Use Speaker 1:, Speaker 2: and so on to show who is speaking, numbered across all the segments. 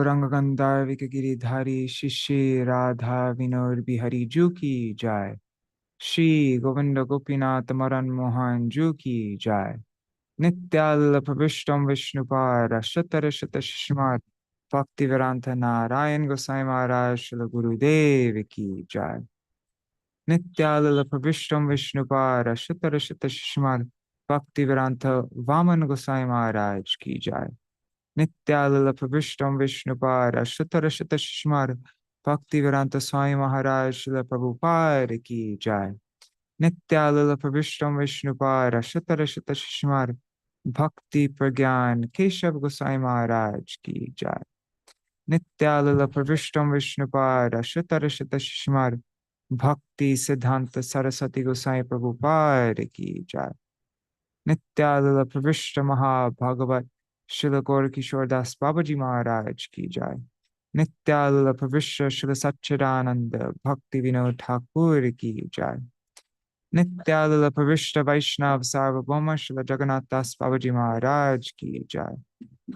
Speaker 1: Gauranga Gandharvika Giridhari Shishi Radha Vinod Bihari Ju ki Jai. Shri Govinda Gopinath Madan Mohan Ju ki Jai. Nityal Pravishtam Vishnupara Shatara Shatashmat Bhaktivedanta Narayan Gosai Maharaj Shila Gurudev ki Jai. Nityal Pravishtam Vishnupara Shatara Shatashmat Bhaktivedanta Vaman Gosai Maharaj ki Jai. Nityalala Pravishtam Vishnupara Shatara Shatashmar Bhaktivedanta Swami Maharaj Srila Prabhupada ki Jai. Nityalala Pravishtam Vishnupara Shatara Shatashmar Bhakti Pragyan Keshav Gosai Maharaj ki Jai. Nityalala Pravishtam Vishnupara Shatara Shatashmar Bhakti Siddhanta Saraswati Gosai Prabhupada ki Jai. Nityalala Pravishta Maha-Bhagavat Srila Gaura Das Babaji Maharaj ki Jai. Nityalala Pravishta Srila Satchidananda Bhakti Vinod Thakur ki Jai. Nityalala Pravishta Vaishnav Sarvabhauma Srila Jagannath Das Babaji Maharaj ki Jai.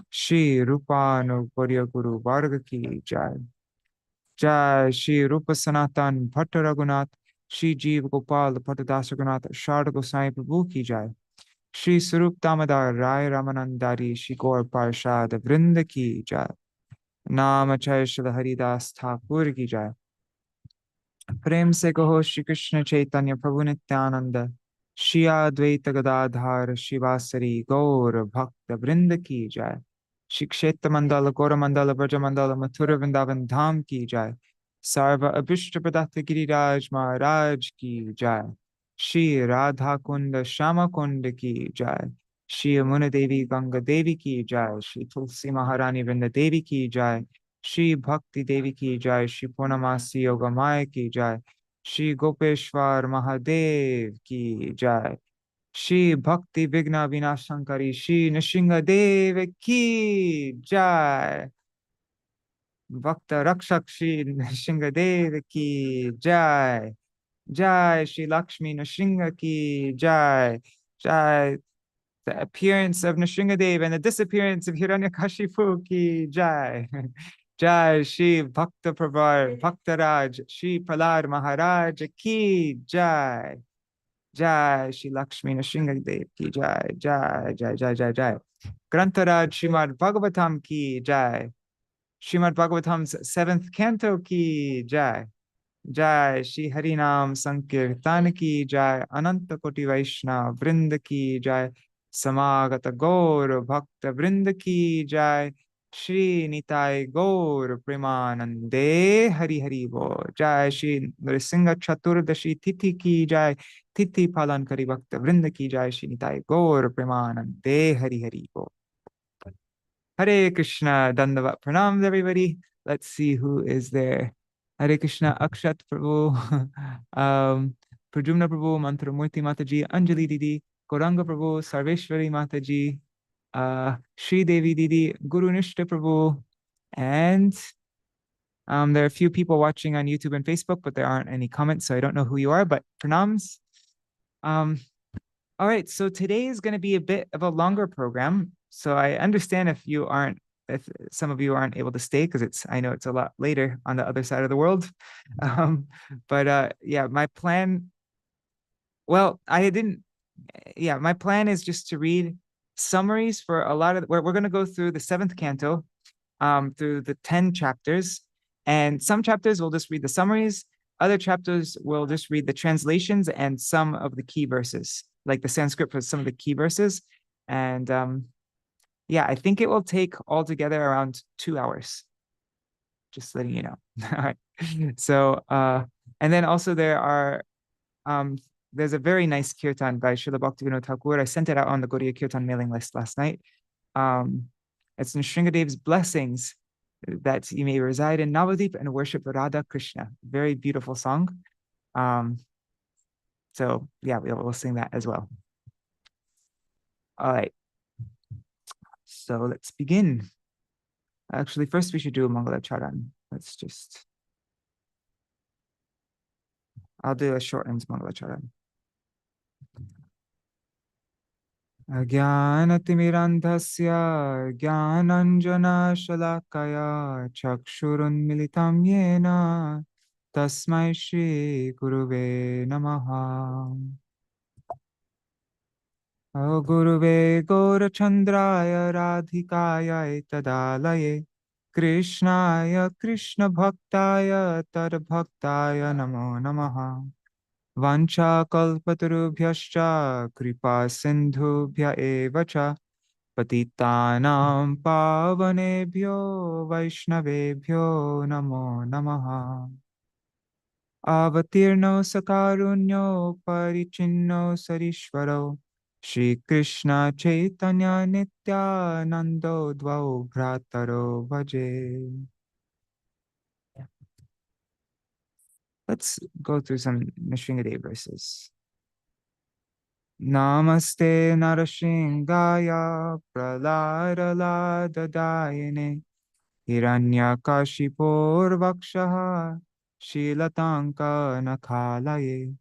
Speaker 1: Shri Rupanu Gauriya Guru Varga ki Jai. Jai Shri Rupa Sanatan Bhatta Raghunath Shri Jeev Gopal Bhatta Das Raghunath Sharda Gosai Prabhu ki Jai. Shri Sarup Damodar Rai Ramanandari Shri Gaur Parshad Vrinda ki Jai. Namachay Shri Haridas Thakur ki Jai. Prem se kaho Shri Krishna Chaitanya Prabhu Nityananda Shri Advaita Gadadhar Shivasari Gaur Bhakta Vrinda ki Jai. Shri Kshetra Mandala Gaura Mandala Braja Mandala Mathura Vrindavan Dham ki Jai. Sarva Abhishta Pradatta Giriraj Maharaj ki Jai. Shri Radha Kunda Shama Kunda ki Jai. Shri Yamuna Devi Ganga Devi ki Jai. Shri Tulsi Maharani Vrinda Devi ki Jai. Shri Bhakti Devi ki Jai. Shri Purnamasi Yogamaya ki Jai. Shri Gopeshwar Mahadev ki Jai. Shri Bhakti Vigna Vinashankari Shri Nṛsiṁha Deva ki Jai. Bhakta Rakshak Shri Nṛsiṁha Deva ki Jai. Jai Shri Lakshmi Nṛsiṁha ki Jai. Jai. The appearance of Nṛsiṁha and the disappearance of Hiranyakashipu ki Jai. Jai Shri Bhakta Pravar Bhakta Raj Shri Prahlad Maharaj ki Jai. Jai Shri Lakshmi Nṛsiṁha ki Jai. Jai Jai Jai Jai Jai. Grantaraj Śrīmad-Bhāgavatam ki Jai. Śrīmad-Bhāgavatam's 7th canto ki Jai. Jai Shri Harinam Sankirtan ki Jai. Ananta Koti Vaishnav Vrinda ki Jai. Samagata Gaur Bhakta Vrinda ki Jai. Shri Nitai Gaur Premanande Hari Hari Bo. Jai Shri Nṛsiṁha Caturdaśī Tithi ki Jai. Tithi Palan Kari Bhakta Vrinda ki Jai. Shri Nitai Gaur Premanande Hari Hari Bo. Hare Krishna, Dandavat Pranams, everybody. Let's see who is there. Hare Krishna, Akshat Prabhu, Prajumna Prabhu, Mantramurti Mataji, Anjali Didi, Gauranga Prabhu, Sarveshwari Mataji, Shri Devi Didi, Guru Nishta Prabhu, and there are a few people watching on YouTube and Facebook, but there aren't any comments, so I don't know who you are, but pranams. All right, so today is going to be a bit of a longer program. So I understand if some of you aren't able to stay, because I know it's a lot later on the other side of the world. Yeah, my plan, well, my plan is just to read summaries for a lot of, we're going to go through the 7th canto, through the 10 chapters, and some chapters we'll just read the summaries. Other chapters we'll just read the translations and some of the key verses, like the Sanskrit for some of the key verses. And yeah, I think it will take altogether around 2 hours. Just letting you know. All right. So, and then also there's a very nice kirtan by Srila Bhaktivinoda Thakur. I sent it out on the Gaudiya Kirtan mailing list last night. It's Nṛsiṁha Dev's blessings that you may reside in Navadip and worship Radha Krishna. Very beautiful song. So yeah, we'll sing that as well. All right. So let's begin. Actually, first we should do a Mangala Charan. I'll do a shortened Mangala Charan. Ajnanatirandhasya Jnananjana Shalakaya Chakshurunmilitam Yena Tasmai Shri Guruve Namaha. O Guruve Gaurachandraya Radhikaya Tadalaye Krishnaya Krishna Bhaktaya Tad Bhaktaya Namo Namaha. Vancha kalpatarubhyascha kripa sindhubhya eva cha patitanam pavanebhyo vaishnavebhyo namo namaha. Avatirno sakarunyo parichinno sarishvaro Shri Krishna Chaitanya Nityanando Dvau Bhrataro Bhaje. Let's go through some Nrsimhadev verses. Namaste Narashingaya Praladadayane Hiranyakashipurvakshaha Shilatanka Nakhalaye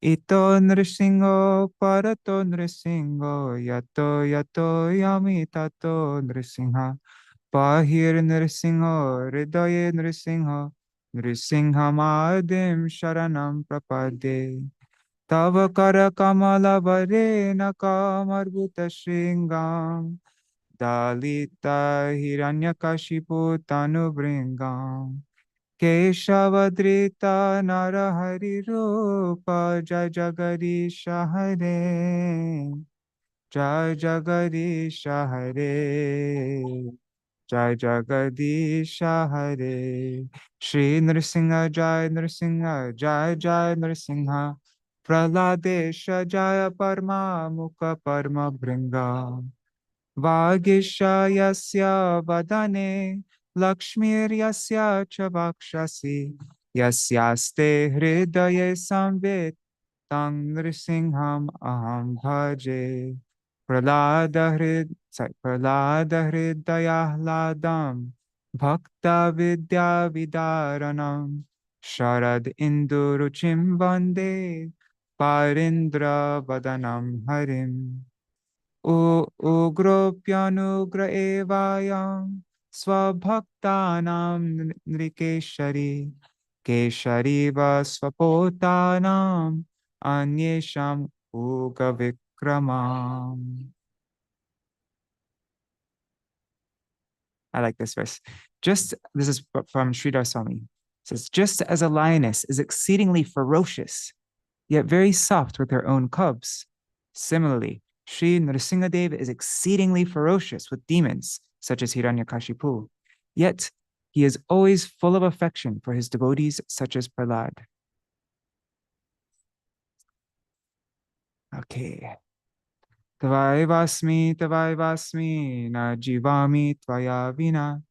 Speaker 1: Ito Nrsingo Parato Nrsingo Yato Yato Yami Tato Nrsimha Pahir Nrsingo Hridaye Nrsinho Nrsimha Madim Sharanam Prapade Tava kara kamala varena kamarbuta shringam Dalita hiranyakashipu tanubringam Keshavadrita narahari rupa Jai Jagarisha Hare Jai Jagarisha Hare Jai Jagadisha Hare Śrī Nṛsiṁha Jai Nṛsiṁha Jai Jai Nṛsiṁha Praladesha Jaya Parma Mukha Parma Bringa Vagisha Yasya Vadane Lakshmir Yasya Chavakshasi Yasyaste Hridaye Samvit Tang Nrsingham Aham Bhaje Pralada Hridayahladam Bhakta Vidya Vidaranam Sharad Induruchim Vande Parindra Vadanam Harim Ugropyanugra Evayam Swabhaktanam Nrikeshari Keshari Vasvapotanam Anyesham Uga Vikramam. I like this verse. This is from Śrī Nṛsiṁha. It says, just as a lioness is exceedingly ferocious, yet very soft with her own cubs, similarly, Śrī Nṛsiṁhadev is exceedingly ferocious with demons, such as Hiranyakashipu, yet he is always full of affection for his devotees, such as Prahlad. Okay. Tavaivasmi, na jivami tvaya vina,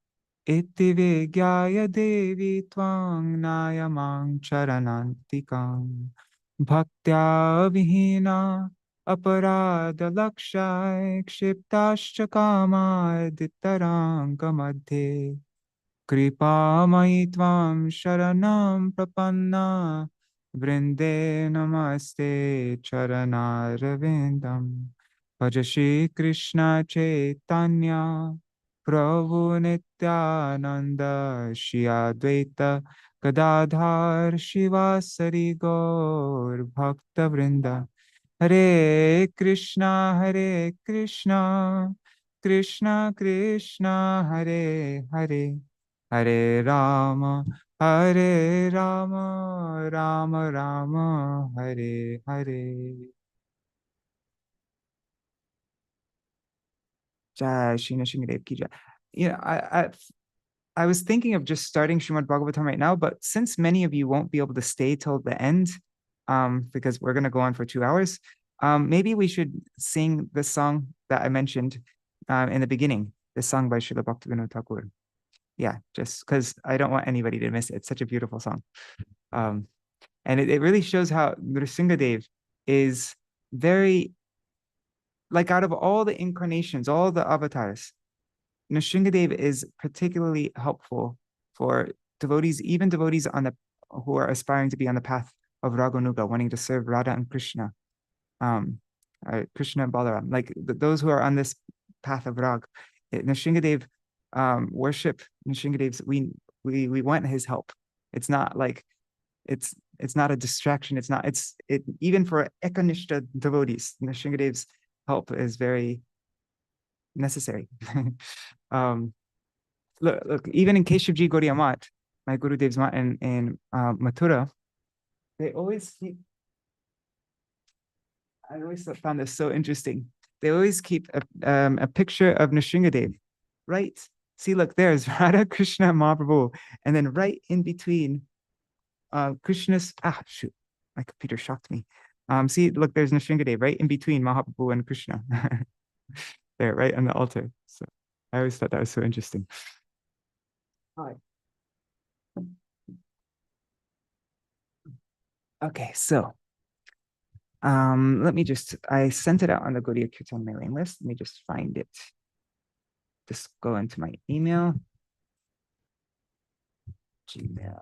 Speaker 1: iti vigyaya devi tvang nayamang charanantikam, bhaktya vihina aparada lakshai kshiptascha kama ditaranga madhe, kripa mai tvam sharanam prapanna, vrinde namaste charanaravindam. Bhaja Shri Krishna Chaitanya Prabhu Nityananda Shri Advaita Gadadhar Shivasari Gaur Bhakta Vrinda Hare Krishna Krishna Krishna Hare Hare Hare Rama Rama Rama Hare Hare. Jai Śrī Nṛsiṁhadev ki jai. I was thinking of just starting Śrīmad-Bhāgavatam right now, but since many of you won't be able to stay till the end, because we're going to go on for 2 hours, maybe we should sing the song that I mentioned in the beginning, this song by Srila Bhaktivinoda Thakur. Yeah, just because I don't want anybody to miss it. It's such a beautiful song. And it really shows how Nrsimhadev is very, like out of all the incarnations, all the avatars, Nrsimhadev is particularly helpful for devotees, even devotees who are aspiring to be on the path of Raganuga, wanting to serve Radha and Krishna. Krishna and Balaram, like those who are on this path of rag. Nrsimhadev worship Nrsimhadev's. We want his help. It's not like it's not a distraction. It's not. It even for Ekanishta devotees, Nrsimhadev's help is very necessary. Look, even in Keshavji Gaudiya Math, my Gurudev's Math in Mathura, they always keep. I always found this so interesting. They always keep a picture of Nrsimhadev, right? See, look, there's Radha Krishna Mahaprabhu, and then right in between, Krishna's shoot, my computer shocked me. See, look, there's Nrsimhadev right in between Mahaprabhu and Krishna, there, right on the altar. So I always thought that was so interesting. Hi. Okay, so let me just, I sent it out on the Gaudiya Kirtan mailing list. Let me just find it. Just go into my email. Gmail.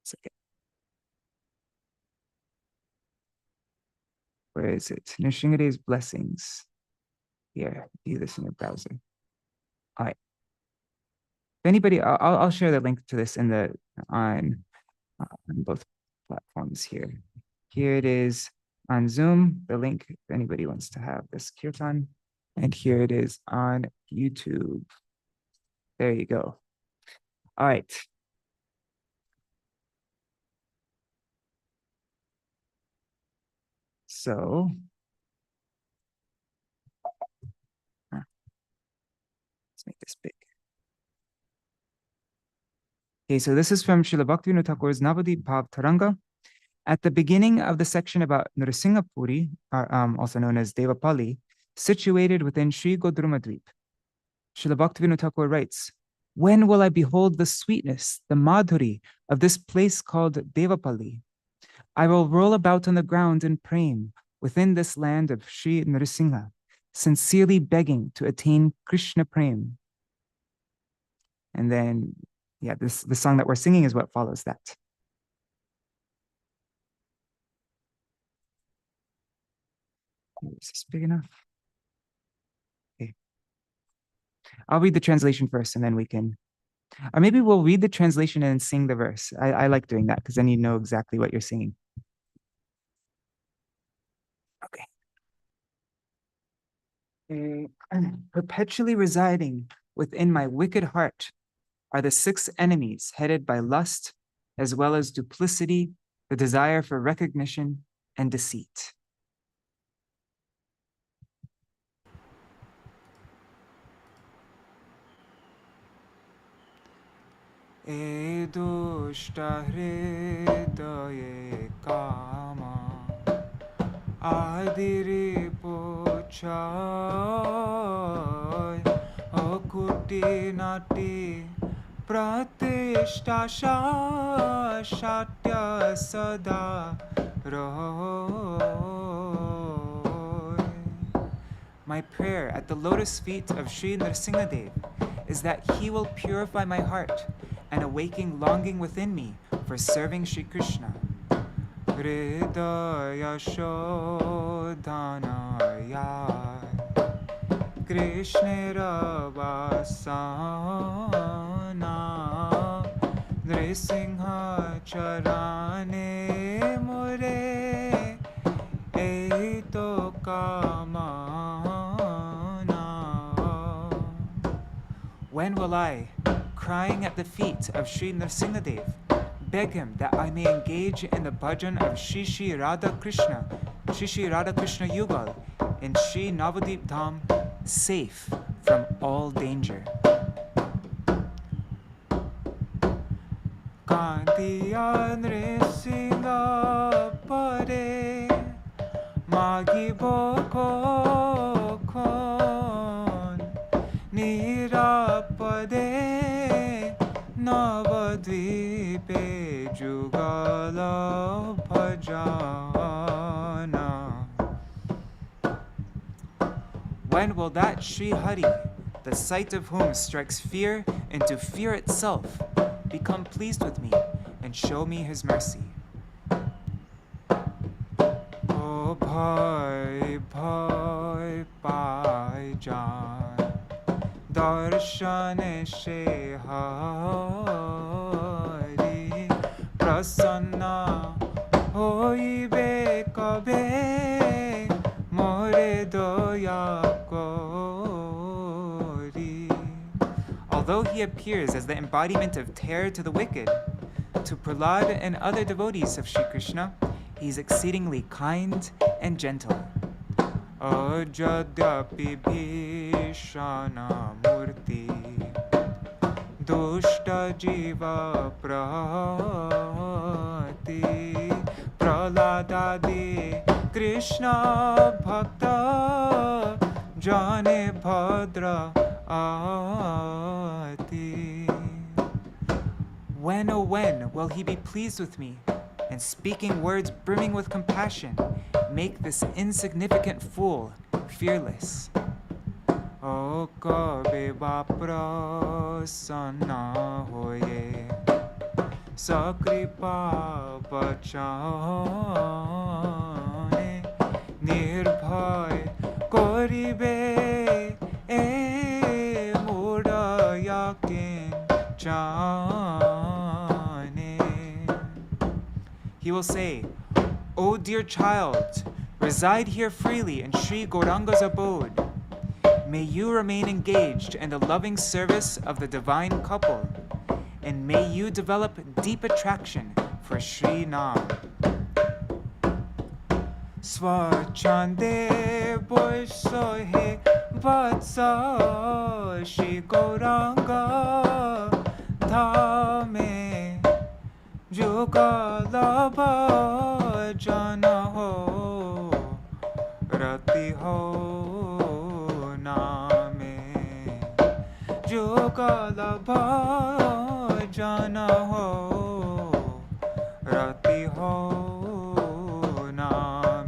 Speaker 1: Second. Where is it? Nrsimhadev's blessings. Here, view this in your browser. All right. If anybody, I'll share the link to this in the on both platforms here. Here it is on Zoom, the link if anybody wants to have this kirtan. And here it is on YouTube. There you go. All right. So, let's make this big. Okay, so this is from Srila Bhaktivinoda Thakur's Navadip Bhav Taranga. At the beginning of the section about Nrsimha Puri, also known as Devapali, situated within Sri Godrumadvip, Srila Bhaktivinoda Thakur writes, "When will I behold the sweetness, the madhuri of this place called Devapali? I will roll about on the ground in praying within this land of Śrī Nṛsiṁha, sincerely begging to attain Krishna Prem." And then, yeah, the song that we're singing is what follows that. Is this big enough? Okay. I'll read the translation first and then we can, or maybe we'll read the translation and sing the verse. I like doing that because then you know exactly what you're singing. Okay. Perpetually residing within my wicked heart are the 6 enemies headed by lust, as well as duplicity, the desire for recognition, and deceit. E dushta hridaye kama adiri pochai akuti nati pratishta shatya sada roy. My prayer at the lotus feet of Śrī Nṛsiṁha is that he will purify my heart and awaking longing within me for serving Shri Krishna. Hridaya Shodhanaya Krishnera Vasana Nṛsiṁha Charane Mure Eito Kamana. When will I, crying at the feet of Śrī Nṛsiṁha, beg him that I may engage in the bhajan of Shri Radha Krishna Yugal in Sri Navadip Dham, safe from all danger. Kantiya Nṛsiṁha pare magibo kon nirapade Navadvipe Jugala Bhajana. When will that Sri Hari, the sight of whom strikes fear into fear itself, become pleased with me and show me his mercy? O ভয় ভয় পায় যার দর্শনে সে হরি প্রসন্ন হইবে কবে মোরে দয়া করি. Although he appears as the embodiment of terror to the wicked, to Prahlad and other devotees of Shri Krishna, he is exceedingly kind and gentle. Ajadyapi bhishana murti dushta jiva prati Prahladadi Krishna bhakta jane bhadra ati. When, oh when, will he be pleased with me, and speaking words brimming with compassion, make this insignificant fool fearless? O kabe vaprasana hoye sakripa bachane nirbhay koribe e mudaya kinchane. He will say, O dear child, reside here freely in Sri Gauranga's abode. May you remain engaged in the loving service of the divine couple, and may you develop deep attraction for Sri Nam. Swachande boisohe vatsa Shri Gauranga dhame Jugalabha jana ho rati ho name Jugalabha jana ho rati ho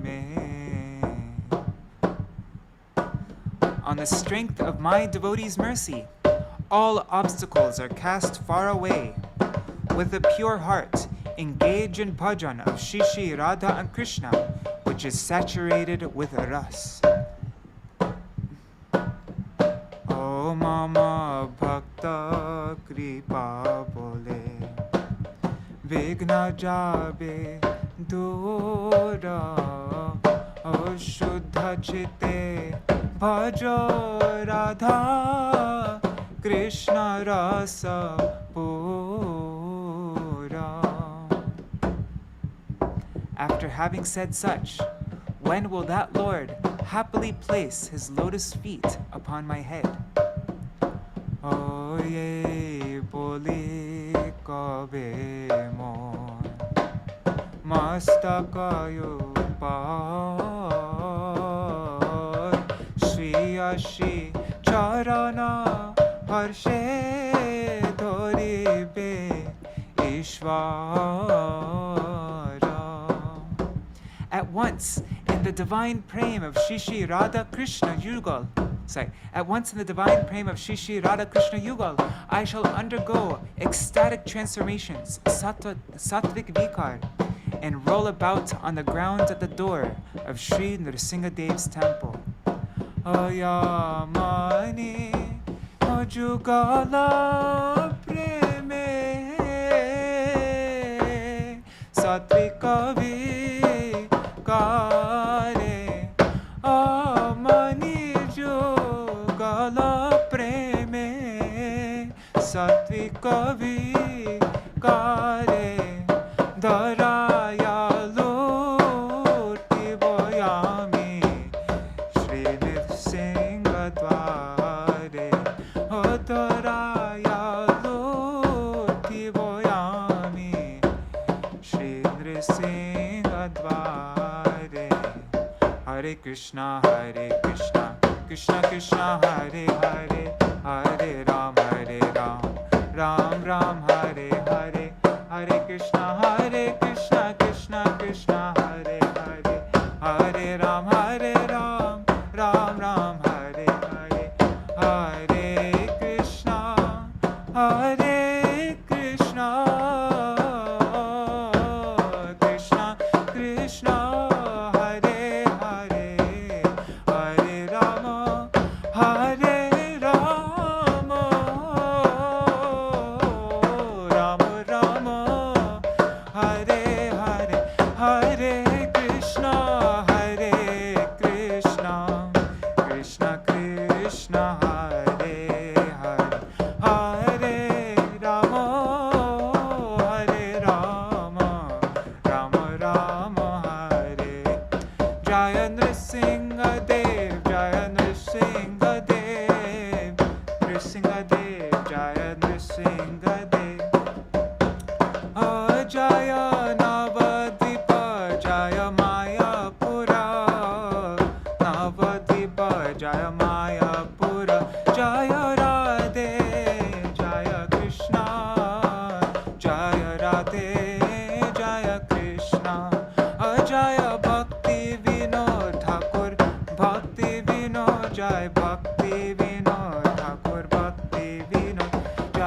Speaker 1: name. On the strength of my devotee's mercy, all obstacles are cast far away. With a pure heart, engage in bhajan of Shri Shri Radha and Krishna, which is saturated with ras. O mama bhakta kripa bole, vigna jabe dura, o shuddha chitte bhajo Radha Krishna rasa pura. After having said such, when will that Lord happily place his lotus feet upon my head? Oh ye boli kabe mon mastakayo par Shri Ashi charana harshe dhoribe Ishvara. At once in the divine prema of Shri Shri Radha Krishna Yugal, at once in the divine prema of Shri Shri Radha Krishna Yugal, I shall undergo ecstatic transformations, sattvic vikar, and roll about on the ground at the door of Śrī Nṛsiṁha Dev's temple. Ayamani Ajugala preme satvika vikare amani jugala preme satvika vikare dharaya loti boyami Śrī Nṛsiṁha dvare dharaya loti boyami Śrī Nṛsiṁha dvare. Hare Krishna Krishna Krishna Hare Hare, Hare Ram Ram Ram Hare Hare, Hare Krishna Krishna Krishna Hare Hare, Hare Ram Ram Ram Hare Hare, Hare Krishna Krishna Krishna Hare Hare,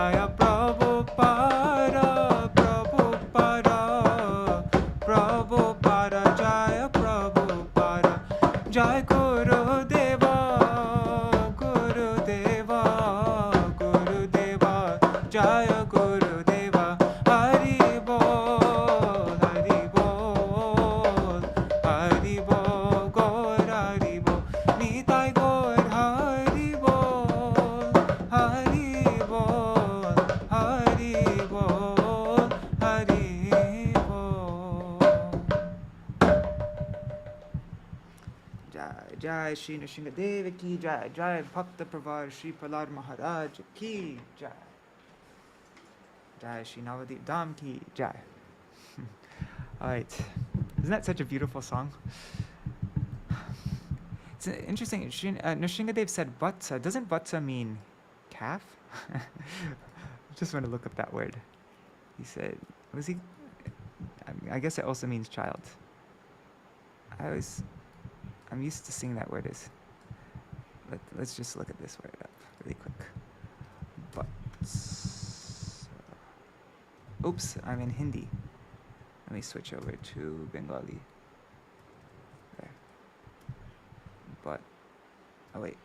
Speaker 1: Jaya Prabhupada, Prabhupada, Prabhupada, Jaya Prabhupada, Jai Guru Deva, Guru Deva, Guru Deva, Jaya Guru Deva, Hari Bol, Hari Bol, Hari Bol, Gaur Hari Bol, Nitai Gaur Hari Bol, Hari Bol, Hari Bol, Hari Bol. Jai Jai Śrī Nṛsiṁha ki Jai, Jai Bhakta Pravar Shri Prahlad Maharaj ki Jai, Jai Shri Navadip Dham ki Jai. All right, isn't that such a beautiful song? It's interesting. Nrsingadev said vatsa. Doesn't vatsa mean calf? I just want to look up that word. He said, was he? I guess it also means child. I'm used to seeing that word as. Let's just look at this word up really quick. Vatsa. Oops, I'm in Hindi. Let me switch over to Bengali. There. But, oh wait,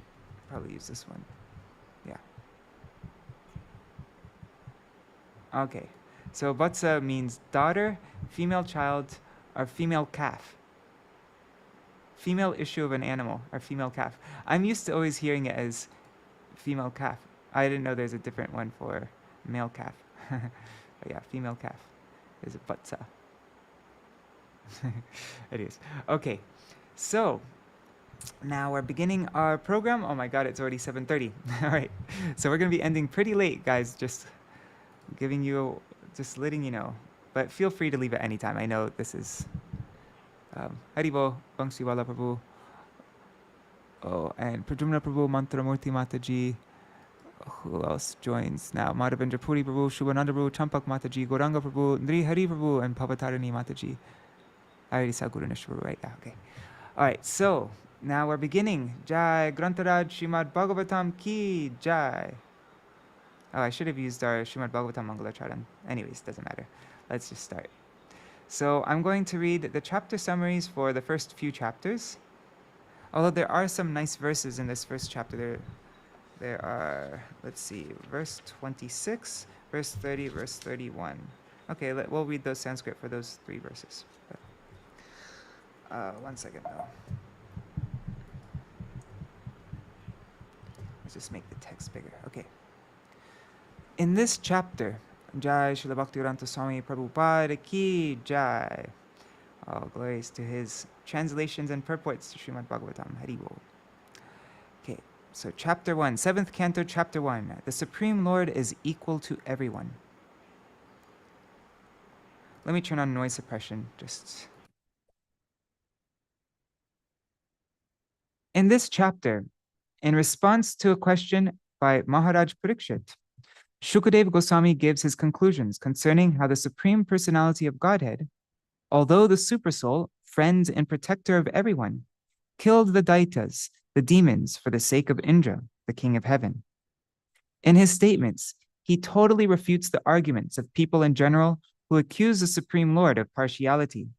Speaker 1: probably use this one. Yeah. Okay, so vatsa means daughter, female child, or female calf. Female issue of an animal, or female calf. I'm used to always hearing it as female calf. I didn't know there's a different one for male calf. But yeah, female calf is a vatsa. It is. Okay, so now we're beginning our program. Oh my god, it's already 7:30. All right, so we're going to be ending pretty late, guys. Just letting you know. But feel free to leave at any time. I know this is Haribo, Bangsiwala Prabhu, and Pradyumna Prabhu, Mantramurti Mataji. Who else joins now? Madhavendra Puri Prabhu, Shubhananda Prabhu, Champak Mataji, Goranga Prabhu, Nri Hari Prabhu, and Pavatarani Mataji. I already saw Guru Nishwaru, right? Yeah, okay. All right, so now we're beginning. Jai Grantaraj Śrīmad-Bhāgavatam ki Jai. Oh, I should have used our Śrīmad-Bhāgavatam Mangalacharan. Anyways, doesn't matter. Let's just start. So I'm going to read the chapter summaries for the first few chapters. Although there are some nice verses in this first chapter. There are, let's see, verse 26, verse 30, verse 31. Okay, we'll read those Sanskrit for those 3 verses. 1 second though. Let's just make the text bigger. Okay. In this chapter, Jai Srila Bhaktivedanta Swami Prabhupada ki Jai. All glories to his translations and purports to Śrīmad-Bhāgavatam. Hari Bol. Okay, so chapter 1, 7th canto, chapter 1. The Supreme Lord is equal to everyone. Let me turn on noise suppression, just. In this chapter, in response to a question by Maharaj Parikshit, Shukadeva Goswami gives his conclusions concerning how the Supreme Personality of Godhead, although the Supersoul, friend and protector of everyone, killed the Daitas, the demons, for the sake of Indra, the king of heaven. In his statements, he totally refutes the arguments of people in general who accuse the Supreme Lord of partiality.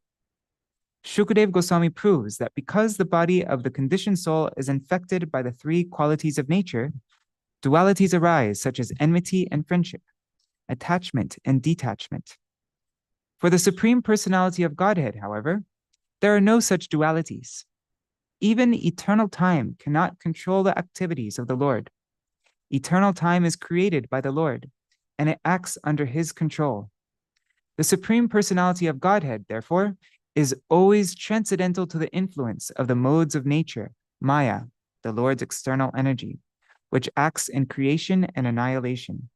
Speaker 1: Shukadeva Goswami proves that because the body of the conditioned soul is infected by the 3 qualities of nature, dualities arise such as enmity and friendship, attachment and detachment. For the Supreme Personality of Godhead, however, there are no such dualities. Even eternal time cannot control the activities of the Lord. Eternal time is created by the Lord, and it acts under his control. The Supreme Personality of Godhead, therefore, is always transcendental to the influence of the modes of nature, Maya, the Lord's external energy, which acts in creation and annihilation.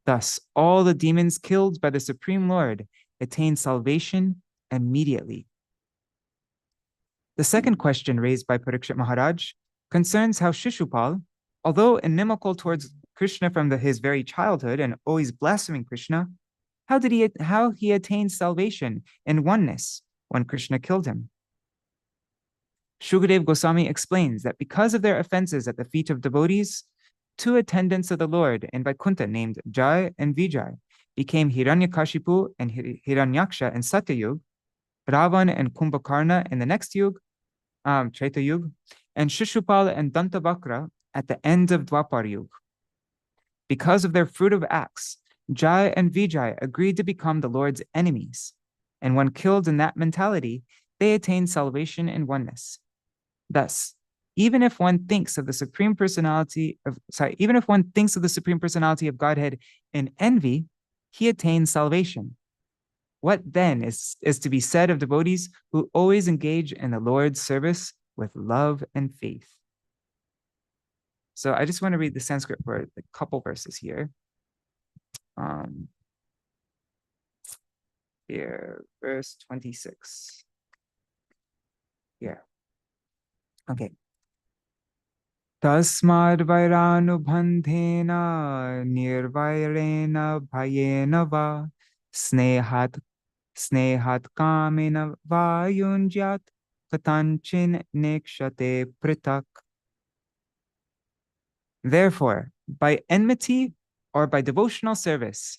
Speaker 1: Thus, all the demons killed by the Supreme Lord attain salvation immediately. The second question raised by Parikshit Maharaj concerns how Shishupal, although inimical towards Krishna from his very childhood and always blaspheming Krishna, how he attained salvation in oneness when Krishna killed him. Shukadeva Goswami explains that because of their offenses at the feet of devotees, two attendants of the Lord in Vaikuntha named Jai and Vijay became Hiranyakashipu and Hiranyaksha in Satyayug, Ravan and Kumbhakarna in the next yug, Treta Yug, and Shishupal and Dantavakra at the end of Dwapar Yug. Because of their fruitive acts, Jai and Vijay agreed to become the Lord's enemies, and when killed in that mentality, they attained salvation and oneness. Thus, even if one thinks of the Supreme Personality of Godhead in envy, he attains salvation. What then is to be said of devotees who always engage in the Lord's service with love and faith? So I just want to read the Sanskrit for a couple verses here. Here, verse 26. Here. Okay. Tasmad vairānubandhena nirvairena bhayena va snehat kamena vayunjat katanchin nikshate pritak. Therefore, by enmity or by devotional service,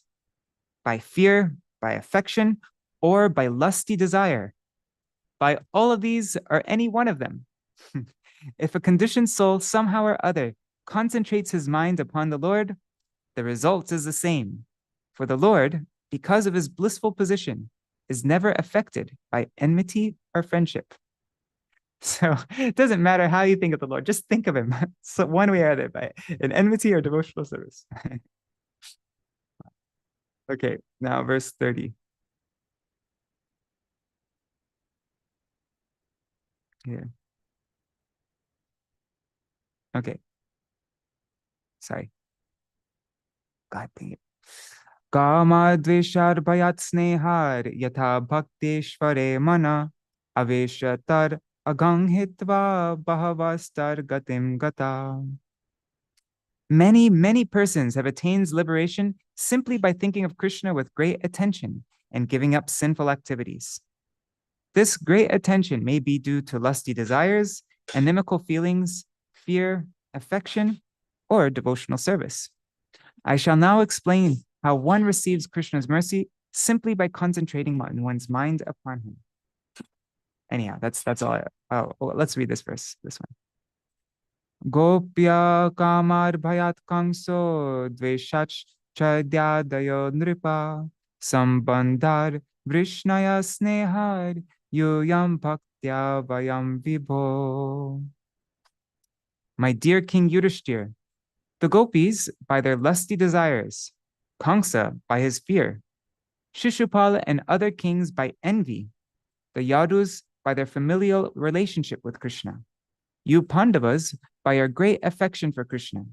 Speaker 1: by fear, by affection, or by lusty desire, by all of these or any one of them, if a conditioned soul somehow or other concentrates his mind upon the Lord, the result is the same. For the Lord, because of his blissful position, is never affected by enmity or friendship. So it doesn't matter how you think of the Lord, just think of him. So one way or other, by an enmity or devotional service. Okay, now verse 30. Here. Okay. Sorry. God dang it. Kama dveshar bhayat snehar yatha bhakteshvare mana aveshatar aganghitva bahavastar gatim gata. Many persons have attained liberation simply by thinking of Krishna with great attention and giving up sinful activities. This great attention may be due to lusty desires, inimical feelings, fear, affection, or devotional service. I shall now explain how one receives Krishna's mercy simply by concentrating one's mind upon him. Anyhow, that's all. Let's read this verse, this one. Gopya kamar bhayat kangso dveshach chadyadayo nripa sambandhar vrishnaya snehar yuyam bhaktya vayam vibho. My dear King Yudhishthir, the gopis by their lusty desires, Kamsa by his fear, Shishupal and other kings by envy, the Yadus by their familial relationship with Krishna, you Pandavas by your great affection for Krishna,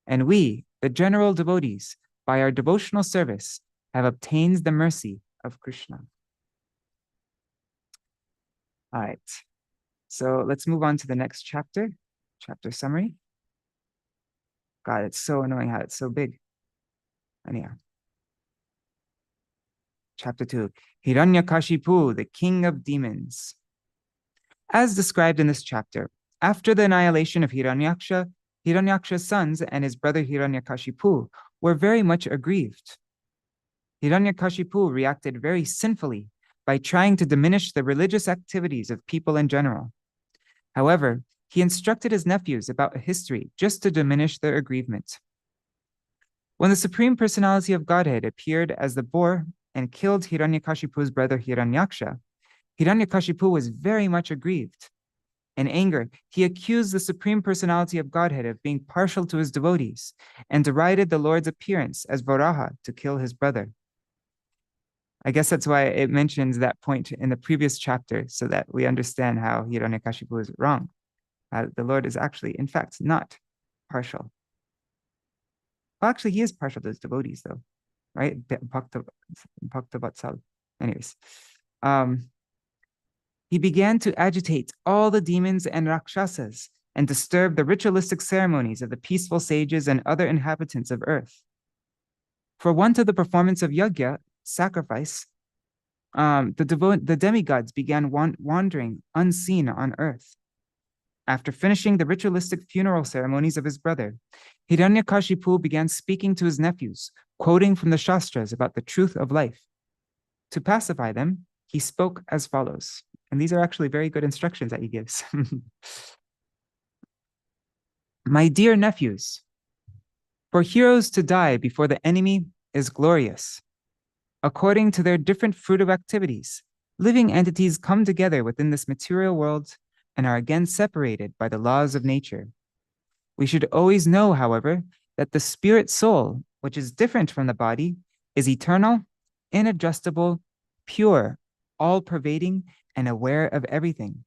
Speaker 1: and we, the general devotees, by our devotional service, have obtained the mercy of Krishna. All right, so let's move on to the next chapter summary. God, it's so annoying how it's so big. Anyhow. Chapter 2, Hiranyakashipu, the king of demons. As described in this chapter, after the annihilation of Hiranyaksha, Hiranyaksha's sons and his brother Hiranyakashipu were very much aggrieved. Hiranyakashipu reacted very sinfully by trying to diminish the religious activities of people in general. However, he instructed his nephews about a history just to diminish their aggrievement. When the Supreme Personality of Godhead appeared as the boar and killed Hiranyakashipu's brother Hiranyaksha, Hiranyakashipu was very much aggrieved. In anger, he accused the Supreme Personality of Godhead of being partial to his devotees and derided the Lord's appearance as Varaha to kill his brother. I guess that's why it mentions that point in the previous chapter, so that we understand how Hiranyakashipu is wrong. The Lord is actually, in fact, not partial. Well, actually, he is partial to his devotees, though, right? Bhakta Vatsal. Anyways, he began to agitate all the demons and rakshasas and disturb the ritualistic ceremonies of the peaceful sages and other inhabitants of earth. For want of the performance of yajna, sacrifice, the demigods began wandering unseen on earth. after finishing the ritualistic funeral ceremonies of his brother, Hiranyakashipu began speaking to his nephews, quoting from the Shastras about the truth of life. To pacify them, he spoke as follows. And these are actually very good instructions that he gives. My dear nephews, for heroes to die before the enemy is glorious. According to their different fruitive activities, living entities come together within this material world and are again separated by the laws of nature. We should always know, however, that the spirit soul, which is different from the body, is eternal, inadjustable, pure, all-pervading, and aware of everything.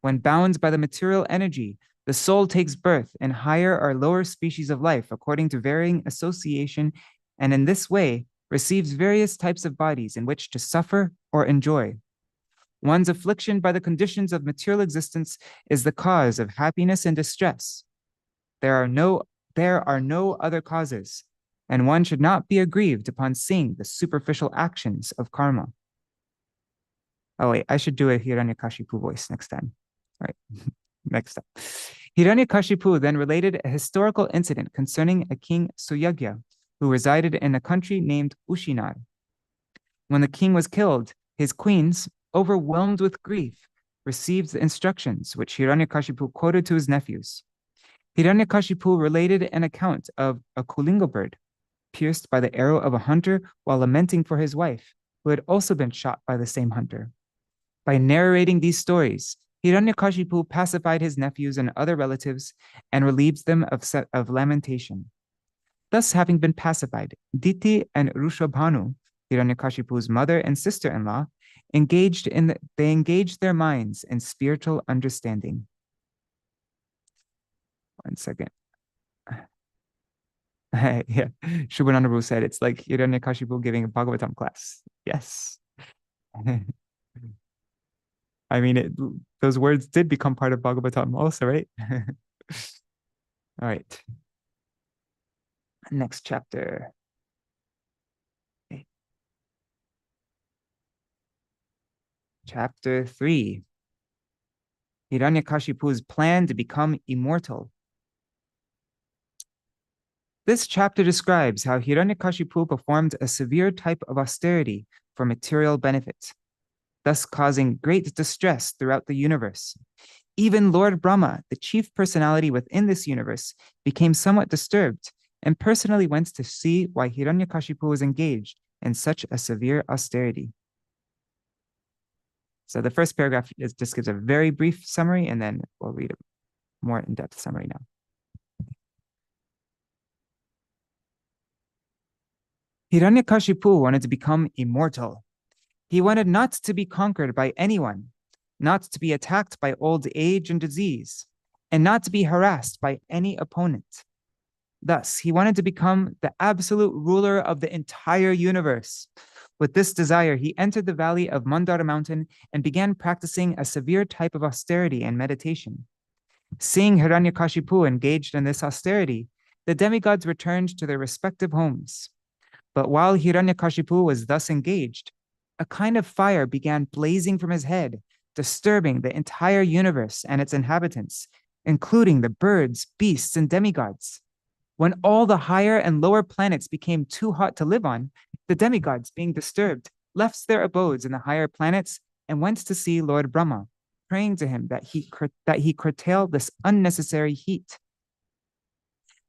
Speaker 1: When bound by the material energy, the soul takes birth in higher or lower species of life according to varying association, and in this way receives various types of bodies in which to suffer or enjoy. One's affliction by the conditions of material existence is the cause of happiness and distress. There are no other causes, and one should not be aggrieved upon seeing the superficial actions of karma. Oh wait, I should do a Hiranyakashipu voice next time. All right, next up. Hiranyakashipu then related a historical incident concerning a king Suyagya, who resided in a country named Ushinar. When the king was killed, his queens, overwhelmed with grief, received the instructions which Hiranyakashipu quoted to his nephews. Hiranyakashipu related an account of a kulinga bird pierced by the arrow of a hunter while lamenting for his wife, who had also been shot by the same hunter. By narrating these stories, Hiranyakashipu pacified his nephews and other relatives and relieved them of lamentation. Thus, having been pacified, Diti and Rushabhanu, Hiranyakashipu's mother and sister-in-law, engaged their minds in spiritual understanding. 1 second. Yeah, Shubhanandaru said it's like Hiranyakashipu giving a Bhagavatam class. Yes. I mean, those words did become part of Bhagavatam also, right? All right. Next chapter. Okay. Chapter 3. Hiranyakashipu's plan to become immortal. This chapter describes how Hiranyakashipu performed a severe type of austerity for material benefit, thus causing great distress throughout the universe. Even Lord Brahma, the chief personality within this universe, became somewhat disturbed and personally went to see why Hiranyakashipu was engaged in such a severe austerity. So the first paragraph just gives a very brief summary, and then we'll read a more in-depth summary now. Hiranyakashipu wanted to become immortal. He wanted not to be conquered by anyone, not to be attacked by old age and disease, and not to be harassed by any opponent. Thus, he wanted to become the absolute ruler of the entire universe. With this desire, he entered the valley of Mandara mountain and began practicing a severe type of austerity and meditation. Seeing Hiranyakashipu engaged in this austerity, the demigods returned to their respective homes. But while Hiranyakashipu was thus engaged, a kind of fire began blazing from his head, disturbing the entire universe and its inhabitants, including the birds, beasts, and demigods. When all the higher and lower planets became too hot to live on, the demigods, being disturbed, left their abodes in the higher planets and went to see Lord Brahma, praying to him that he curtail this unnecessary heat.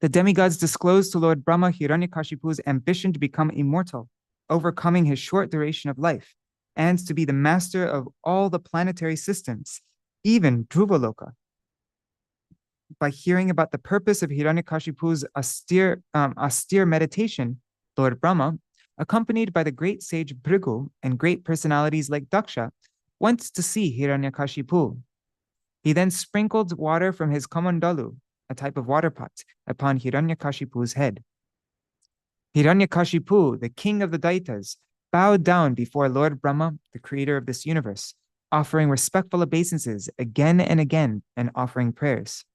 Speaker 1: The demigods disclosed to Lord Brahma Hiranyakashipu's ambition to become immortal, overcoming his short duration of life, and to be the master of all the planetary systems, even Dhruvaloka. By hearing about the purpose of Hiranyakashipu's austere meditation, Lord Brahma, accompanied by the great sage Bhrigu and great personalities like Daksha, went to see Hiranyakashipu. He then sprinkled water from his kamandalu, a type of water pot, upon Hiranyakashipu's head. Hiranyakashipu, the king of the Daitas, bowed down before Lord Brahma, the creator of this universe, offering respectful obeisances again and again and offering prayers.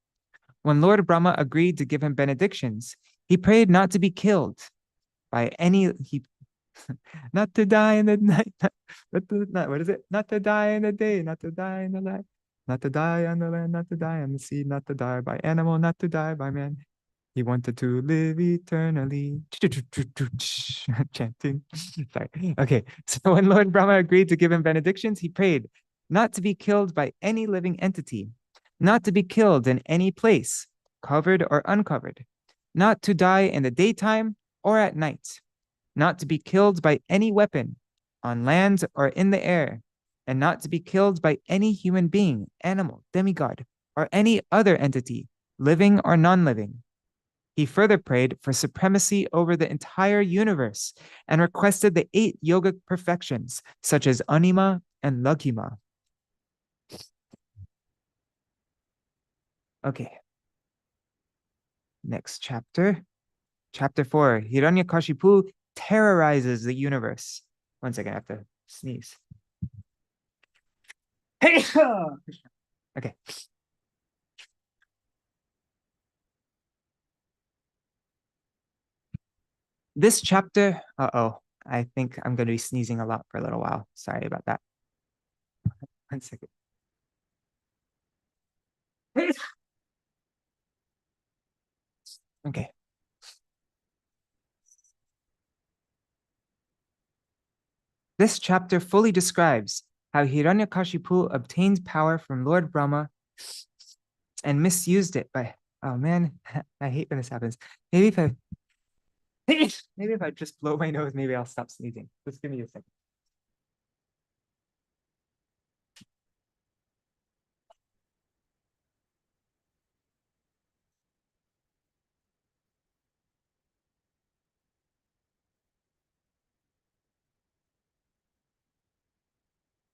Speaker 1: When Lord Brahma agreed to give him benedictions, he prayed not to be killed by any, not to die in the night, not to die in the day, not to die in the night, Not to die on the land, not to die on the sea, not to die by animal, not to die by man. He wanted to live eternally. Chanting. Sorry. Okay. So when Lord Brahma agreed to give him benedictions, he prayed not to be killed by any living entity, not to be killed in any place, covered or uncovered, not to die in the daytime or at night, not to be killed by any weapon, on land or in the air, and not to be killed by any human being, animal, demigod, or any other entity, living or non-living. He further prayed for supremacy over the entire universe and requested the 8 yogic perfections, such as anima and laghima. Okay. Next chapter. Chapter 4. Hiranyakashipu terrorizes the universe. One second, I have to sneeze. Okay. This chapter, I think I'm going to be sneezing a lot for a little while. Sorry about that. One second. Okay. This chapter fully describes how Hiranyakashipu obtained power from Lord Brahma and misused it by, oh man, I hate when this happens. Maybe if I just blow my nose, maybe I'll stop sneezing. Just give me a second.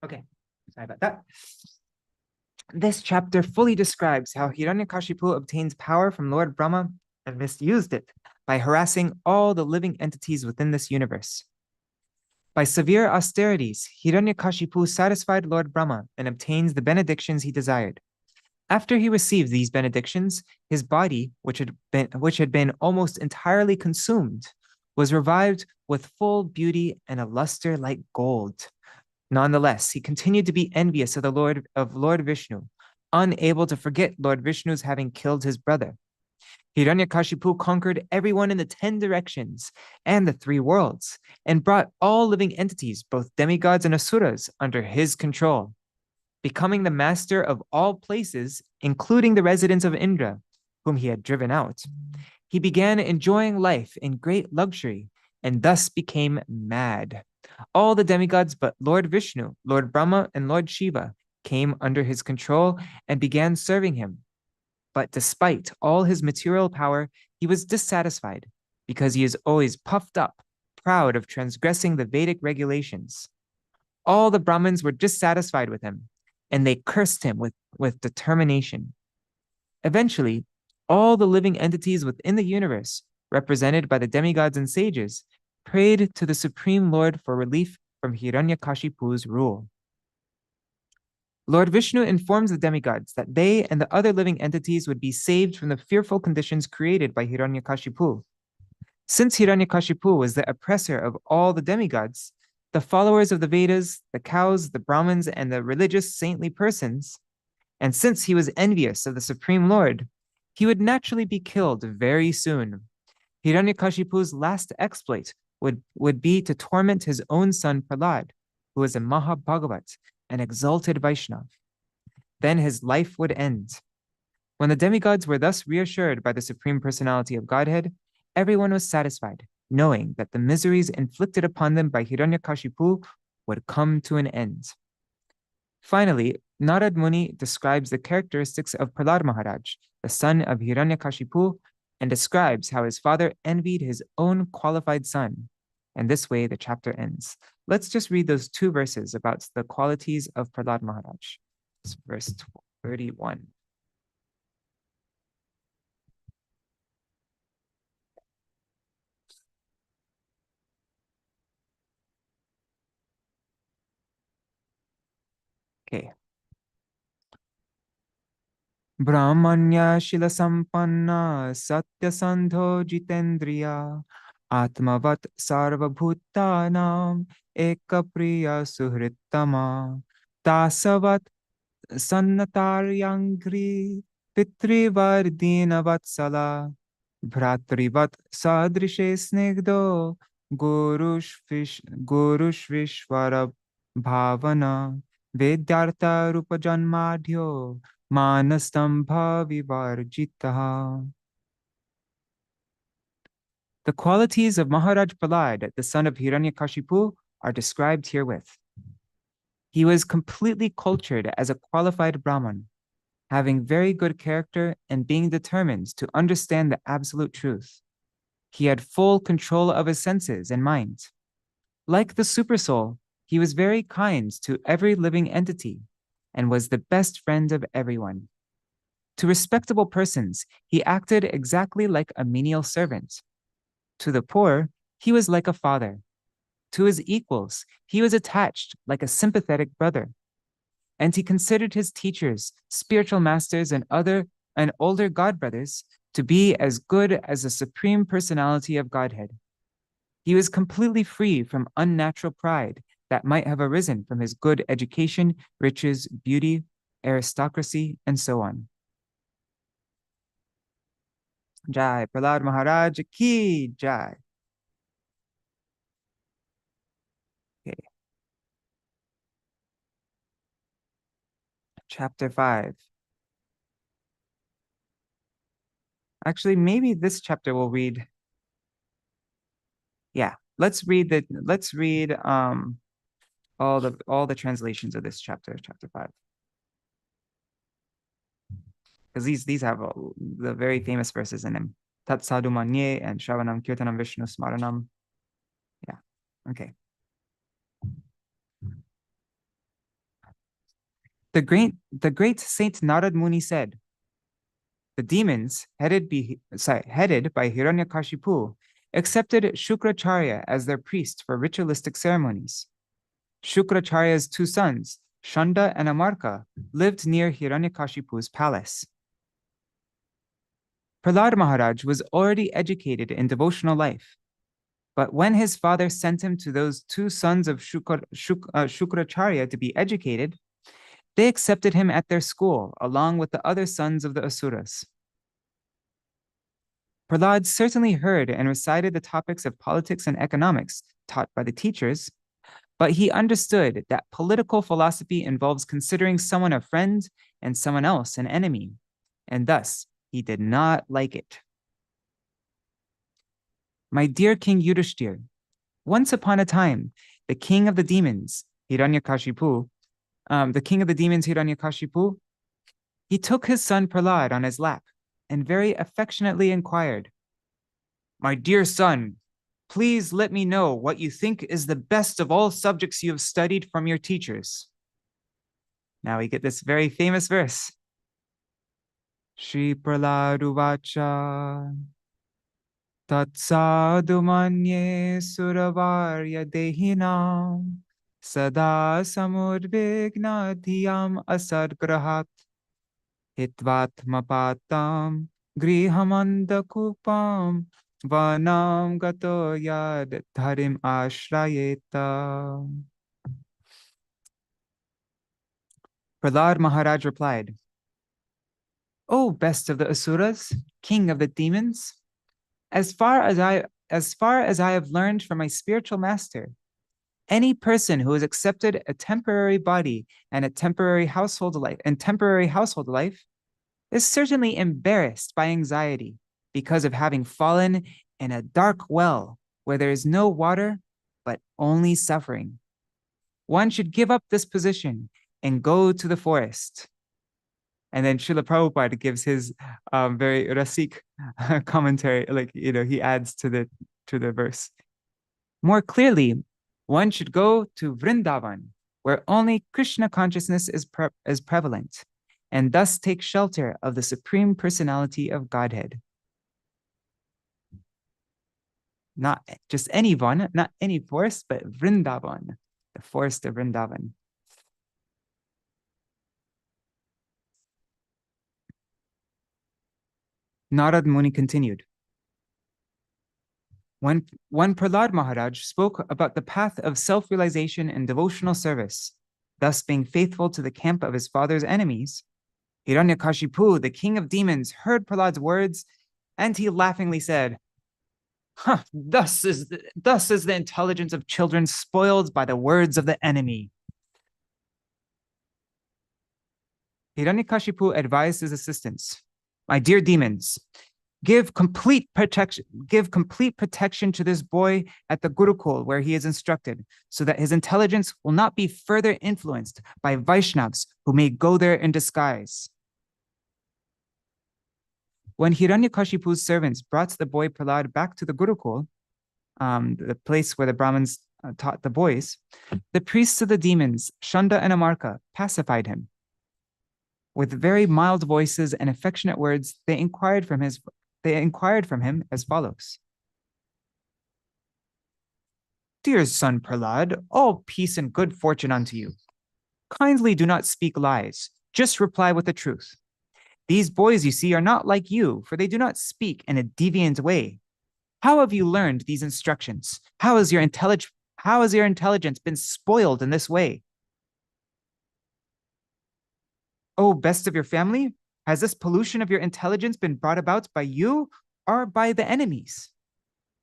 Speaker 1: Okay, sorry about that. This chapter fully describes how Hiranyakashipu obtains power from Lord Brahma and misused it by harassing all the living entities within this universe. By severe austerities, Hiranyakashipu satisfied Lord Brahma and obtains the benedictions he desired. After he received these benedictions, his body, which had been almost entirely consumed, was revived with full beauty and a luster like gold. Nonetheless, he continued to be envious of Lord Vishnu, unable to forget Lord Vishnu's having killed his brother. Hiranyakashipu conquered everyone in the 10 directions and the 3 worlds, and brought all living entities, both demigods and asuras, under his control. Becoming the master of all places, including the residents of Indra, whom he had driven out, he began enjoying life in great luxury, and thus became mad. All the demigods but Lord Vishnu, Lord Brahma, and Lord Shiva came under his control and began serving him. But despite all his material power, he was dissatisfied because he is always puffed up, proud of transgressing the Vedic regulations. All the Brahmins were dissatisfied with him, and they cursed him with determination. Eventually, all the living entities within the universe, represented by the demigods and sages, prayed to the Supreme Lord for relief from Hiranyakashipu's rule. Lord Vishnu informs the demigods that they and the other living entities would be saved from the fearful conditions created by Hiranyakashipu. Since Hiranyakashipu was the oppressor of all the demigods, the followers of the Vedas, the cows, the Brahmins, and the religious saintly persons, and since he was envious of the Supreme Lord, he would naturally be killed very soon. Hiranyakashipu's last exploit would be to torment his own son Prahlad, who was a Mahabhagavat, an exalted Vaishnav. Then his life would end. When the demigods were thus reassured by the Supreme Personality of Godhead, everyone was satisfied, knowing that the miseries inflicted upon them by Hiranyakashipu would come to an end. Finally, Narad Muni describes the characteristics of Prahlad Maharaj, the son of Hiranyakashipu, and describes how his father envied his own qualified son. And this way the chapter ends. Let's just read those 2 verses about the qualities of Prahlad Maharaj. It's verse 31. Okay. Brahmanya Shila Sampanna Satya Sandho Jitendriya Atmavat Sarvabhutanam Ekapriya Suhrittama Tasavat Sannataryangri Pitrivardina Vatsala Bhratrivat Sadrishe Snigdo Gurushvishvara Bhavana Vedyartha Rupa Janmadhyo Manastambha Vivarjitaha. The qualities of Maharaj Prahlad, the son of Hiranyakashipu, are described herewith. He was completely cultured as a qualified Brahman, having very good character and being determined to understand the absolute truth. He had full control of his senses and mind. Like the Supersoul, he was very kind to every living entity and was the best friend of everyone. To respectable persons, he acted exactly like a menial servant. To the poor, he was like a father. To his equals, he was attached like a sympathetic brother. And he considered his teachers, spiritual masters, and older godbrothers to be as good as the Supreme Personality of Godhead. He was completely free from unnatural pride that might have arisen from his good education, riches, beauty, aristocracy, and so on. Jai Prahlad Maharaj ki jai. Okay. Chapter 5. Actually, maybe this chapter we'll read. Yeah, let's read all the translations of this chapter 5. Because these have the very famous verses in them. Tat sadhu manye and Shravanam Kirtanam Vishnu Smaranam. Yeah. Okay. The great Saint Narad Muni said, the demons headed by Hiranyakashipu accepted Shukracharya as their priest for ritualistic ceremonies. Shukracharya's two sons, Shanda and Amarka, lived near Hiranyakashipu's palace. Prahlad Maharaj was already educated in devotional life, but when his father sent him to those two sons of Shukracharya to be educated, they accepted him at their school along with the other sons of the Asuras. Prahlad certainly heard and recited the topics of politics and economics taught by the teachers, but he understood that political philosophy involves considering someone a friend and someone else an enemy, and thus he did not like it. My dear King Yudhishthir, once upon a time, the king of the demons, Hiranyakashipu, he took his son Prahlad on his lap and very affectionately inquired, my dear son, please let me know what you think is the best of all subjects you have studied from your teachers. Now we get this very famous verse. Shri Prahlad Uvacha Tatsadu Manye Suravarya Dehinam Sada Samudvigna Dhyam Asadgrahat Hitvatmapatam Grihamandakupam Vanam Gato Yad Dharim Ashrayeta. Prahlad Maharaj replied, O best of the Asuras, king of the demons, as far as I have learned from my spiritual master, any person who has accepted a temporary body and temporary household life is certainly embarrassed by anxiety because of having fallen in a dark well where there is no water but only suffering. One should give up this position and go to the forest. And then Srila Prabhupada gives his very rasik commentary, he adds to the verse. More clearly, one should go to Vrindavan, where only Krishna consciousness is prevalent, and thus take shelter of the Supreme Personality of Godhead. Not just any one, not any forest, but Vrindavan, the forest of Vrindavan. Narad Muni continued. When Prahlad Maharaj spoke about the path of self-realization and devotional service, thus being faithful to the camp of his father's enemies. Hiranyakashipu, the king of demons, heard Prahlad's words, and he laughingly said, thus is the intelligence of children spoiled by the words of the enemy. Hiranyakashipu advised his assistants, my dear demons, give complete protection to this boy at the Gurukul where he is instructed, so that his intelligence will not be further influenced by Vaishnavas who may go there in disguise. When Hiranyakashipu's servants brought the boy Prahlad back to the Gurukul, the place where the Brahmins taught the boys, the priests of the demons, Shanda and Amarka, pacified him. With very mild voices and affectionate words, they inquired from him as follows. Dear son Prahlad, all peace and good fortune unto you. Kindly do not speak lies, just reply with the truth. These boys, you see, are not like you, for they do not speak in a deviant way. How have you learned these instructions? How has your intelligence been spoiled in this way? Oh, best of your family, has this pollution of your intelligence been brought about by you or by the enemies?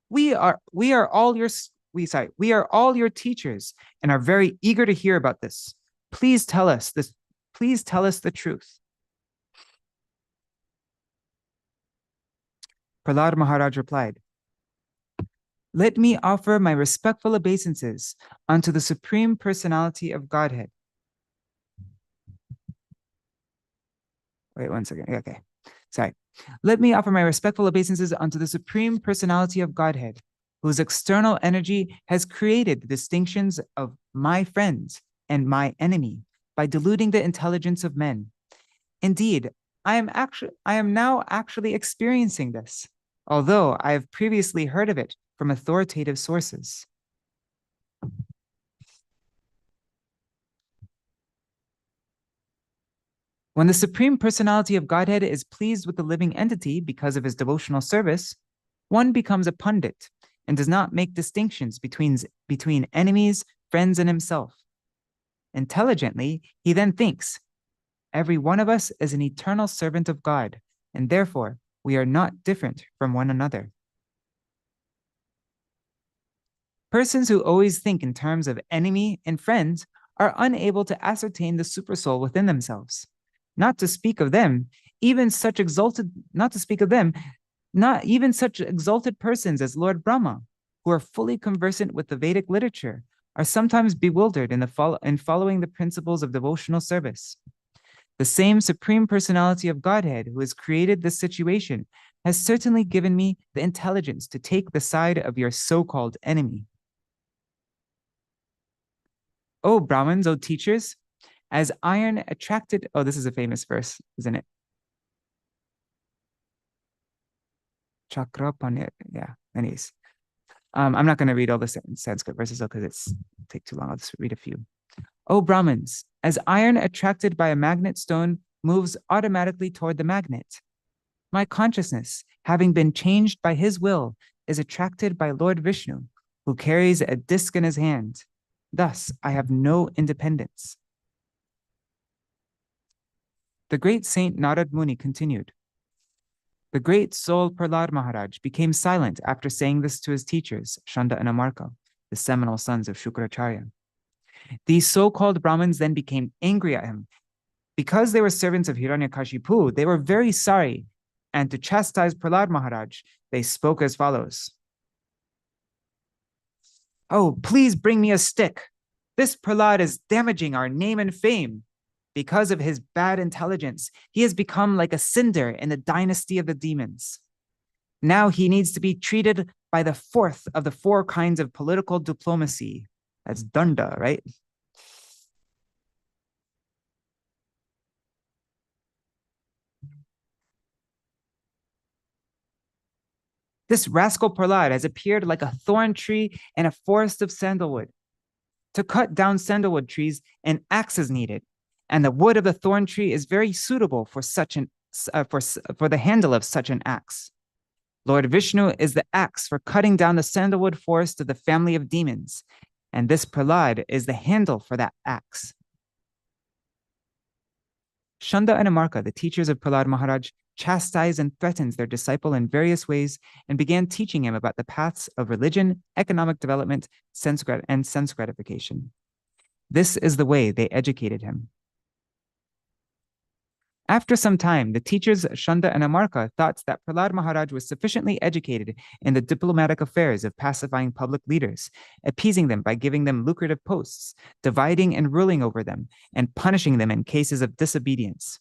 Speaker 1: We are all your teachers and are very eager to hear about this. Please tell us the truth. Prahlad Maharaj replied, let me offer my respectful obeisances unto the Supreme Personality of Godhead. Wait 1 second. Okay. Sorry. Let me offer my respectful obeisances unto the Supreme Personality of Godhead, whose external energy has created the distinctions of my friends and my enemy by diluting the intelligence of men. Indeed, I am now actually experiencing this, although I have previously heard of it from authoritative sources. When the Supreme Personality of Godhead is pleased with the living entity because of his devotional service, one becomes a pundit and does not make distinctions between enemies, friends, and himself. Intelligently, he then thinks, every one of us is an eternal servant of God, and therefore we are not different from one another. Persons who always think in terms of enemy and friend are unable to ascertain the supersoul within themselves. Not even such exalted persons as Lord Brahma, who are fully conversant with the Vedic literature, are sometimes bewildered in following the principles of devotional service. The same Supreme Personality of Godhead who has created this situation has certainly given me the intelligence to take the side of your so-called enemy. O Brahmins, O teachers, as iron attracted, oh, this is a famous verse, isn't it? Chakra Panya, yeah, anyways. I'm not going to read all the Sanskrit verses though, because it's take too long. I'll just read a few. O Brahmins, as iron attracted by a magnet stone moves automatically toward the magnet, my consciousness, having been changed by his will, is attracted by Lord Vishnu, who carries a disc in his hand. Thus, I have no independence. The great Saint Narad Muni continued. The great soul Prahlad Maharaj became silent after saying this to his teachers, Shanda and Amarka, the seminal sons of Shukracharya. These so-called Brahmins then became angry at him. Because they were servants of Hiranyakashipu, they were very sorry, and to chastise Prahlad Maharaj, they spoke as follows. Oh, please bring me a stick. This Prahlad is damaging our name and fame. Because of his bad intelligence, he has become like a cinder in the dynasty of the demons. Now he needs to be treated by the fourth of the 4 kinds of political diplomacy. That's danda, right? This rascal Prahlad has appeared like a thorn tree in a forest of sandalwood. To cut down sandalwood trees, an axe is needed, and the wood of the thorn tree is very suitable for the handle of such an axe. Lord Vishnu is the axe for cutting down the sandalwood forest of the family of demons, and this Prahlad is the handle for that axe. Shanda and Amarka, the teachers of Prahlad Maharaj, chastised and threatened their disciple in various ways and began teaching him about the paths of religion, economic development, sense gratification. This is the way they educated him. After some time, the teachers Shanda and Amarka thought that Prahlad Maharaj was sufficiently educated in the diplomatic affairs of pacifying public leaders, appeasing them by giving them lucrative posts, dividing and ruling over them, and punishing them in cases of disobedience.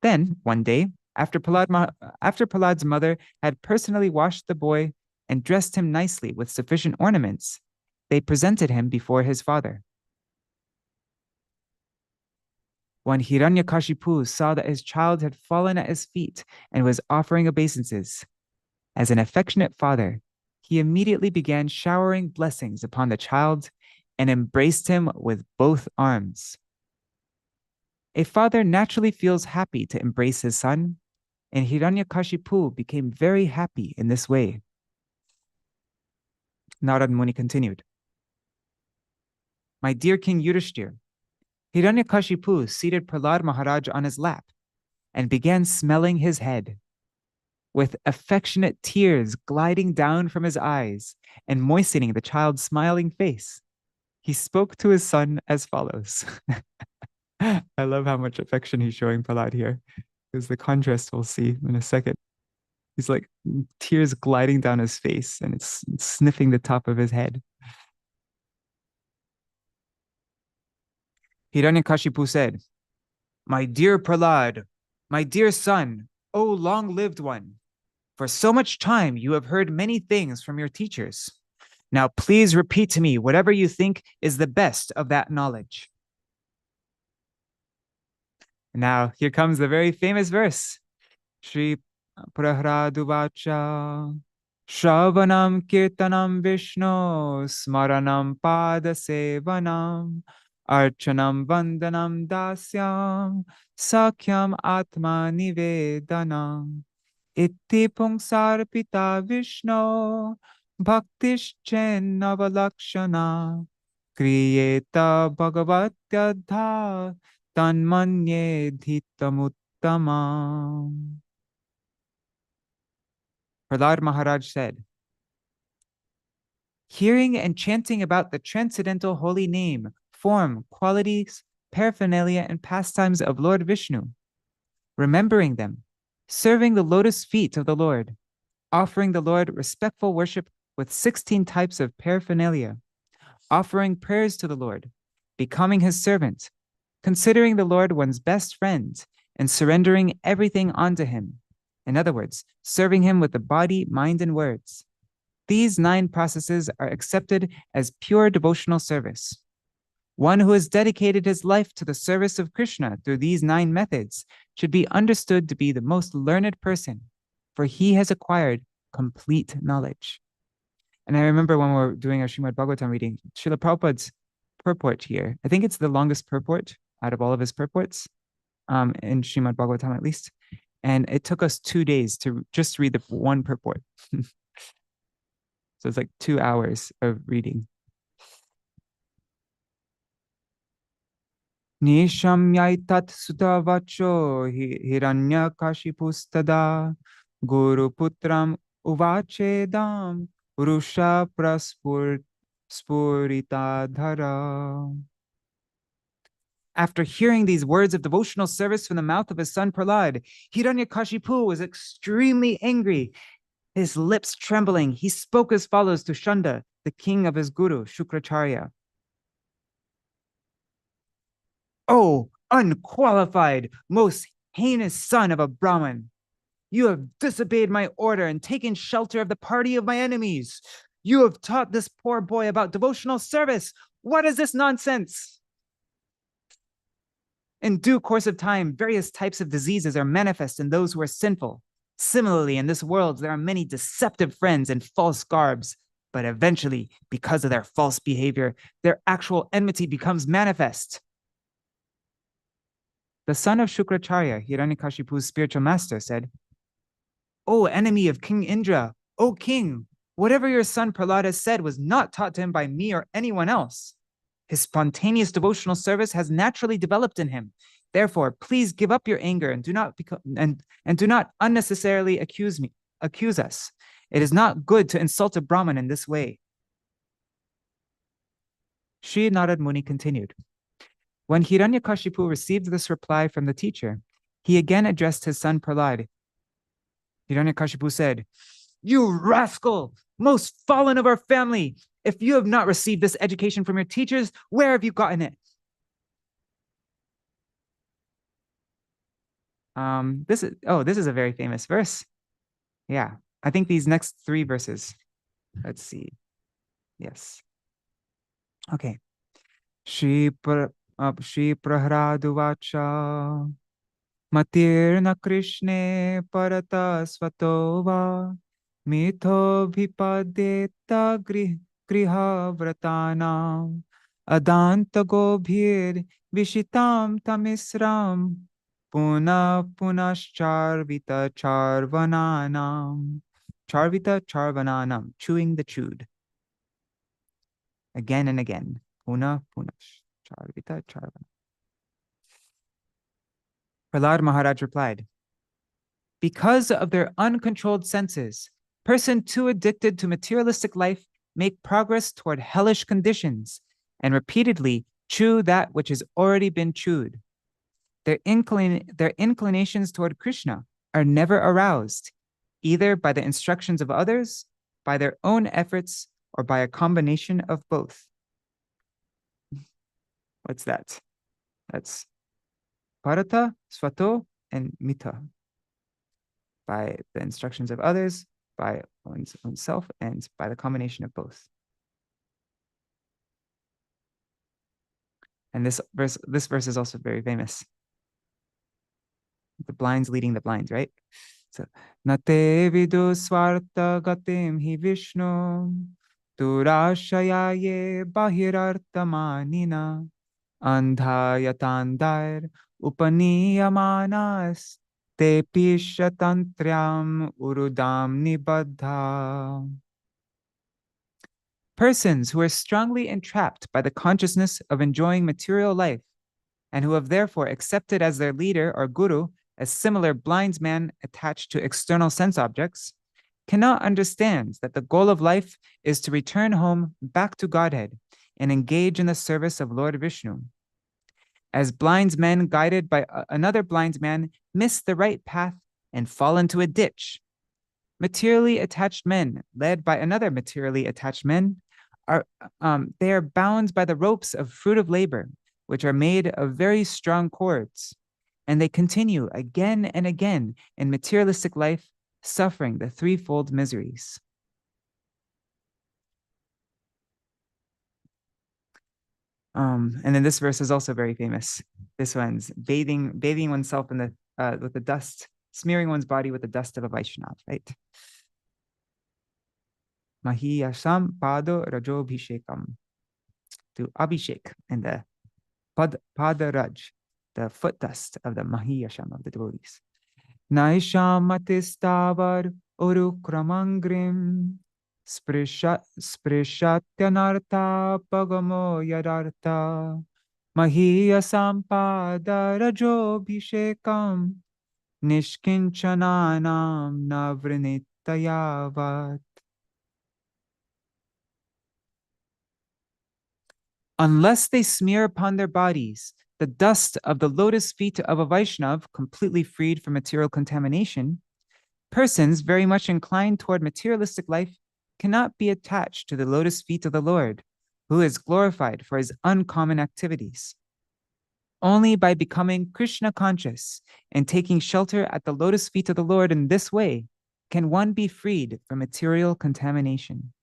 Speaker 1: Then, one day, after Prahlad's mother had personally washed the boy and dressed him nicely with sufficient ornaments, they presented him before his father. When Hiranyakashipu saw that his child had fallen at his feet and was offering obeisances, as an affectionate father, he immediately began showering blessings upon the child and embraced him with both arms. A father naturally feels happy to embrace his son, and Hiranyakashipu became very happy in this way. Narad Muni continued, "My dear King Yudhishthir, Hiranyakashipu seated Prahlad Maharaj on his lap and began smelling his head. With affectionate tears gliding down from his eyes and moistening the child's smiling face, he spoke to his son as follows." I love how much affection he's showing Prahlad here, because the contrast we'll see in a second. He's like tears gliding down his face and it's sniffing the top of his head. Hiranyakashipu said, "My dear Prahlad, my dear son, O long-lived one, for so much time you have heard many things from your teachers. Now please repeat to me whatever you think is the best of that knowledge." Now here comes the very famous verse. Shri Prahraduvacha Shravanam Kirtanam Vishnu Smaranam Padasevanam Archanam Vandanam Dasyam Sakyam Atma Nivedanam Itti Pungsarpita Vishnu Bhaktischen Navalakshana Kriyeta Bhagavatyadha Tanmanye Dhitamuttamam. Prahlad Maharaj said, "Hearing and chanting about the transcendental holy name, form, qualities, paraphernalia, and pastimes of Lord Vishnu, remembering them, serving the lotus feet of the Lord, offering the Lord respectful worship with 16 types of paraphernalia, offering prayers to the Lord, becoming his servant, considering the Lord one's best friend, and surrendering everything onto him. In other words, serving him with the body, mind, and words. These 9 processes are accepted as pure devotional service. One who has dedicated his life to the service of Krishna through these 9 methods should be understood to be the most learned person, for he has acquired complete knowledge." And I remember when we were doing our Śrīmad-Bhāgavatam reading, Srila Prabhupada's purport here, I think it's the longest purport out of all of his purports, in Śrīmad-Bhāgavatam at least. And it took us 2 days to just read the one purport. So it's like 2 hours of reading. Nishamyaitat sutavacho hiranyakashipustada guru putram uvachedam rusha praspuritadhara. After hearing these words of devotional service from the mouth of his son Prahlad, Hiranyakashipu was extremely angry. His lips trembling, he spoke as follows to Shanda, the king of his guru, Shukracharya. "Oh, unqualified, most heinous son of a Brahmin! You have disobeyed my order and taken shelter of the party of my enemies. You have taught this poor boy about devotional service. What is this nonsense?" In due course of time, various types of diseases are manifest in those who are sinful. Similarly, in this world, there are many deceptive friends in false garbs, but eventually, because of their false behavior, their actual enmity becomes manifest. The son of Shukracharya, Hiranyakashipu's spiritual master, said, "O enemy of King Indra, O king, whatever your son Prahlad has said was not taught to him by me or anyone else. His spontaneous devotional service has naturally developed in him. Therefore, please give up your anger and do not do not unnecessarily accuse us. It is not good to insult a Brahmin in this way. Śrī Narad Muni continued. When Hiranyakashipu received this reply from the teacher, he again addressed his son Prahlad. Hiranyakashipu said, "You rascal, most fallen of our family! If you have not received this education from your teachers, where have you gotten it?" This is a very famous verse. Yeah, I think these next 3 verses. Let's see. Yes. Okay. Shri Prahraduvacha Matirna Krishne Parata Svatova Mitho Bhipadeta Griha Vratanam Adanta Gobhir Vishitam Tamisram Puna Punascharvita Charvananam. Charvita Charvananam, chewing the chewed. Again and again. Puna Punash. Charvita Charvananam. Prahlad Maharaj replied, because of their uncontrolled senses, persons too addicted to materialistic life make progress toward hellish conditions and repeatedly chew that which has already been chewed. Their inclinations toward Krishna are never aroused, either by the instructions of others, by their own efforts, or by a combination of both. What's that? That's Parata, Svato, and Mita. By the instructions of others, by one's own self, and by the combination of both. And this verse is also very famous. The blinds leading the blinds, right? So, Nate vidu swarta gatim hi Vishnu turashayaye bahirartamanina andhayatandair upaniyamanas te pishatantriam urudam nibaddha. Persons who are strongly entrapped by the consciousness of enjoying material life and who have therefore accepted as their leader or guru a similar blind man attached to external sense objects, cannot understand that the goal of life is to return home back to Godhead and engage in the service of Lord Vishnu. As blind men guided by another blind man miss the right path and fall into a ditch, materially attached men led by another materially attached men are bound by the ropes of fruit of labor, which are made of very strong cords, and they continue again and again in materialistic life, suffering the threefold miseries. And then this verse is also very famous. This one's bathing oneself in the with the dust, smearing one's body with the dust of a Vaishnava, right? Mahiyasam pado rajobhishekam. To abhishek and the padaraj, the foot dust of the Mahiyasham of the devotees. Naishamatis-tavar urukramangrim sprishatyanartha pagamo yadartha Mahiyasam padarajobhishekam nishkinchananam navrinitayavat. Unless they smear upon their bodies the dust of the lotus feet of a Vaishnav completely freed from material contamination, persons very much inclined toward materialistic life cannot be attached to the lotus feet of the Lord, who is glorified for his uncommon activities. Only by becoming Krishna conscious and taking shelter at the lotus feet of the Lord in this way can one be freed from material contamination.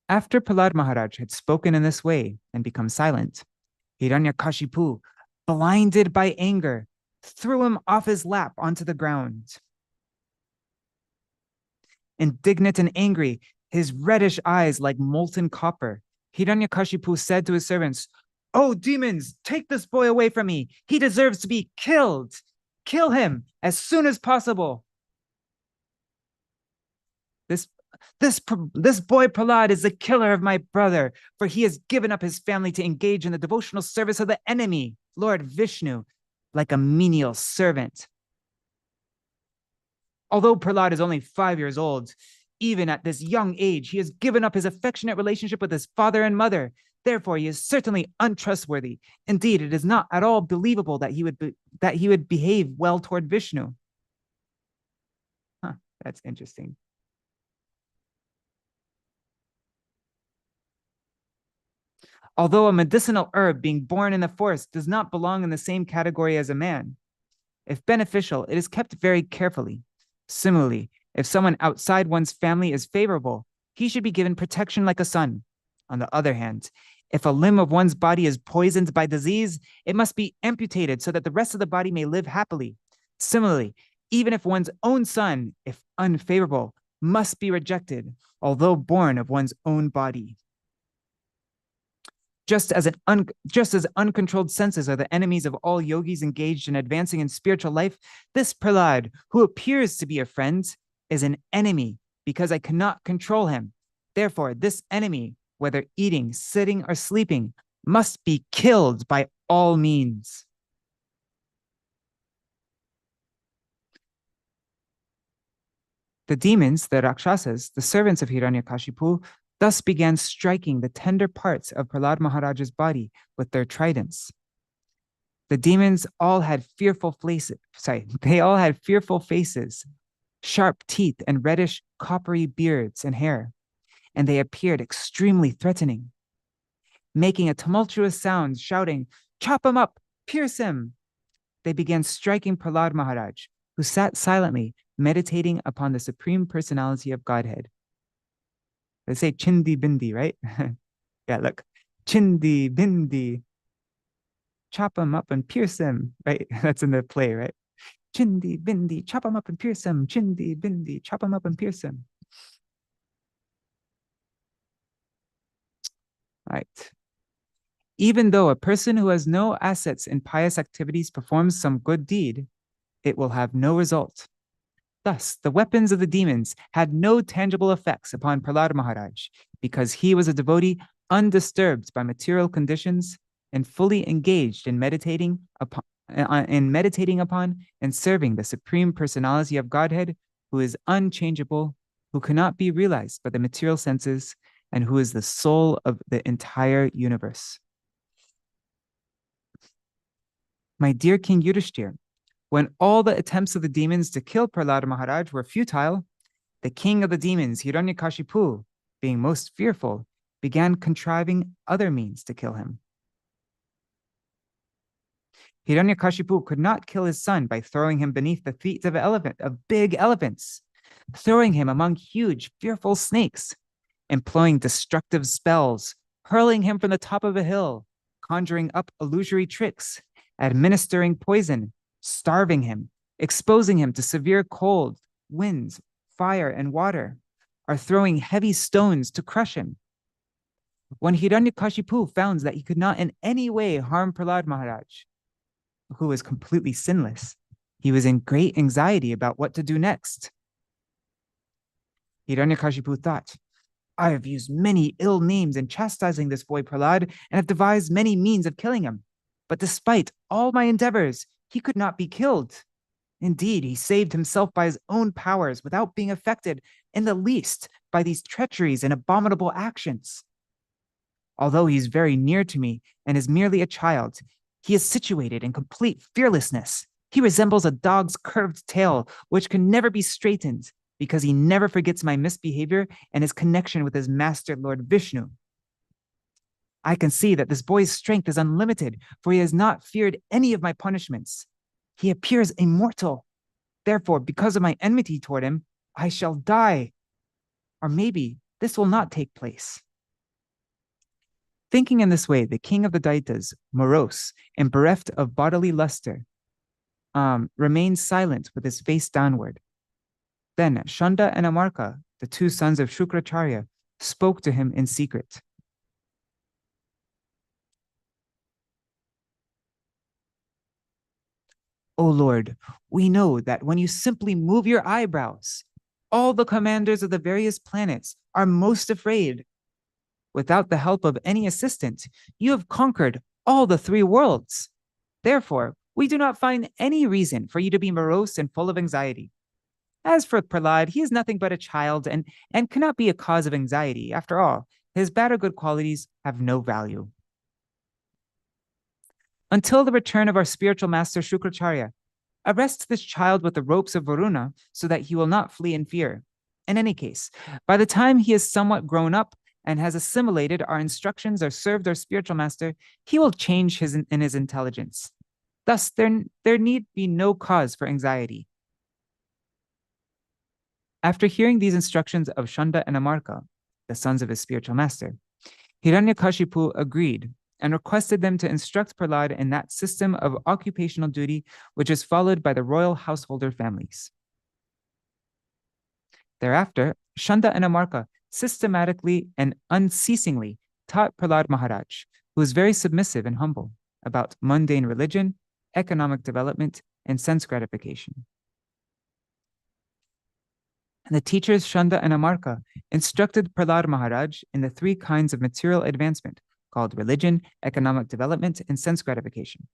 Speaker 1: After Prahlad Maharaj had spoken in this way and become silent, Hiranyakashipu, blinded by anger, threw him off his lap onto the ground. Indignant and angry, his reddish eyes like molten copper, Hiranyakashipu said to his servants, "Oh, demons, take this boy away from me. He deserves to be killed. Kill him as soon as possible." This this boy Prahlad is the killer of my brother, for he has given up his family to engage in the devotional service of the enemy, Lord Vishnu, like a menial servant. Although Prahlad is only 5 years old, even at this young age, he has given up his affectionate relationship with his father and mother. Therefore, he is certainly untrustworthy. Indeed, it is not at all believable that he would behave well toward Vishnu. Huh, that's interesting. Although a medicinal herb being born in the forest does not belong in the same category as a man, if beneficial, it is kept very carefully. Similarly, if someone outside one's family is favorable, he should be given protection like a son. On the other hand, if a limb of one's body is poisoned by disease, it must be amputated so that the rest of the body may live happily. Similarly, even if one's own son, if unfavorable, must be rejected, although born of one's own body. Just as uncontrolled senses are the enemies of all yogis engaged in advancing in spiritual life, this Prahlad, who appears to be a friend, is an enemy because I cannot control him. Therefore, this enemy, whether eating, sitting, or sleeping, must be killed by all means. The demons, the Rakshasas, the servants of Hiranyakashipu, thus began striking the tender parts of Prahlad Maharaj's body with their tridents. The demons all had fearful faces, sharp teeth, and reddish, coppery beards and hair, and they appeared extremely threatening. Making a tumultuous sound, shouting, "Chop him up, pierce him!" They began striking Prahlad Maharaj, who sat silently, meditating upon the Supreme Personality of Godhead. They say Chindi Bindi, right? Yeah, look. Chindi Bindi. Chop him up and pierce him, right? That's in the play, right? Chindi Bindi, chop him up and pierce him. Chindi Bindi, chop him up and pierce him. Right. Even though a person who has no assets in pious activities performs some good deed, it will have no result. Thus, the weapons of the demons had no tangible effects upon Prahlad Maharaj because he was a devotee undisturbed by material conditions and fully engaged in meditating upon and serving the Supreme Personality of Godhead, who is unchangeable, who cannot be realized by the material senses, and who is the soul of the entire universe. My dear King Yudhishthir, when all the attempts of the demons to kill Prahlad Maharaj were futile, the king of the demons, Hiranyakashipu, being most fearful, began contriving other means to kill him. Hiranyakashipu could not kill his son by throwing him beneath the feet of big elephants, throwing him among huge, fearful snakes, employing destructive spells, hurling him from the top of a hill, conjuring up illusory tricks, administering poison, starving him, exposing him to severe cold, winds, fire, and water, or throwing heavy stones to crush him. When Hiranyakashipu found that he could not in any way harm Prahlad Maharaj, who was completely sinless, he was in great anxiety about what to do next. Hiranyakashipu thought, I have used many ill names in chastising this boy Prahlad and have devised many means of killing him. But despite all my endeavors, he could not be killed. Indeed, he saved himself by his own powers without being affected in the least by these treacheries and abominable actions. Although he is very near to me and is merely a child, he is situated in complete fearlessness. He resembles a dog's curved tail, which can never be straightened because he never forgets my misbehavior and his connection with his master, Lord Vishnu. I can see that this boy's strength is unlimited, for he has not feared any of my punishments. He appears immortal. Therefore, because of my enmity toward him, I shall die. Or maybe this will not take place. Thinking in this way, the king of the Daitas, morose and bereft of bodily luster, remained silent with his face downward. Then Shanda and Amarka, the two sons of Shukracharya, spoke to him in secret. O Lord, we know that when you simply move your eyebrows, all the commanders of the various planets are most afraid. Without the help of any assistant, you have conquered all the 3 worlds. Therefore, we do not find any reason for you to be morose and full of anxiety. As for Prahlad, he is nothing but a child and cannot be a cause of anxiety. After all, his bad or good qualities have no value. Until the return of our spiritual master Shukracharya, arrest this child with the ropes of Varuna so that he will not flee in fear. In any case, by the time he is somewhat grown up and has assimilated our instructions or served our spiritual master, he will change in his intelligence. Thus, there need be no cause for anxiety. After hearing these instructions of Shanda and Amarka, the sons of his spiritual master, Hiranyakashipu agreed and requested them to instruct Prahlad in that system of occupational duty which is followed by the royal householder families. Thereafter, Shanda and Amarka systematically and unceasingly taught Prahlad Maharaj, who was very submissive and humble, about mundane religion, economic development, and sense gratification. And the teachers Shanda and Amarka instructed Prahlad Maharaj in the 3 kinds of material advancement called religion, economic development, and sense gratification.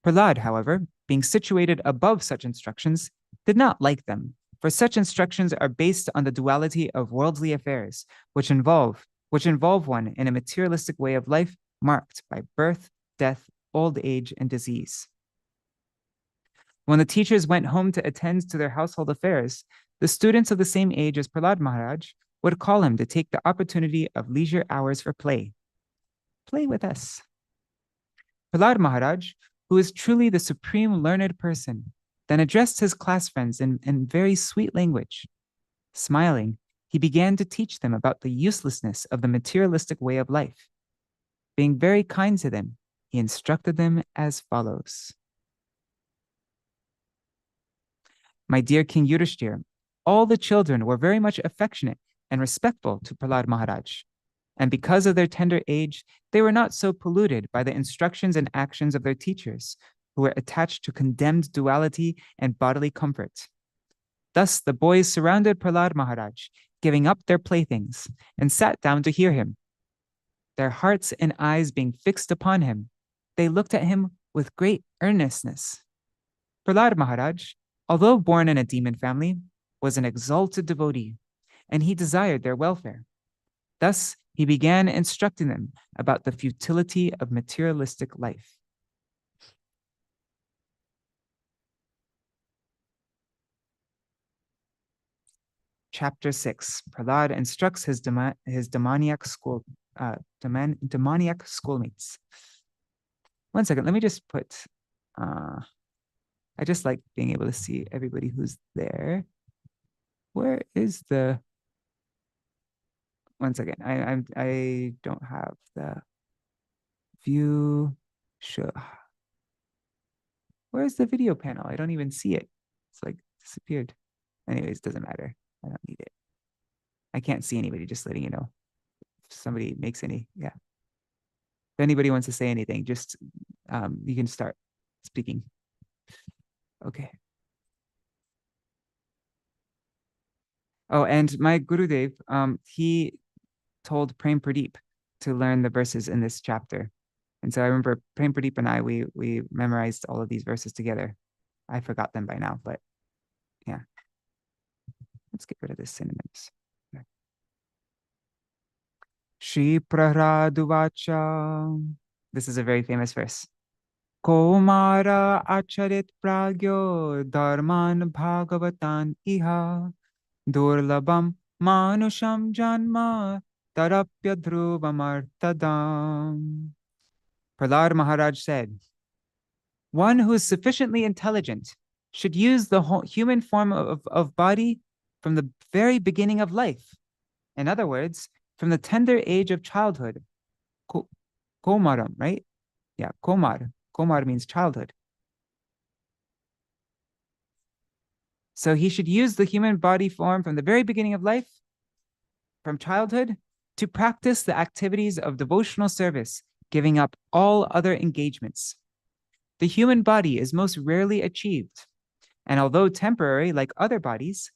Speaker 1: Prahlad, however, being situated above such instructions, did not like them, for such instructions are based on the duality of worldly affairs, which involve one in a materialistic way of life marked by birth, death, old age, and disease. When the teachers went home to attend to their household affairs, the students of the same age as Prahlad Maharaj would call him to take the opportunity of leisure hours for play. Play with us. Prahlad Maharaj, who is truly the supreme learned person, then addressed his class friends in very sweet language. Smiling, he began to teach them about the uselessness of the materialistic way of life. Being very kind to them, he instructed them as follows. My dear King Yudhishthir, all the children were very much affectionate and respectful to Prahlad Maharaj. And because of their tender age, they were not so polluted by the instructions and actions of their teachers, who were attached to condemned duality and bodily comfort. Thus, the boys surrounded Prahlad Maharaj, giving up their playthings, and sat down to hear him. Their hearts and eyes being fixed upon him, they looked at him with great earnestness. Prahlad Maharaj, although born in a demon family, was an exalted devotee, and he desired their welfare. Thus, he began instructing them about the futility of materialistic life. Chapter 6. Prahlad instructs his demoniac schoolmates. One second, let me just put, I just like being able to see everybody who's there. Where is the, one second, I don't have the view show. Where's the video panel? I don't even see it. It's like disappeared. Anyways, doesn't matter. I don't need it. I can't see anybody, just letting you know. If somebody makes any, yeah. If anybody wants to say anything, just you can start speaking. Okay. Oh, and my Gurudev, he told Prem Pradeep to learn the verses in this chapter. And so I remember Prem Pradeep and I, we memorized all of these verses together. I forgot them by now, but yeah. Let's get rid of the synonyms. Shri Prahlad. This is a very famous verse. Komara acharit pragyo dharman bhagavatan iha durlabam manusham janma tarapya dhruvamartadam. Prahlad Maharaj said, one who is sufficiently intelligent should use the human form of body from the very beginning of life. In other words, from the tender age of childhood. Komaram, right? Yeah, komar. Komar means childhood. So he should use the human body form from the very beginning of life, from childhood, to practice the activities of devotional service, giving up all other engagements. The human body is most rarely achieved, and although temporary like other bodies,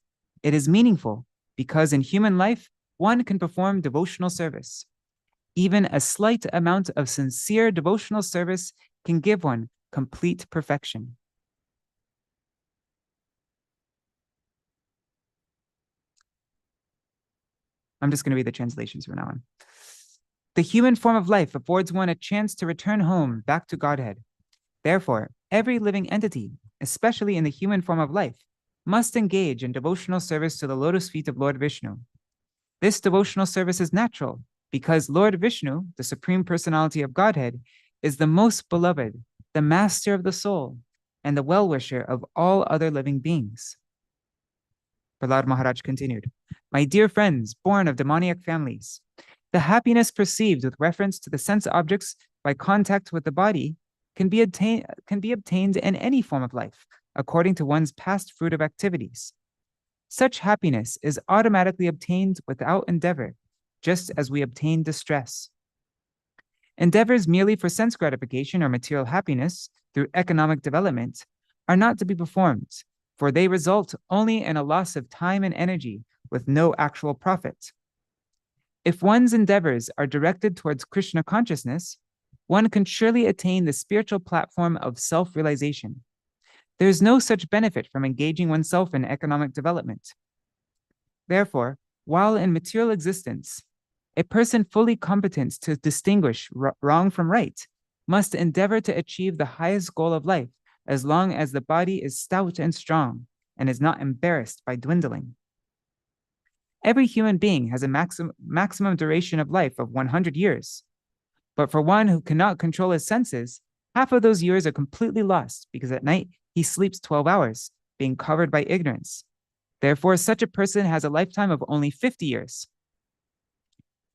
Speaker 1: It is meaningful because in human life, one can perform devotional service. Even a slight amount of sincere devotional service can give one complete perfection. I'm just going to read the translations from now on. The human form of life affords one a chance to return home back to Godhead. Therefore, every living entity, especially in the human form of life, must engage in devotional service to the lotus feet of Lord Vishnu. This devotional service is natural because Lord Vishnu, the Supreme Personality of Godhead, is the most beloved, the master of the soul, and the well-wisher of all other living beings. Prahlad Maharaj continued, "My dear friends, born of demoniac families, the happiness perceived with reference to the sense objects by contact with the body can be obtained in any form of life, according to one's past fruit of activities. Such happiness is automatically obtained without endeavor, just as we obtain distress. Endeavors merely for sense gratification or material happiness through economic development are not to be performed, for they result only in a loss of time and energy with no actual profit. If one's endeavors are directed towards Krishna consciousness, one can surely attain the spiritual platform of self-realization. There is no such benefit from engaging oneself in economic development. Therefore, while in material existence, a person fully competent to distinguish wrong from right must endeavor to achieve the highest goal of life as long as the body is stout and strong and is not embarrassed by dwindling. Every human being has a maximum duration of life of 100 years. But for one who cannot control his senses, half of those years are completely lost because at night he sleeps 12 hours, being covered by ignorance. Therefore, such a person has a lifetime of only 50 years.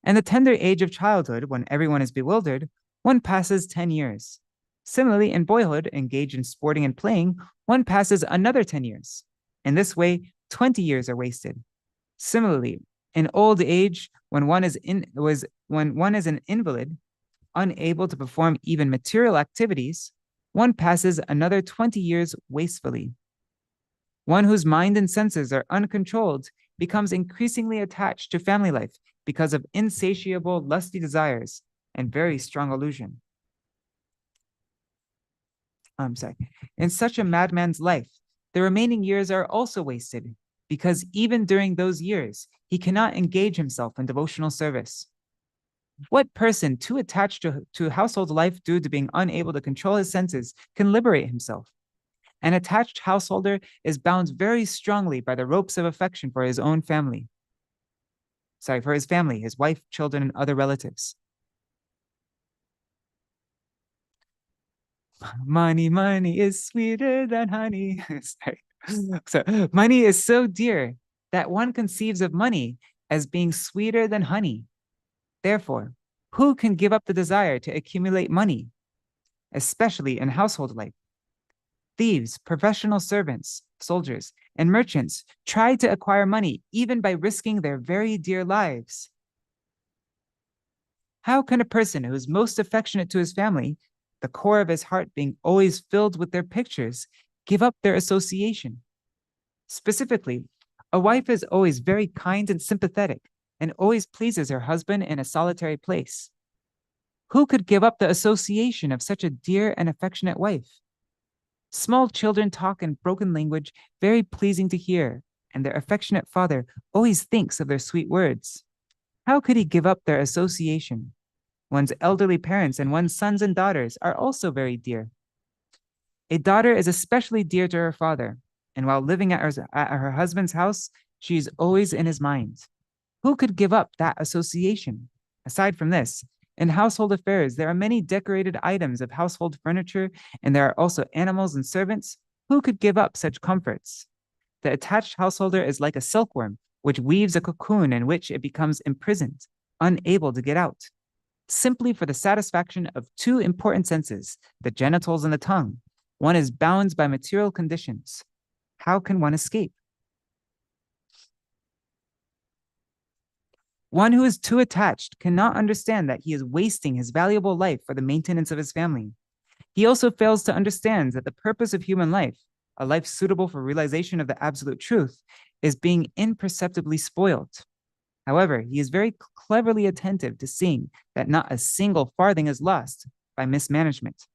Speaker 1: In the tender age of childhood, when everyone is bewildered, one passes 10 years. Similarly, in boyhood, engaged in sporting and playing, one passes another 10 years. In this way, 20 years are wasted. Similarly, in old age, when one is an invalid, unable to perform even material activities, one passes another 20 years wastefully. One whose mind and senses are uncontrolled becomes increasingly attached to family life because of insatiable lusty desires and very strong illusion. In such a madman's life, the remaining years are also wasted because even during those years, he cannot engage himself in devotional service. What person too attached to household life due to being unable to control his senses can liberate himself? An attached householder is bound very strongly by the ropes of affection for his own family. For his family, his wife, children, and other relatives. Money is sweeter than honey. So money is so dear that one conceives of money as being sweeter than honey. Therefore, who can give up the desire to accumulate money, especially in household life? Thieves, professional servants, soldiers, and merchants try to acquire money even by risking their very dear lives. How can a person who is most affectionate to his family, the core of his heart being always filled with their pictures, give up their association? Specifically, a wife is always very kind and sympathetic and always pleases her husband in a solitary place. Who could give up the association of such a dear and affectionate wife? Small children talk in broken language, very pleasing to hear, and their affectionate father always thinks of their sweet words. How could he give up their association? One's elderly parents and one's sons and daughters are also very dear. A daughter is especially dear to her father, and while living at her husband's house, she is always in his mind. Who could give up that association? Aside from this, in household affairs, there are many decorated items of household furniture, and there are also animals and servants. Who could give up such comforts? The attached householder is like a silkworm, which weaves a cocoon in which it becomes imprisoned, unable to get out. Simply for the satisfaction of two important senses, the genitals and the tongue, one is bound by material conditions. How can one escape? One who is too attached cannot understand that he is wasting his valuable life for the maintenance of his family. He also fails to understand that the purpose of human life, a life suitable for realization of the absolute truth, is being imperceptibly spoiled. However, he is very cleverly attentive to seeing that not a single farthing is lost by mismanagement.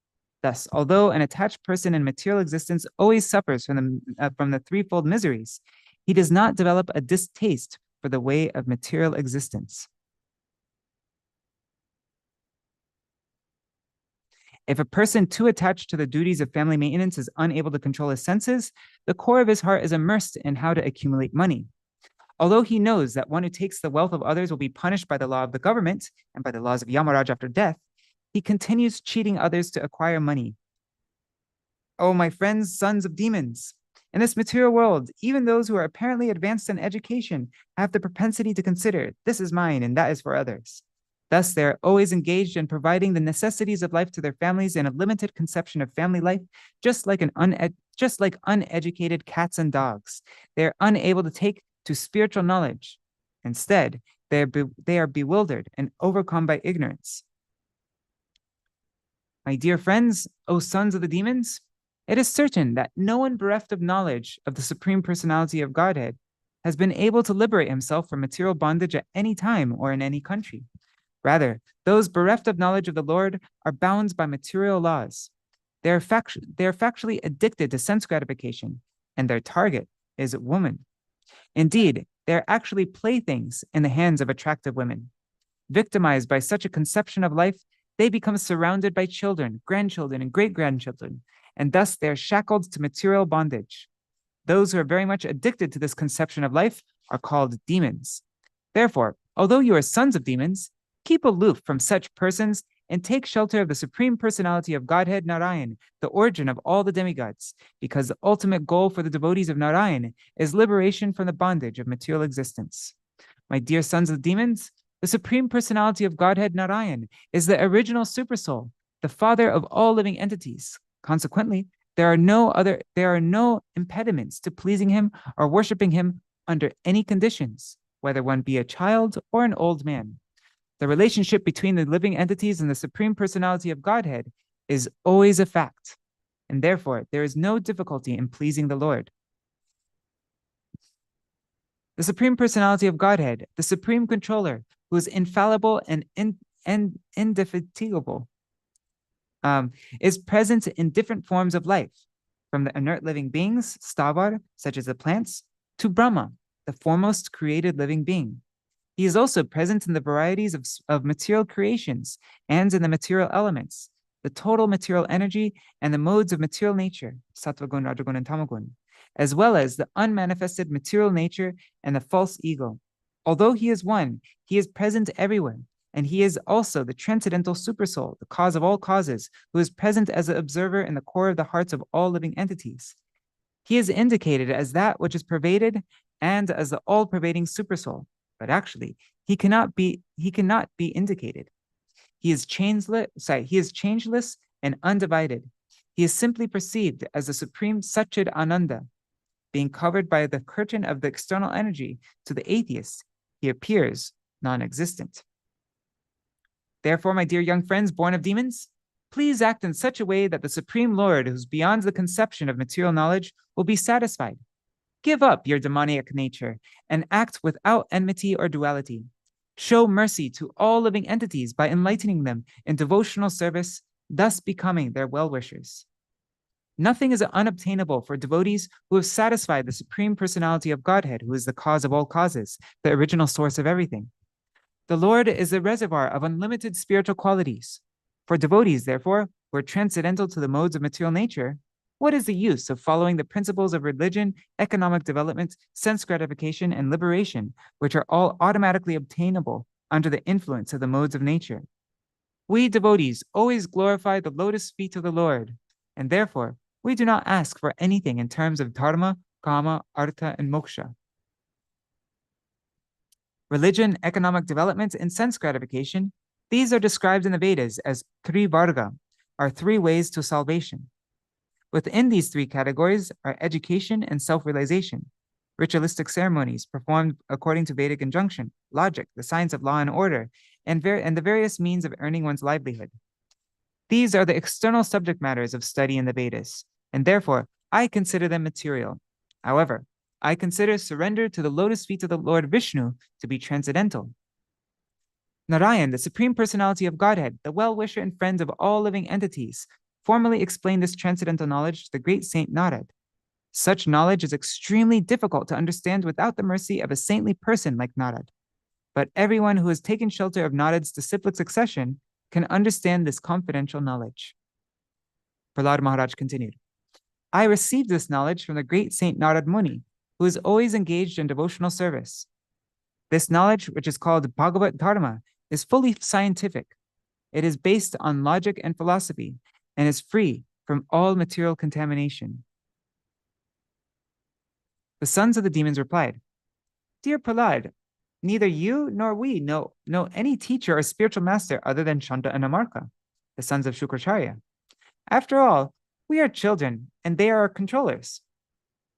Speaker 1: Thus, although an attached person in material existence always suffers from the threefold miseries, he does not develop a distaste for the way of material existence. If a person too attached to the duties of family maintenance is unable to control his senses, the core of his heart is immersed in how to accumulate money. Although he knows that one who takes the wealth of others will be punished by the law of the government and by the laws of Yamaraj after death, he continues cheating others to acquire money. Oh, my friends, sons of demons! In this material world, even those who are apparently advanced in education have the propensity to consider, this is mine and that is for others. Thus, they are always engaged in providing the necessities of life to their families in a limited conception of family life, just like uneducated cats and dogs. They are unable to take to spiritual knowledge. Instead, they are bewildered and overcome by ignorance. My dear friends, O sons of the demons, it is certain that no one bereft of knowledge of the Supreme Personality of Godhead has been able to liberate himself from material bondage at any time or in any country. Rather, those bereft of knowledge of the Lord are bound by material laws. They are factually addicted to sense gratification, and their target is woman. Indeed, they are actually playthings in the hands of attractive women. Victimized by such a conception of life, they become surrounded by children, grandchildren, and great-grandchildren, and thus they are shackled to material bondage. Those who are very much addicted to this conception of life are called demons. Therefore, although you are sons of demons, keep aloof from such persons and take shelter of the Supreme Personality of Godhead Narayan, the origin of all the demigods, because the ultimate goal for the devotees of Narayan is liberation from the bondage of material existence. My dear sons of demons, the Supreme Personality of Godhead Narayan is the original Supersoul, the father of all living entities. Consequently, there are no impediments to pleasing him or worshiping him under any conditions, whether one be a child or an old man. The relationship between the living entities and the Supreme Personality of Godhead is always a fact, and therefore there is no difficulty in pleasing the Lord. The Supreme Personality of Godhead, the Supreme Controller, who is infallible and indefatigable, is present in different forms of life, from the inert living beings, stavar, such as the plants, to Brahma, the foremost created living being. He is also present in the varieties of material creations and in the material elements, the total material energy and the modes of material nature, sattva gun, rajagun, and tamagun, as well as the unmanifested material nature and the false ego. Although he is one, he is present everywhere, and he is also the transcendental supersoul, the cause of all causes, who is present as an observer in the core of the hearts of all living entities. He is indicated as that which is pervaded and as the all-pervading supersoul, but actually, he cannot be indicated. He is changeless and undivided. He is simply perceived as the supreme Satchid Ananda. Being covered by the curtain of the external energy, to the atheist, he appears non-existent. Therefore, my dear young friends born of demons, please act in such a way that the Supreme Lord, who's beyond the conception of material knowledge, will be satisfied. Give up your demoniac nature and act without enmity or duality. Show mercy to all living entities by enlightening them in devotional service, thus becoming their well-wishers. Nothing is unobtainable for devotees who have satisfied the Supreme Personality of Godhead, who is the cause of all causes, the original source of everything. The Lord is the reservoir of unlimited spiritual qualities. For devotees, therefore, who are transcendental to the modes of material nature, what is the use of following the principles of religion, economic development, sense gratification, and liberation, which are all automatically obtainable under the influence of the modes of nature? We devotees always glorify the lotus feet of the Lord, and therefore we do not ask for anything in terms of dharma, kama, artha, and moksha. Religion, economic development, and sense gratification, these are described in the Vedas as Trivarga, are three ways to salvation. Within these three categories are education and self-realization, ritualistic ceremonies performed according to Vedic injunction, logic, the science of law and order, and the various means of earning one's livelihood. These are the external subject matters of study in the Vedas, and therefore I consider them material. However, I consider surrender to the lotus feet of the Lord Vishnu to be transcendental. Narayan, the Supreme Personality of Godhead, the well-wisher and friend of all living entities, formally explained this transcendental knowledge to the great saint Narad. Such knowledge is extremely difficult to understand without the mercy of a saintly person like Narad. But everyone who has taken shelter of Narad's disciplic succession can understand this confidential knowledge. Prahlad Maharaj continued, I received this knowledge from the great Saint Narad Muni, who is always engaged in devotional service. This knowledge, which is called Bhagavat Dharma, is fully scientific. It is based on logic and philosophy and is free from all material contamination. The sons of the demons replied, Dear Prahlad, neither you nor we know any teacher or spiritual master other than Chanda and Amarka, the sons of Shukracharya. After all, we are children, and they are our controllers.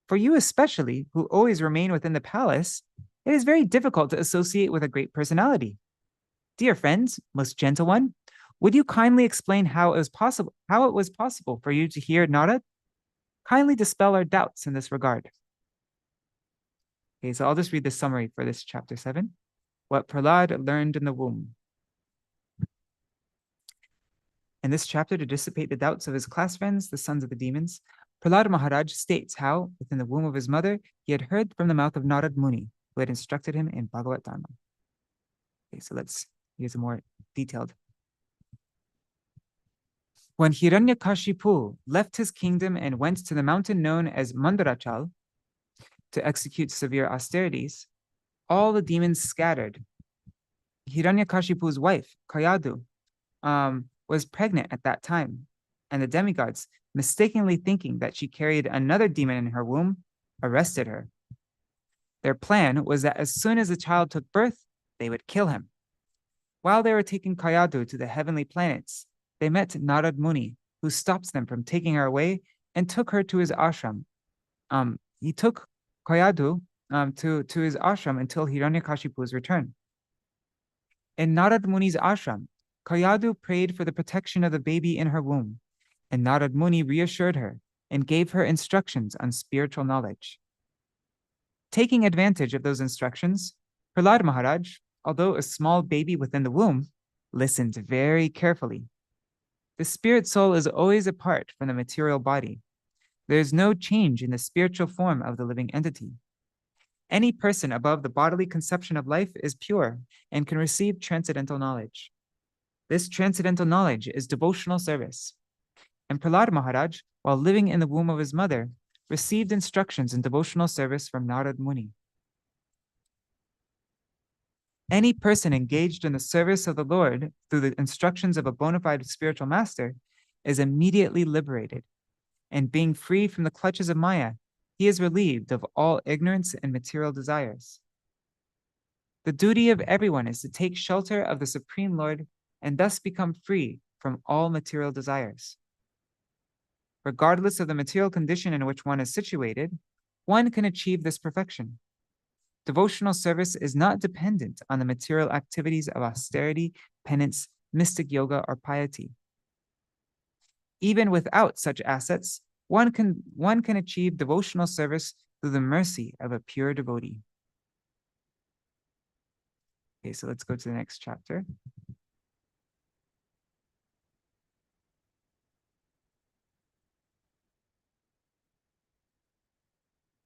Speaker 1: For you especially, who always remain within the palace, it is very difficult to associate with a great personality. Dear friends, most gentle one, would you kindly explain how it was possible for you to hear Narad? Kindly dispel our doubts in this regard. Okay, so I'll just read the summary for this chapter 7. What Prahlad learned in the womb. In this chapter, to dissipate the doubts of his class friends, the sons of the demons, Prahlad Maharaj states how, within the womb of his mother, he had heard from the mouth of Narad Muni, who had instructed him in Bhagavat Dharma. Okay, so let's use a more detailed. When Hiranyakashipu left his kingdom and went to the mountain known as Mandarachal to execute severe austerities, all the demons scattered. Hiranyakashipu's wife, Kayadu, was pregnant at that time, and the demigods, mistakenly thinking that she carried another demon in her womb, arrested her. Their plan was that as soon as the child took birth, they would kill him. While they were taking Kayadu to the heavenly planets, they met Narad Muni, who stopped them from taking her away and took her to his ashram. He took Kayadu to his ashram until Hiranyakashipu's return. In Narad Muni's ashram, Kayadu prayed for the protection of the baby in her womb, and Narad Muni reassured her and gave her instructions on spiritual knowledge. Taking advantage of those instructions, Prahlad Maharaj, although a small baby within the womb, listened very carefully. The spirit soul is always apart from the material body. There is no change in the spiritual form of the living entity. Any person above the bodily conception of life is pure and can receive transcendental knowledge. This transcendental knowledge is devotional service. And Prahlad Maharaj, while living in the womb of his mother, received instructions in devotional service from Narad Muni. Any person engaged in the service of the Lord through the instructions of a bona fide spiritual master is immediately liberated, and being free from the clutches of Maya, he is relieved of all ignorance and material desires. The duty of everyone is to take shelter of the Supreme Lord and thus become free from all material desires. Regardless of the material condition in which one is situated, one can achieve this perfection. Devotional service is not dependent on the material activities of austerity, penance, mystic yoga, or piety. Even without such assets, one can achieve devotional service through the mercy of a pure devotee. Okay, so let's go to the next chapter.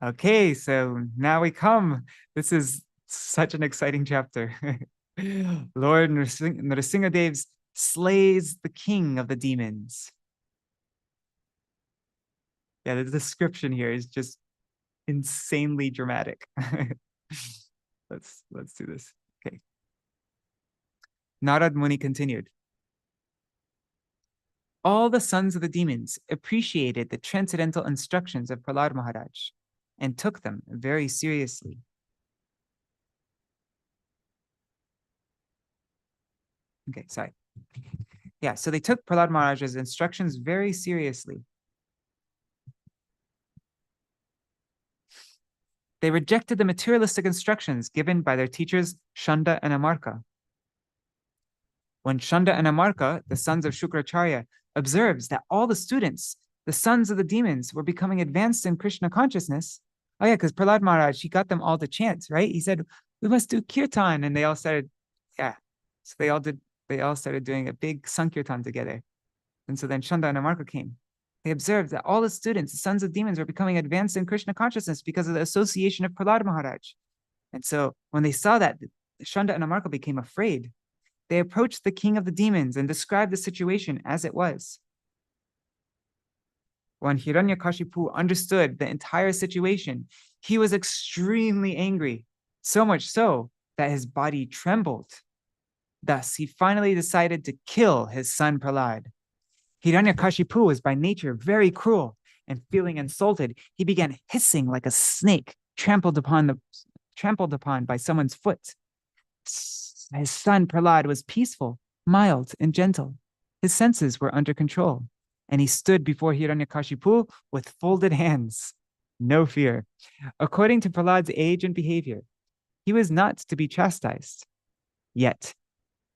Speaker 1: Okay, so now we come. This is such an exciting chapter. Lord Nṛsiṁha Dev slays the king of the demons. Yeah, the description here is just insanely dramatic. Let's do this. Okay. Narad Muni continued. All the sons of the demons appreciated the transcendental instructions of Prahlad Maharaj and took them very seriously. Okay, sorry. Yeah, so they took Prahlad Maharaj's instructions very seriously. They rejected the materialistic instructions given by their teachers Chanda and Amarka. When Chanda and Amarka, the sons of Shukracharya, observes that all the students, the sons of the demons were becoming advanced in Krishna consciousness. Oh yeah, because Prahlad Maharaj, he got them all to chant, right? He said, we must do kirtan. And they all started, yeah. So they all started doing a big sankirtan together. And so then Chanda and Amarka came. They observed that all the students, the sons of demons, were becoming advanced in Krishna consciousness because of the association of Prahlad Maharaj. And so when they saw that, Chanda and Amarka became afraid. They approached the king of the demons and described the situation as it was. When Hiranyakashipu understood the entire situation, he was extremely angry, so much so that his body trembled. Thus, he finally decided to kill his son Prahlad. Hiranyakashipu was by nature very cruel, and feeling insulted, he began hissing like a snake trampled upon by someone's foot. His son Prahlad was peaceful, mild, and gentle. His senses were under control, and he stood before Hiranyakashipu with folded hands. No fear. According to Prahlad's age and behavior, he was not to be chastised. Yet,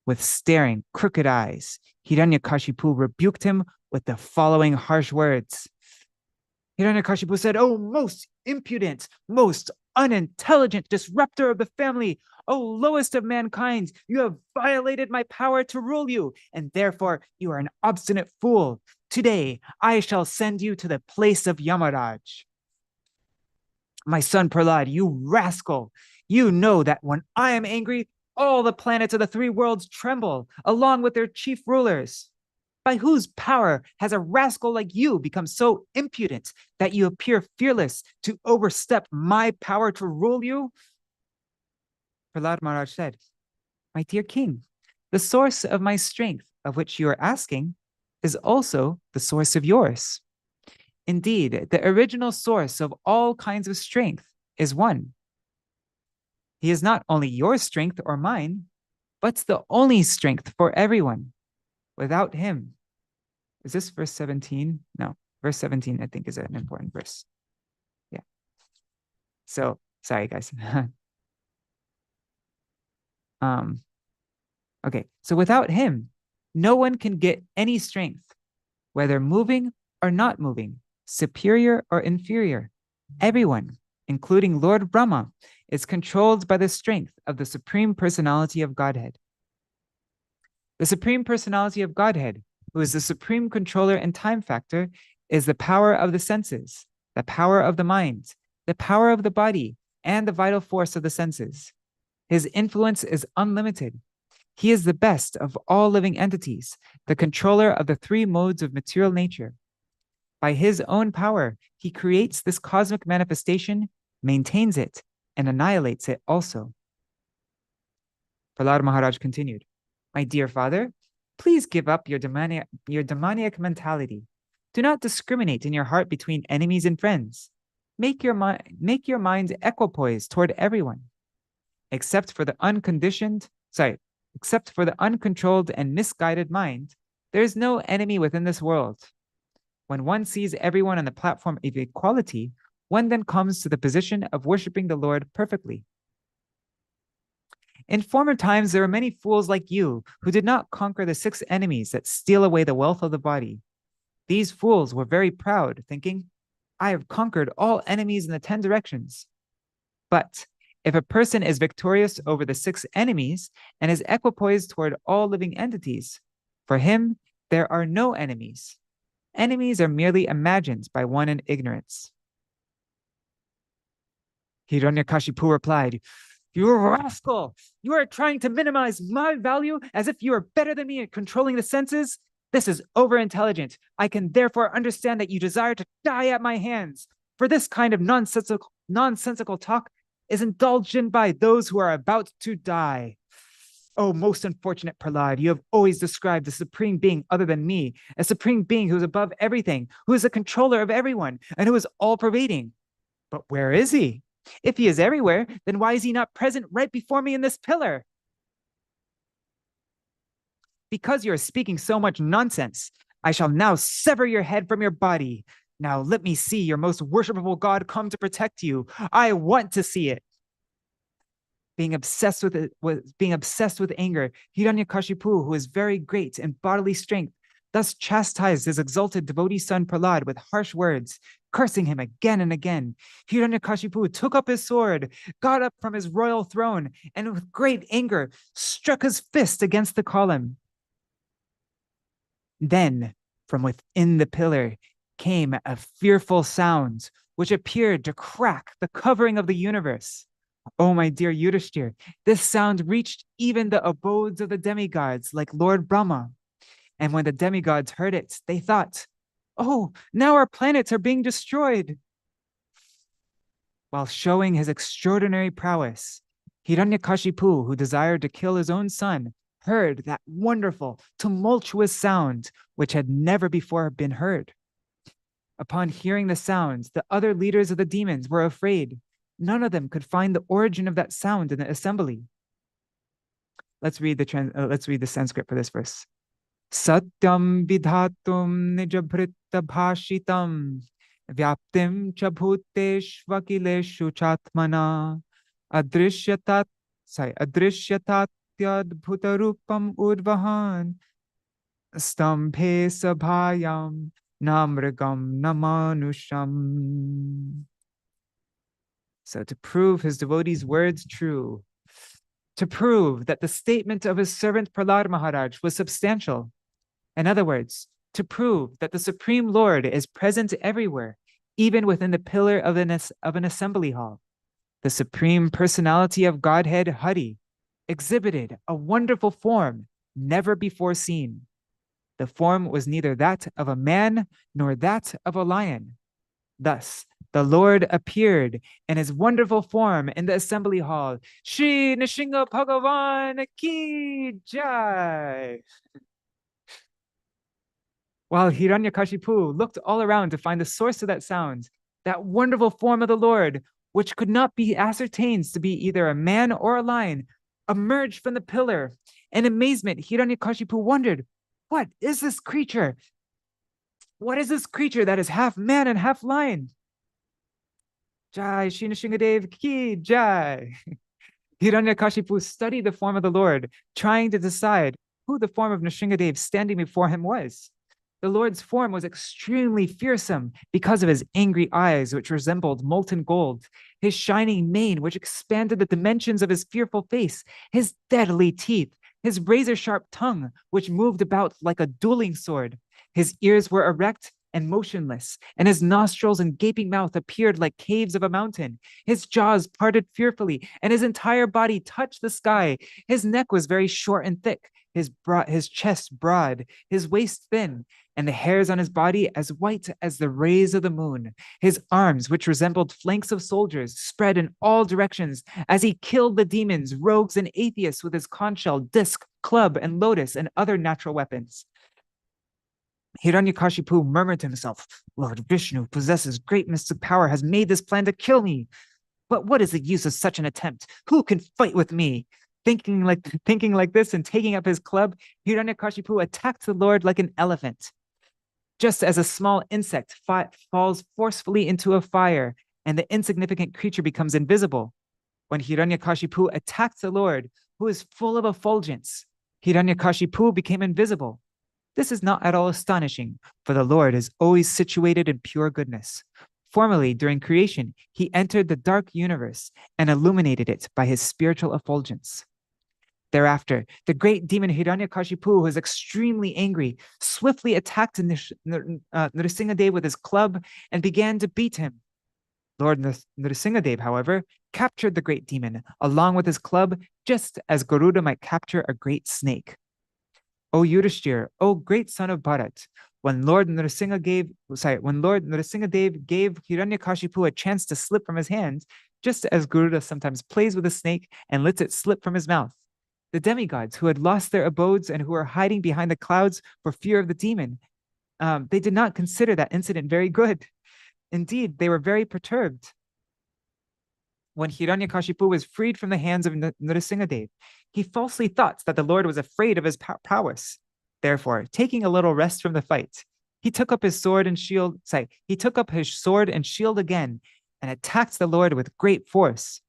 Speaker 1: with staring, crooked eyes, Hiranyakashipu rebuked him with the following harsh words. Hiranyakashipu said, "Oh, most impudent, most unintelligent disruptor of the family, O lowest of mankind, you have violated my power to rule you, and therefore you are an obstinate fool. Today, I shall send you to the place of Yamaraj. My son Prahlad, you rascal, you know that when I am angry, all the planets of the three worlds tremble, along with their chief rulers. By whose power has a rascal like you become so impudent that you appear fearless to overstep my power to rule you?" Prahlad Maharaj said, "My dear king, the source of my strength, of which you are asking, is also the source of yours. Indeed, the original source of all kinds of strength is one. He is not only your strength or mine, but the only strength for everyone. Without him," is this verse 17? No, verse 17, I think, is an important verse. Yeah. So, sorry, guys. Okay, so without him, no one can get any strength, whether moving or not moving, superior or inferior. Everyone, including Lord Brahma, is controlled by the strength of the Supreme Personality of Godhead. The Supreme Personality of Godhead, who is the supreme controller and time factor, is the power of the senses, the power of the mind, the power of the body, and the vital force of the senses. His influence is unlimited. He is the best of all living entities, the controller of the three modes of material nature. By his own power, he creates this cosmic manifestation, maintains it, and annihilates it also. Prahlad Maharaj continued, "My dear father, please give up your demoniac mentality. Do not discriminate in your heart between enemies and friends. Make your mind equipoised toward everyone. Except for the uncontrolled and misguided mind, there is no enemy within this world. When one sees everyone on the platform of equality, one then comes to the position of worshiping the Lord perfectly. In former times, there were many fools like you who did not conquer the 6 enemies that steal away the wealth of the body. These fools were very proud, thinking, 'I have conquered all enemies in the 10 directions.' But if a person is victorious over the 6 enemies and is equipoised toward all living entities, for him, there are no enemies. Enemies are merely imagined by one in ignorance." Hiranyakashipu replied, "You rascal! You are trying to minimize my value as if you are better than me at controlling the senses? This is overintelligent. I can therefore understand that you desire to die at my hands. For this kind of nonsensical talk is indulged in by those who are about to die. Oh, most unfortunate Prahlad, you have always described a supreme being other than me, a supreme being who is above everything, who is the controller of everyone, and who is all-pervading. But where is he? If he is everywhere, then why is he not present right before me in this pillar? Because you are speaking so much nonsense, I shall now sever your head from your body. Now let me see your most worshipable God come to protect you. I want to see it." Being obsessed with anger, Hiranyakashipu, who is very great in bodily strength, thus chastised his exalted devotee son Prahlad with harsh words, cursing him again and again. Hiranyakashipu took up his sword, got up from his royal throne, and with great anger struck his fist against the column. Then, from within the pillar came a fearful sound, which appeared to crack the covering of the universe. Oh, my dear Yudhishthir, this sound reached even the abodes of the demigods, like Lord Brahma. And when the demigods heard it, they thought, oh, now our planets are being destroyed. While showing his extraordinary prowess, Hiranyakashipu, who desired to kill his own son, heard that wonderful, tumultuous sound which had never before been heard. Upon hearing the sounds, the other leaders of the demons were afraid. None of them could find the origin of that sound in the assembly. Let's read the Sanskrit for this verse. Satyam vidhatum nijabhrita bhashitam vyaptim cha bhuteshvakileshu chatmana adrishyatatyadbhutarupam udvahan stambhe sabhayam namragam namanusham. So to prove his devotees' words true, to prove that the statement of his servant Prahlad Maharaj was substantial. In other words, to prove that the Supreme Lord is present everywhere, even within the pillar of an assembly hall. The Supreme Personality of Godhead, Hari, exhibited a wonderful form never before seen. The form was neither that of a man nor that of a lion. Thus, the Lord appeared in his wonderful form in the assembly hall. Śrī Nṛsiṁha Bhāgavatam ki jai. While Hiranyakashipu looked all around to find the source of that sound, that wonderful form of the Lord, which could not be ascertained to be either a man or a lion, emerged from the pillar. In amazement, Hiranyakashipu wondered, what is this creature? What is this creature that is half man and half lion? Jai Śrī Nṛsiṁha ki jai. Hiranyakashipu studied the form of the Lord, trying to decide who the form of Nrsimhadev standing before him was. The Lord's form was extremely fearsome because of his angry eyes, which resembled molten gold, his shining mane, which expanded the dimensions of his fearful face, his deadly teeth, his razor-sharp tongue, which moved about like a dueling sword. His ears were erect and motionless, and his nostrils and gaping mouth appeared like caves of a mountain. His jaws parted fearfully, and his entire body touched the sky. His neck was very short and thick, his chest broad, his waist thin, and the hairs on his body as white as the rays of the moon. His arms, which resembled flanks of soldiers, spread in all directions as he killed the demons, rogues, and atheists with his conch shell, disc, club, and lotus, and other natural weapons. Hiranyakashipu murmured to himself, Lord Vishnu possesses great mystic power, has made this plan to kill me. But what is the use of such an attempt? Who can fight with me? Thinking like this and taking up his club, Hiranyakashipu attacked the Lord like an elephant. Just as a small insect falls forcefully into a fire and the insignificant creature becomes invisible. When Hiranyakashipu attacked the Lord, who is full of effulgence, Hiranyakashipu became invisible. This is not at all astonishing, for the Lord is always situated in pure goodness. Formerly, during creation, he entered the dark universe and illuminated it by his spiritual effulgence. Thereafter, the great demon Hiranyakashipu, who was extremely angry, swiftly attacked Nrsimhadev with his club and began to beat him. Lord Nrsimhadev, however, captured the great demon along with his club, just as Garuda might capture a great snake. O Yudhishthir, O great son of Bharat, when Lord Nrsimhadev gave Hiranyakashipu a chance to slip from his hands, just as Garuda sometimes plays with a snake and lets it slip from his mouth, the demigods who had lost their abodes and who were hiding behind the clouds for fear of the demon, they did not consider that incident very good. Indeed, they were very perturbed. When Hiranyakashipu was freed from the hands of Nrsimhadev, he falsely thought that the Lord was afraid of his prowess. Therefore, taking a little rest from the fight, he took up his sword and shield again and attacked the Lord with great force.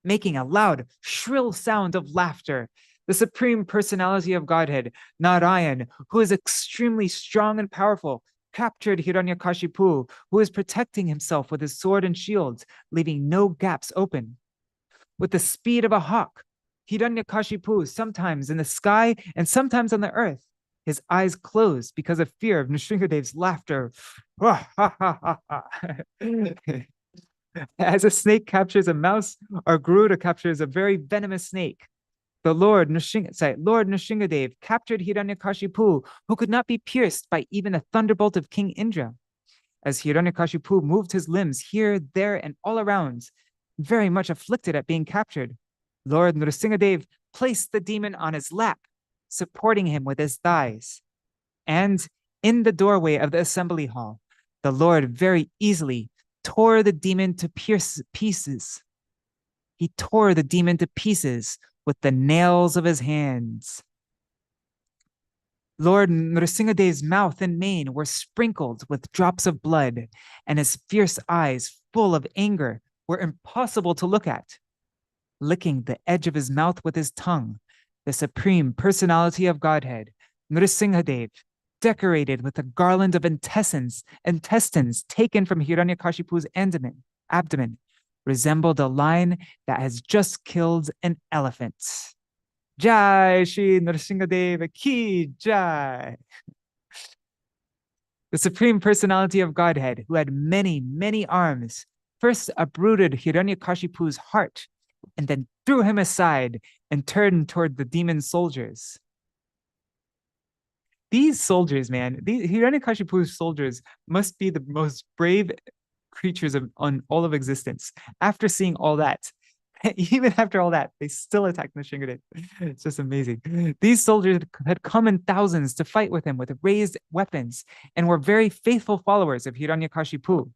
Speaker 1: Making a loud, shrill sound of laughter, The Supreme Personality of Godhead, Narayan, who is extremely strong and powerful, captured Hiranyakashipu, who is protecting himself with his sword and shield, leaving no gaps open. With the speed of a hawk, Hiranyakashipu, sometimes in the sky and sometimes on the earth, his eyes closed because of fear of Nrsingadev's laughter. As a snake captures a mouse, or Garuda captures a very venomous snake, the Lord Nrsingadev captured Hiranyakashipu, who could not be pierced by even a thunderbolt of King Indra. As Hiranyakashipu moved his limbs here, there, and all around, very much afflicted at being captured, Lord Nrsingadev placed the demon on his lap, supporting him with his thighs. And in the doorway of the assembly hall, the Lord very easily tore the demon to pieces. He tore the demon to pieces with the nails of his hands. Lord Nrsingadev's mouth and mane were sprinkled with drops of blood, and his fierce eyes, full of anger, were impossible to look at. Licking the edge of his mouth with his tongue, the Supreme Personality of Godhead, Nrsingadev, decorated with a garland of intestines taken from Hiranyakashipu's abdomen, resembled a lion that has just killed an elephant. Jai Śrī Nṛsiṁha Ki Jai. The Supreme Personality of Godhead, who had many, many arms, first uprooted Hiranyakashipu's heart and then threw him aside and turned toward the demon soldiers. These soldiers, man, these Hiranyakashipu's soldiers must be the most brave creatures on all of existence. After seeing all that, even after all that, they still attacked Nrsingadev. It's just amazing. These soldiers had come in thousands to fight with him with raised weapons and were very faithful followers of Hiranyakashipu.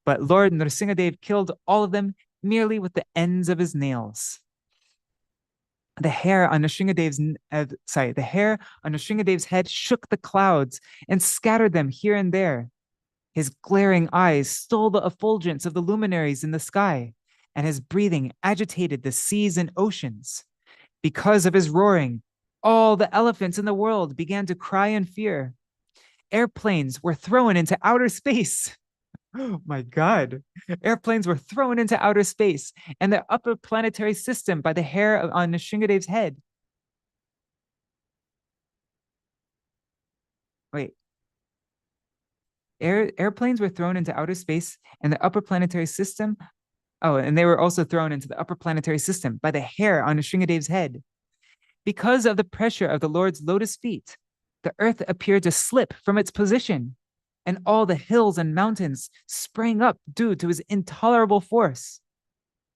Speaker 1: But Lord Nrsingadev killed all of them merely with the ends of his nails. The hair on Nrsingadev's head shook the clouds and scattered them here and there. His glaring eyes stole the effulgence of the luminaries in the sky, and his breathing agitated the seas and oceans. Because of his roaring, all the elephants in the world began to cry in fear. Airplanes were thrown into outer space. Oh my God. Airplanes were thrown into outer space and the upper planetary system by the hair on Nrsingadev's head. Wait. Airplanes were thrown into outer space and the upper planetary system. Oh, and they were also thrown into the upper planetary system by the hair on Nrsingadev's head. Because of the pressure of the Lord's lotus feet, the earth appeared to slip from its position, and all the hills and mountains sprang up due to his intolerable force.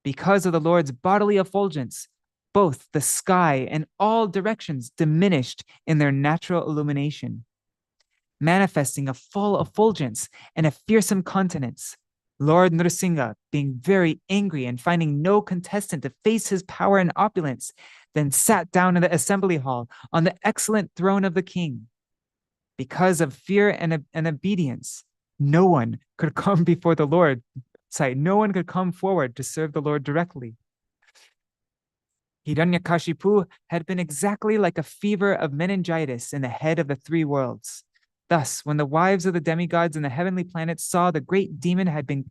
Speaker 1: Because of the Lord's bodily effulgence, both the sky and all directions diminished in their natural illumination. Manifesting a full effulgence and a fearsome countenance, Lord Nrsinga, being very angry and finding no contestant to face his power and opulence, then sat down in the assembly hall on the excellent throne of the king. Because of fear and obedience, no one could come before the Lord. No one could come forward to serve the Lord directly. Hiranyakashipu had been exactly like a fever of meningitis in the head of the three worlds. Thus, when the wives of the demigods in the heavenly planets saw that the great demon had been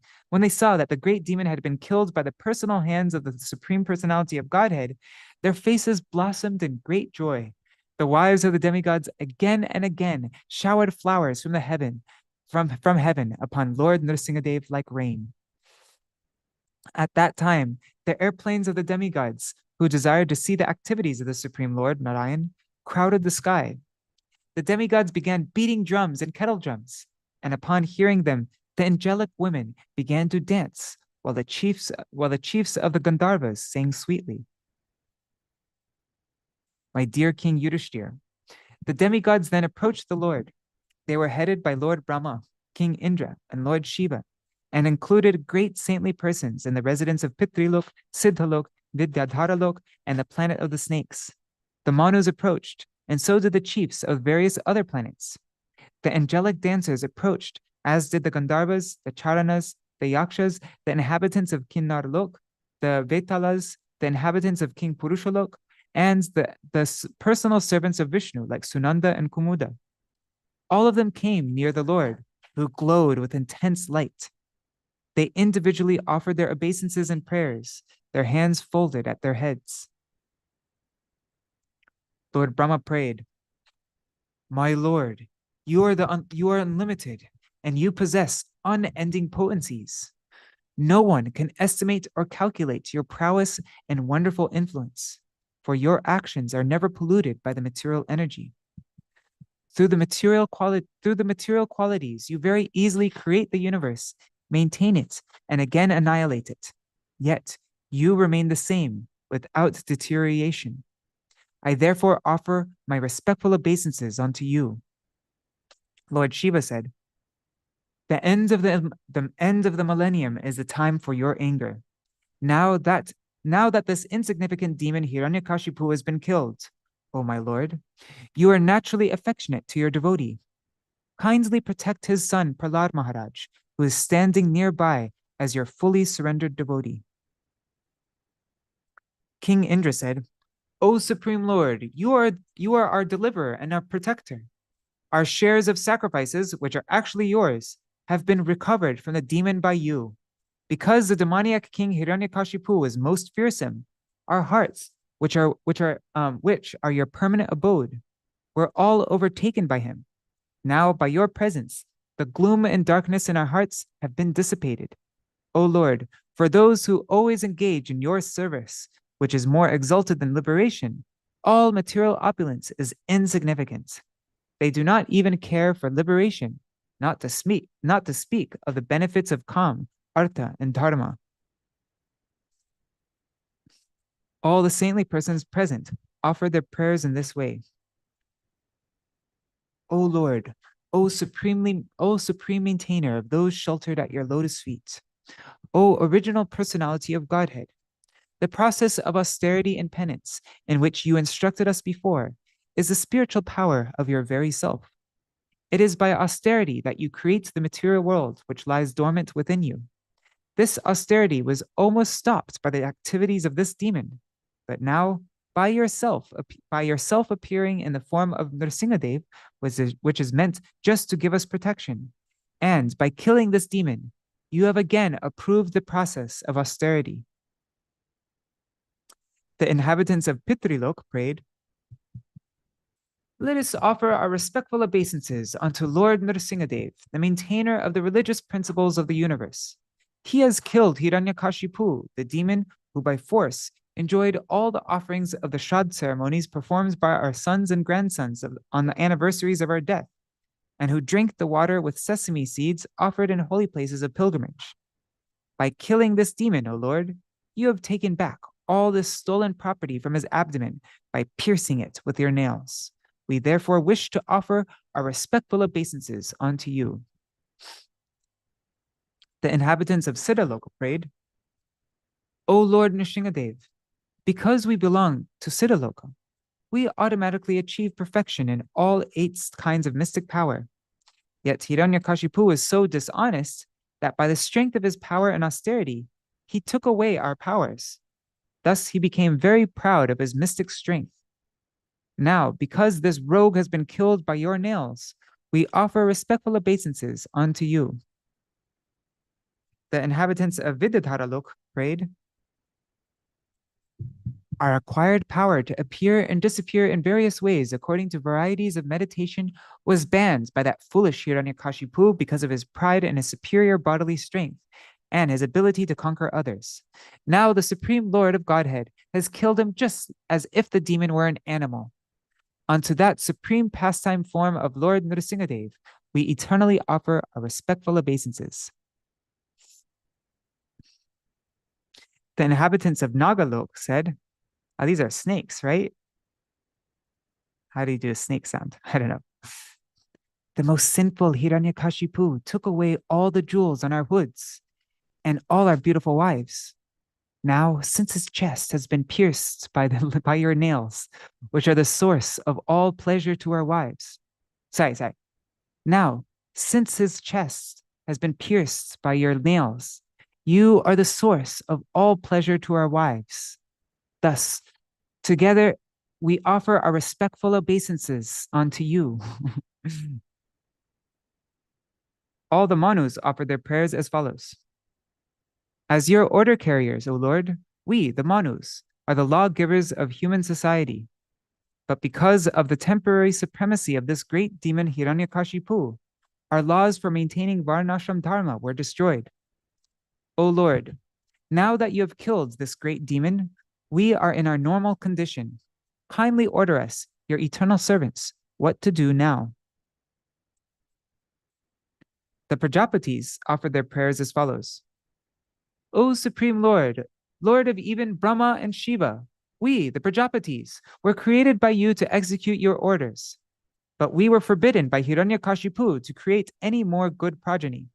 Speaker 1: killed by the personal hands of the Supreme Personality of Godhead, their faces blossomed in great joy. The wives of the demigods again and again showered flowers from heaven upon Lord Nrsingadev like rain. At that time, the airplanes of the demigods, who desired to see the activities of the Supreme Lord Narayan, crowded the sky. The demigods began beating drums and kettle drums, and upon hearing them, the angelic women began to dance, while the chiefs of the Gandharvas sang sweetly. My dear King Yudhishthir, the demigods then approached the Lord. They were headed by Lord Brahma, King Indra, and Lord Shiva, and included great saintly persons in the residence of Pitrilok, Siddhalok, Vidyadharalok, and the planet of the snakes. The Manus approached, and so did the chiefs of various other planets. The angelic dancers approached, as did the Gandharvas, the Charanas, the Yakshas, the inhabitants of Kinnarlok, the Vetalas, the inhabitants of King Purushalok, and the personal servants of Vishnu like Sunanda and Kumuda. All of them came near the Lord, who glowed with intense light. They individually offered their obeisances and prayers, their hands folded at their heads. Lord Brahma prayed, "My Lord, you are unlimited, and you possess unending potencies. No one can estimate or calculate your prowess and wonderful influence, for your actions are never polluted by the material energy. Through the material qualities, you very easily create the universe, maintain it, and again annihilate it. Yet you remain the same without deterioration. I therefore offer my respectful obeisances unto you." Lord Shiva said, the end of the millennium is the time for your anger. Now that this insignificant demon Hiranyakashipu has been killed, O my lord, you are naturally affectionate to your devotee. Kindly protect his son Prahlad Maharaj, who is standing nearby as your fully surrendered devotee. King Indra said, "O Supreme Lord, you are our deliverer and our protector. Our shares of sacrifices, which are actually yours, have been recovered from the demon by you. Because the demoniac king Hiranyakashipu is most fearsome, our hearts, which are your permanent abode, were all overtaken by him. Now, by your presence, the gloom and darkness in our hearts have been dissipated. O Lord, for those who always engage in your service, which is more exalted than liberation, all material opulence is insignificant. They do not even care for liberation, not to speak of the benefits of Kam, Artha, and Dharma. All the saintly persons present offer their prayers in this way. O Lord, O supreme maintainer of those sheltered at your lotus feet, O original personality of Godhead, the process of austerity and penance in which you instructed us before is the spiritual power of your very self. It is by austerity that you create the material world which lies dormant within you. This austerity was almost stopped by the activities of this demon, but now, by yourself appearing in the form of Nrsimhadev, which is meant just to give us protection, and by killing this demon, you have again approved the process of austerity. The inhabitants of Pitrilok prayed, "Let us offer our respectful obeisances unto Lord Nrsimhadev, the maintainer of the religious principles of the universe. He has killed Hiranyakashipu, the demon who by force enjoyed all the offerings of the Shraddha ceremonies performed by our sons and grandsons on the anniversaries of our death, and who drank the water with sesame seeds offered in holy places of pilgrimage. By killing this demon, O Lord, you have taken back all this stolen property from his abdomen by piercing it with your nails. We therefore wish to offer our respectful obeisances unto you." The inhabitants of Siddhaloka prayed, "O Lord Nrsimhadev, because we belong to Siddhaloka, we automatically achieve perfection in all 8 kinds of mystic power. Yet Hiranyakashipu is so dishonest that by the strength of his power and austerity, he took away our powers. Thus he became very proud of his mystic strength. Now, because this rogue has been killed by your nails, we offer respectful obeisances unto you." The inhabitants of Vidyadharalok prayed, "Our acquired power to appear and disappear in various ways according to varieties of meditation was banned by that foolish Hiranyakashipu because of his pride and his superior bodily strength and his ability to conquer others. Now the Supreme Lord of Godhead has killed him just as if the demon were an animal. Unto that supreme pastime form of Lord Nrsimhadev, we eternally offer our respectful obeisances." The inhabitants of Nagalok said, these are snakes, right? How do you do a snake sound? I don't know. "The most sinful Hiranyakashipu took away all the jewels on our hoods and all our beautiful wives. Now, since his chest has been pierced by your nails, which are the source of all pleasure to our wives. Now, since his chest has been pierced by your nails, you are the source of all pleasure to our wives. Thus, together we offer our respectful obeisances unto you. All the Manus offer their prayers as follows. As your order carriers, O Lord, we, the Manus, are the lawgivers of human society. But because of the temporary supremacy of this great demon Hiranyakashipu, our laws for maintaining Varnashram Dharma were destroyed. O Lord, now that you have killed this great demon, we are in our normal condition. Kindly order us, your eternal servants, what to do now. The Prajapatis offered their prayers as follows. O Supreme Lord, Lord of even Brahma and Shiva, we, the Prajapatis, were created by you to execute your orders. But we were forbidden by Hiranyakashipu to create any more good progeny.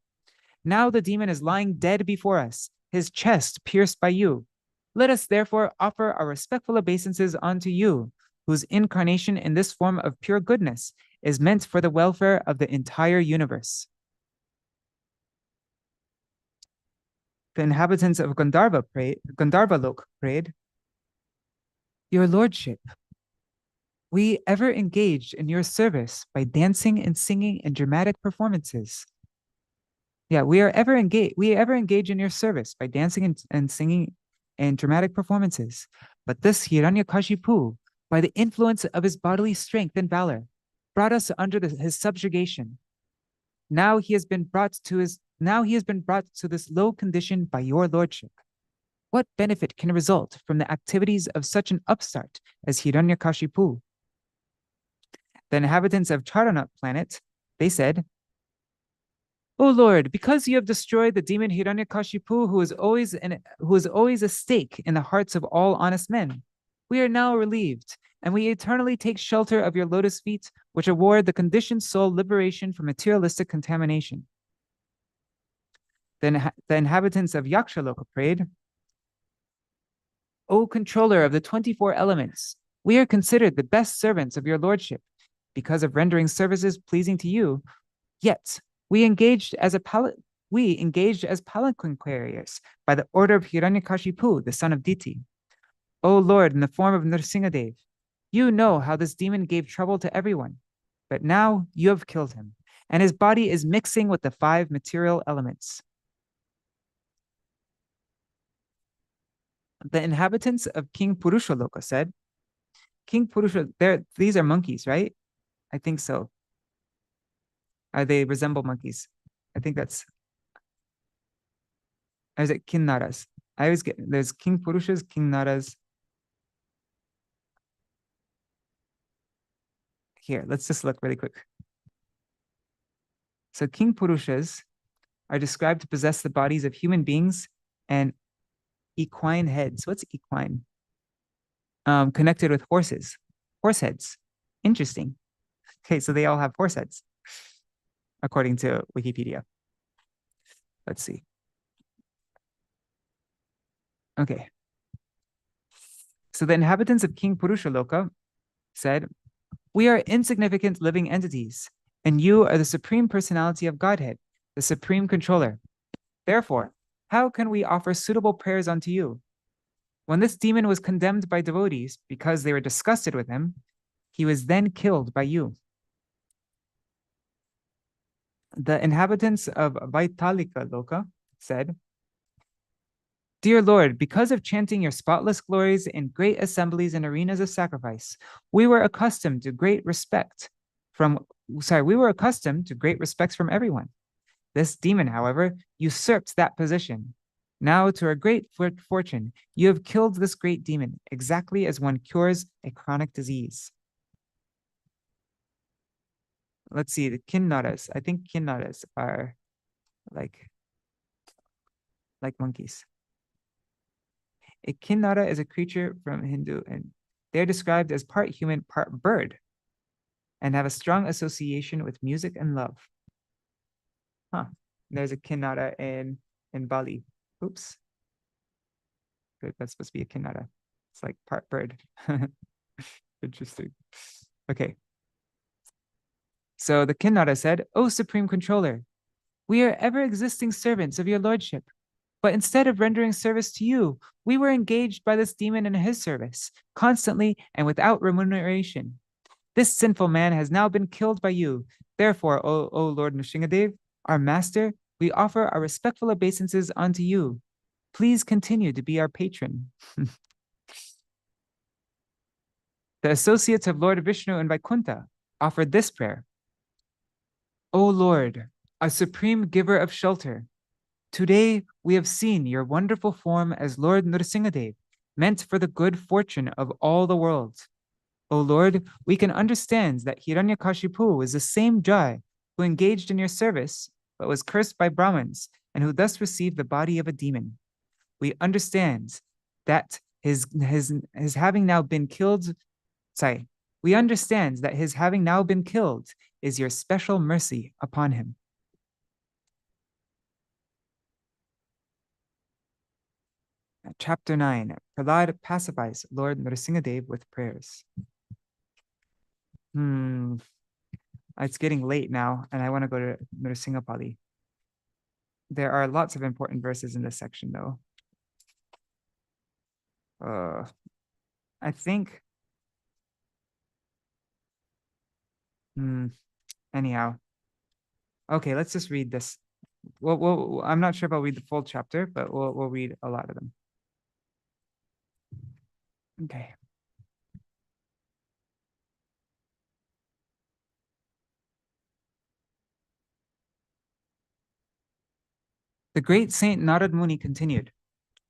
Speaker 1: Now the demon is lying dead before us, his chest pierced by you. Let us therefore offer our respectful obeisances unto you, whose incarnation in this form of pure goodness is meant for the welfare of the entire universe. The inhabitants of Gandharva-lok prayed, Your Lordship, we ever engaged in your service by dancing and singing in dramatic performances. Yeah, we ever engage in your service by dancing and singing in dramatic performances. But this Hiranyakashipu, by the influence of his bodily strength and valor, brought us under his subjugation. Now he has been brought to this low condition by your lordship. What benefit can result from the activities of such an upstart as Hiranyakashipu? The inhabitants of Charana planet, they said, O Lord, because you have destroyed the demon Hiranyakashipu, who is always a stake in the hearts of all honest men, we are now relieved, and we eternally take shelter of your lotus feet, which award the conditioned soul liberation from materialistic contamination. Then the inhabitants of Yakshaloka prayed, O controller of the 24 elements, we are considered the best servants of your lordship, because of rendering services pleasing to you. Yet we engaged as palanquin carriers by the order of Hiranyakashipu, the son of Diti. O Lord, in the form of Nrsingadev, you know how this demon gave trouble to everyone, but now you have killed him, and his body is mixing with the 5 material elements. The inhabitants of King Purushaloka said, King Purusha, these are monkeys, right? I think so. They resemble monkeys. I think that's, or is it Kinnaras? I always get, there's King Purushas, King Naras. Here, let's just look really quick. So King Purushas are described to possess the bodies of human beings and equine heads. What's equine? Connected with horses, horse heads. Interesting. Okay, so they all have horse heads, according to Wikipedia. Let's see. Okay. So the inhabitants of King Purushaloka said, we are insignificant living entities, and you are the supreme personality of Godhead, the supreme controller. Therefore, how can we offer suitable prayers unto you? When this demon was condemned by devotees because they were disgusted with him, he was then killed by you. The inhabitants of Vaitalika Loka said, Dear Lord, because of chanting your spotless glories in great assemblies and arenas of sacrifice, we were accustomed to great respects from everyone. This demon, however, usurped that position. Now, to our great fortune, you have killed this great demon, exactly as one cures a chronic disease. Let's see, the Kinnaras. I think Kinnaras are like monkeys. A Kinnara is a creature from Hindu, and they're described as part human, part bird, and have a strong association with music and love. Huh. There's a Kinnara in Bali. Oops. Good, that's supposed to be a Kinnara. It's like part bird. Interesting. Okay. So the Kinnara said, O Supreme Controller, we are ever existing servants of your lordship. But instead of rendering service to you, we were engaged by this demon in his service, constantly and without remuneration. This sinful man has now been killed by you. Therefore, O Lord Nrsimhadev, our master, we offer our respectful obeisances unto you. Please continue to be our patron. The associates of Lord Vishnu and Vaikuntha offered this prayer. O Lord, our supreme giver of shelter, today we have seen your wonderful form as Lord Nrsimhadev, meant for the good fortune of all the world. O Lord, we can understand that Hiranyakashipu is the same Jai who engaged in your service, but was cursed by Brahmins, and who thus received the body of a demon. We understand that his having now been killed, we understand that his having now been killed is your special mercy upon him. Chapter 9, Prahlad pacifies Lord Nrsimhadev with prayers. It's getting late now, and I want to go to Nrsimhapali. There are lots of important verses in this section, though. I think. Anyhow. Okay, let's just read this. Well, I'm not sure if I'll read the full chapter, but we'll read a lot of them. Okay. The great Saint Narad Muni continued.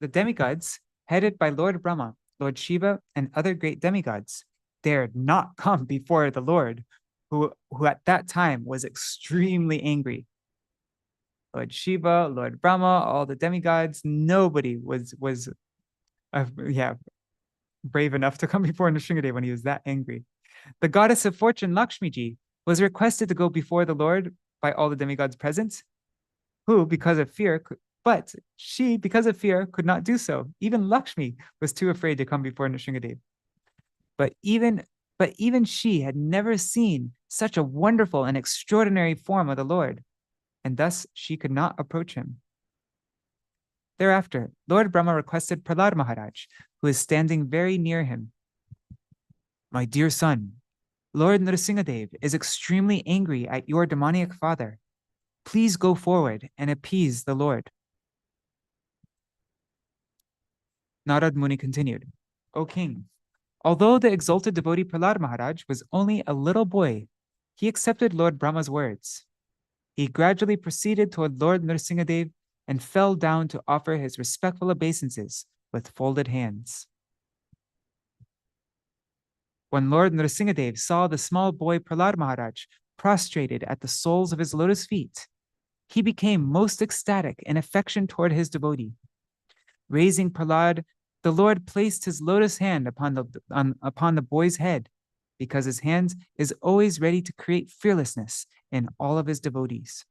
Speaker 1: The demigods, headed by Lord Brahma, Lord Shiva, and other great demigods, dared not come before the Lord, who at that time was extremely angry. Lord Shiva, Lord Brahma, all the demigods, nobody was brave enough to come before Nrsimhadev when he was that angry. The goddess of fortune, Lakshmiji, was requested to go before the Lord by all the demigods present, who, because of fear, could not do so. Even Lakshmi was too afraid to come before Nrsimhadev. But even she had never seen such a wonderful and extraordinary form of the Lord, and thus she could not approach him. Thereafter, Lord Brahma requested Prahlad Maharaj, who is standing very near him. My dear son, Lord Nrsimhadev is extremely angry at your demoniac father. Please go forward and appease the Lord. Narad Muni continued, O king, although the exalted devotee Prahlad Maharaj was only a little boy, he accepted Lord Brahma's words. He gradually proceeded toward Lord Nrsimhadev and fell down to offer his respectful obeisances with folded hands. When Lord Nrsimhadev saw the small boy Prahlad Maharaj prostrated at the soles of his lotus feet, he became most ecstatic in affection toward his devotee. Raising Prahlad, the Lord placed his lotus hand upon the boy's head, because his hand is always ready to create fearlessness in all of his devotees.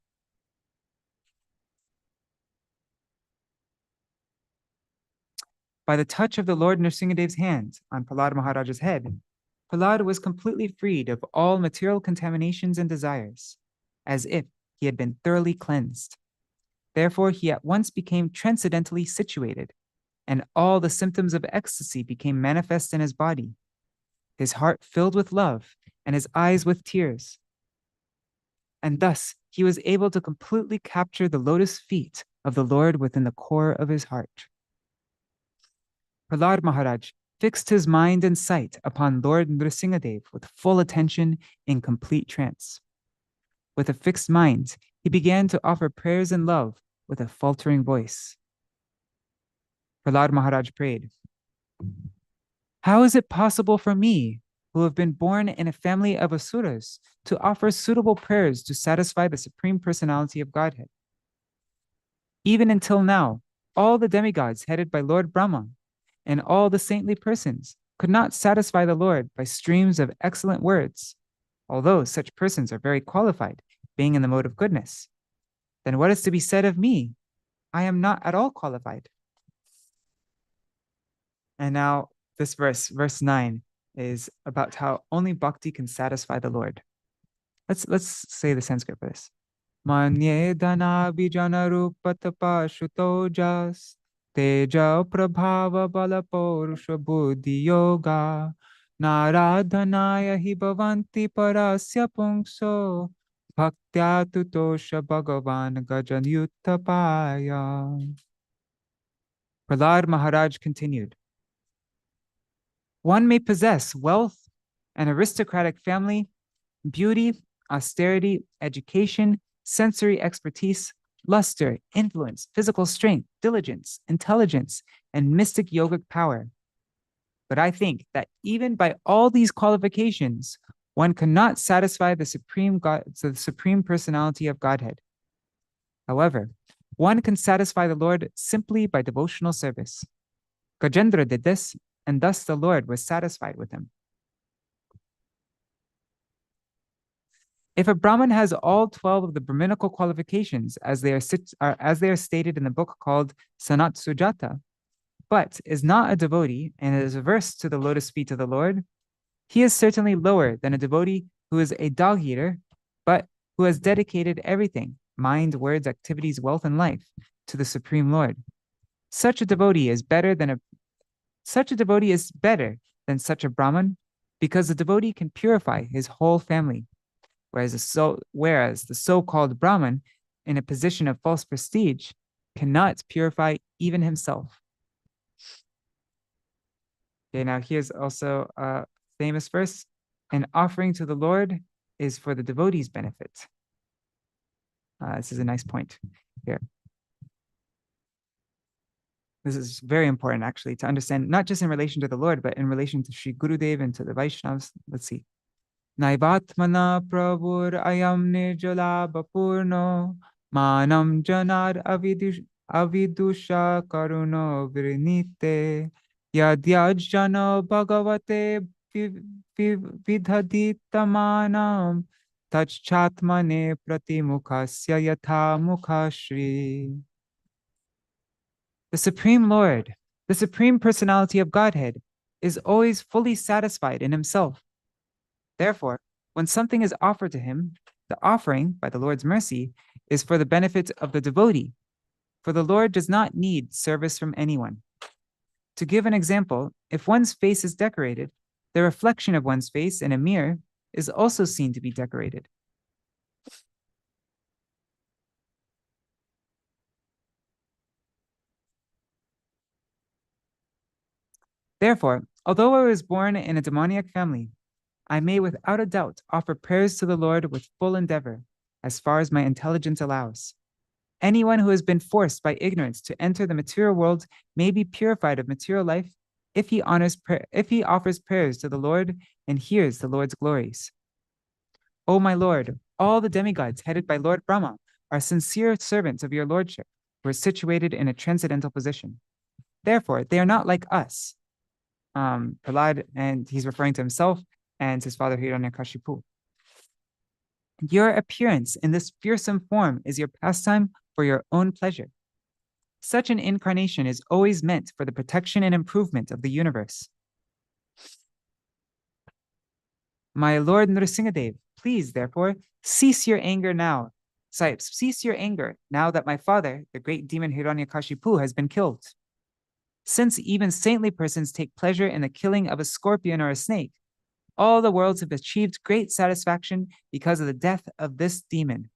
Speaker 1: By the touch of the Lord Nrsimhadev's hand on Prahlad Maharaj's head, Prahlad was completely freed of all material contaminations and desires, as if he had been thoroughly cleansed. Therefore, he at once became transcendently situated, and all the symptoms of ecstasy became manifest in his body, his heart filled with love, and his eyes with tears. And thus, he was able to completely capture the lotus feet of the Lord within the core of his heart. Prahlad Maharaj fixed his mind and sight upon Lord Nrsimhadev with full attention in complete trance. With a fixed mind, he began to offer prayers in love with a faltering voice. Prahlad Maharaj prayed, how is it possible for me, who have been born in a family of asuras, to offer suitable prayers to satisfy the Supreme Personality of Godhead? Even until now, all the demigods headed by Lord Brahma and all the saintly persons could not satisfy the Lord by streams of excellent words, although such persons are very qualified, being in the mode of goodness. Then what is to be said of me? I am not at all qualified. And now this verse 9, is about how only bhakti can satisfy the Lord. Let's say the Sanskrit for this. Manye dhana vijana rupatapa shutojas teja prabhava bala purusha buddhi yoga naradhanaya hi bhavanti parasya pungso bhaktya tutosha bhagavan gajan yuttapaya. Prahlad Maharaj continued, one may possess wealth, an aristocratic family, beauty, austerity, education, sensory expertise, luster, influence, physical strength, diligence, intelligence, and mystic yogic power. But I think that even by all these qualifications, one cannot satisfy the supreme personality of Godhead. However, one can satisfy the Lord simply by devotional service. Gajendra did this, and thus the Lord was satisfied with him. If a Brahmin has all 12 of the Brahminical qualifications as they are stated in the book called Sanat Sujata, but is not a devotee and is averse to the lotus feet of the Lord, he is certainly lower than a devotee who is a dog eater, but who has dedicated everything, mind, words, activities, wealth, and life, to the Supreme Lord. Such a devotee is better than such a Brahmin, because the devotee can purify his whole family. Whereas the so-called Brahmin, in a position of false prestige, cannot purify even himself. Okay, now here's also a famous verse. An offering to the Lord is for the devotee's benefit. This is a nice point here. This is very important, actually, to understand, not just in relation to the Lord, but in relation to Sri Gurudev and to the Vaishnavas. Let's see. Naivatmana prabhur ayam nirjala bapurno manam janar avidusha karuno virinite yadyajjano bhagavate vidhaditamanam tachchatmane pratimukhasya yatha mukhashri. The Supreme Lord, the Supreme Personality of Godhead, is always fully satisfied in himself. Therefore, when something is offered to him, the offering, by the Lord's mercy, is for the benefit of the devotee, for the Lord does not need service from anyone. To give an example, if one's face is decorated, the reflection of one's face in a mirror is also seen to be decorated. Therefore, although I was born in a demoniac family, I may without a doubt offer prayers to the Lord with full endeavor, as far as my intelligence allows. Anyone who has been forced by ignorance to enter the material world may be purified of material life if he offers prayers to the Lord and hears the Lord's glories. O my Lord, all the demigods headed by Lord Brahma are sincere servants of your lordship, who are situated in a transcendental position. Therefore, they are not like us. Prahlad, and he's referring to himself and his father Hiranyakashipu. Your appearance in this fearsome form is your pastime for your own pleasure. Such an incarnation is always meant for the protection and improvement of the universe. My Lord Nrsingadev, please, therefore, cease your anger now. Cease your anger now that my father, the great demon Hiranyakashipu, has been killed. Since even saintly persons take pleasure in the killing of a scorpion or a snake, all the worlds have achieved great satisfaction because of the death of this demon.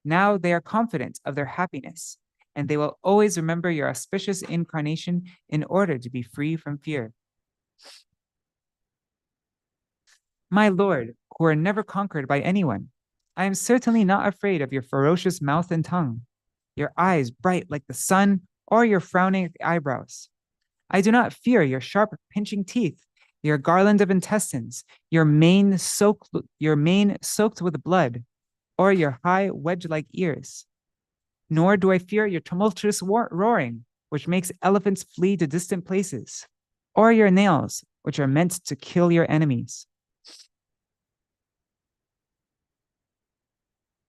Speaker 1: Now they are confident of their happiness, and they will always remember your auspicious incarnation in order to be free from fear. My Lord, who are never conquered by anyone, I am certainly not afraid of your ferocious mouth and tongue, your eyes bright like the sun, or your frowning eyebrows. I do not fear your sharp pinching teeth, your garland of intestines, your mane soaked with blood, or your high wedge-like ears. Nor do I fear your tumultuous roaring, which makes elephants flee to distant places, or your nails, which are meant to kill your enemies.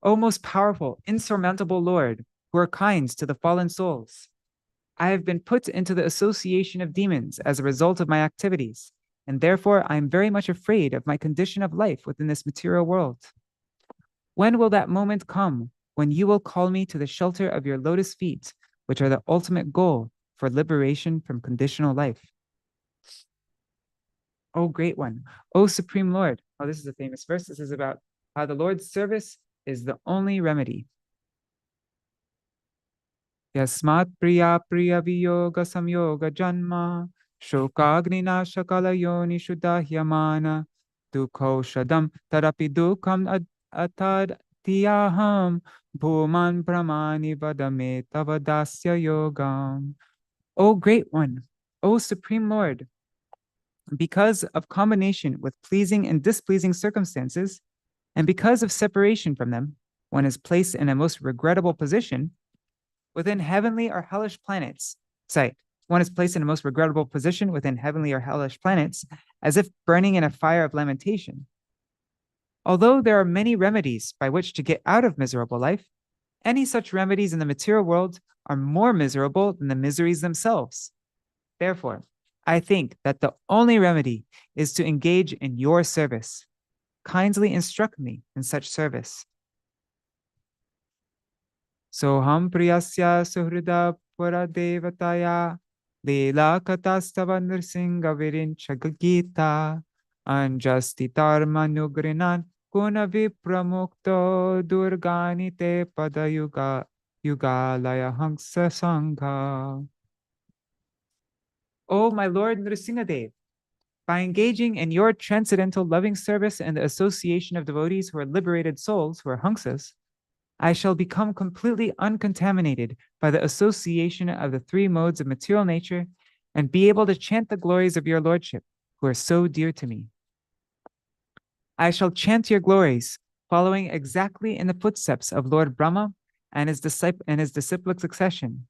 Speaker 1: O most powerful, insurmountable Lord, who are kind to the fallen souls, I have been put into the association of demons as a result of my activities, and therefore I am very much afraid of my condition of life within this material world. When will that moment come when you will call me to the shelter of your lotus feet, which are the ultimate goal for liberation from conditional life. O Great One, O Supreme Lord. Oh, this is a famous verse. This is about how the Lord's service is the only remedy. Yasmat priya priya viyoga samyoga janma shokagnina shakala yoni shudahyamana dukho shadam tarapi dukham atad tiyaham bhuman brahmani vadame tavadasya yogam. O Great One, O Supreme Lord, because of combination with pleasing and displeasing circumstances, and because of separation from them, one is placed in a most regrettable position within heavenly or hellish planets. One is placed in a most regrettable position within heavenly or hellish planets, as if burning in a fire of lamentation. Although there are many remedies by which to get out of miserable life, any such remedies in the material world are more miserable than the miseries themselves. Therefore, I think that the only remedy is to engage in your service. Kindly instruct me in such service. Soham priyasya suhrida puradevataya leela katastava nrsinga virincha gita anjastitar manugrinan guna vipramukto durgani te padayuga yugalaya hangsa sangha. O my Lord Nrsingadev, by engaging in your transcendental loving service and the association of devotees who are liberated souls, who are hangsas, I shall become completely uncontaminated by the association of the three modes of material nature and be able to chant the glories of your Lordship, who are so dear to me. I shall chant your glories, following exactly in the footsteps of Lord Brahma and his disciplic succession.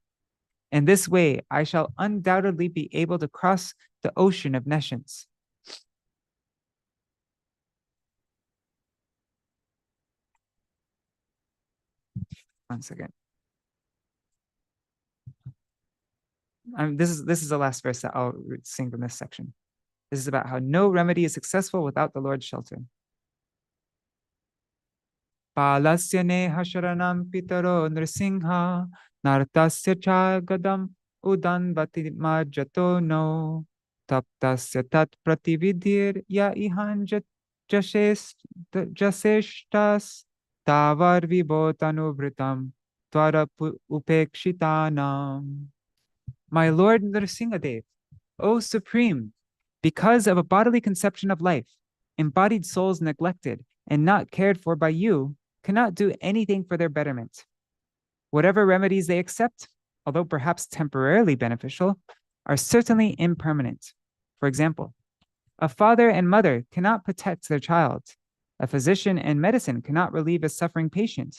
Speaker 1: In this way, I shall undoubtedly be able to cross the ocean of nescience. Once again. This is the last verse that I'll sing from this section. This is about how no remedy is successful without the Lord's shelter. Palasya neha sharanam pitaro nrsimha nartasya chagadam udanvati majato no taptasya tat pratividir ya ihan jaseshtas tavar vibhotanuvritam tvara upekshitanam. My Lord Nrsingadev, O Supreme, because of a bodily conception of life, embodied souls neglected and not cared for by you cannot do anything for their betterment. Whatever remedies they accept, although perhaps temporarily beneficial, are certainly impermanent. For example, a father and mother cannot protect their child. A physician and medicine cannot relieve a suffering patient.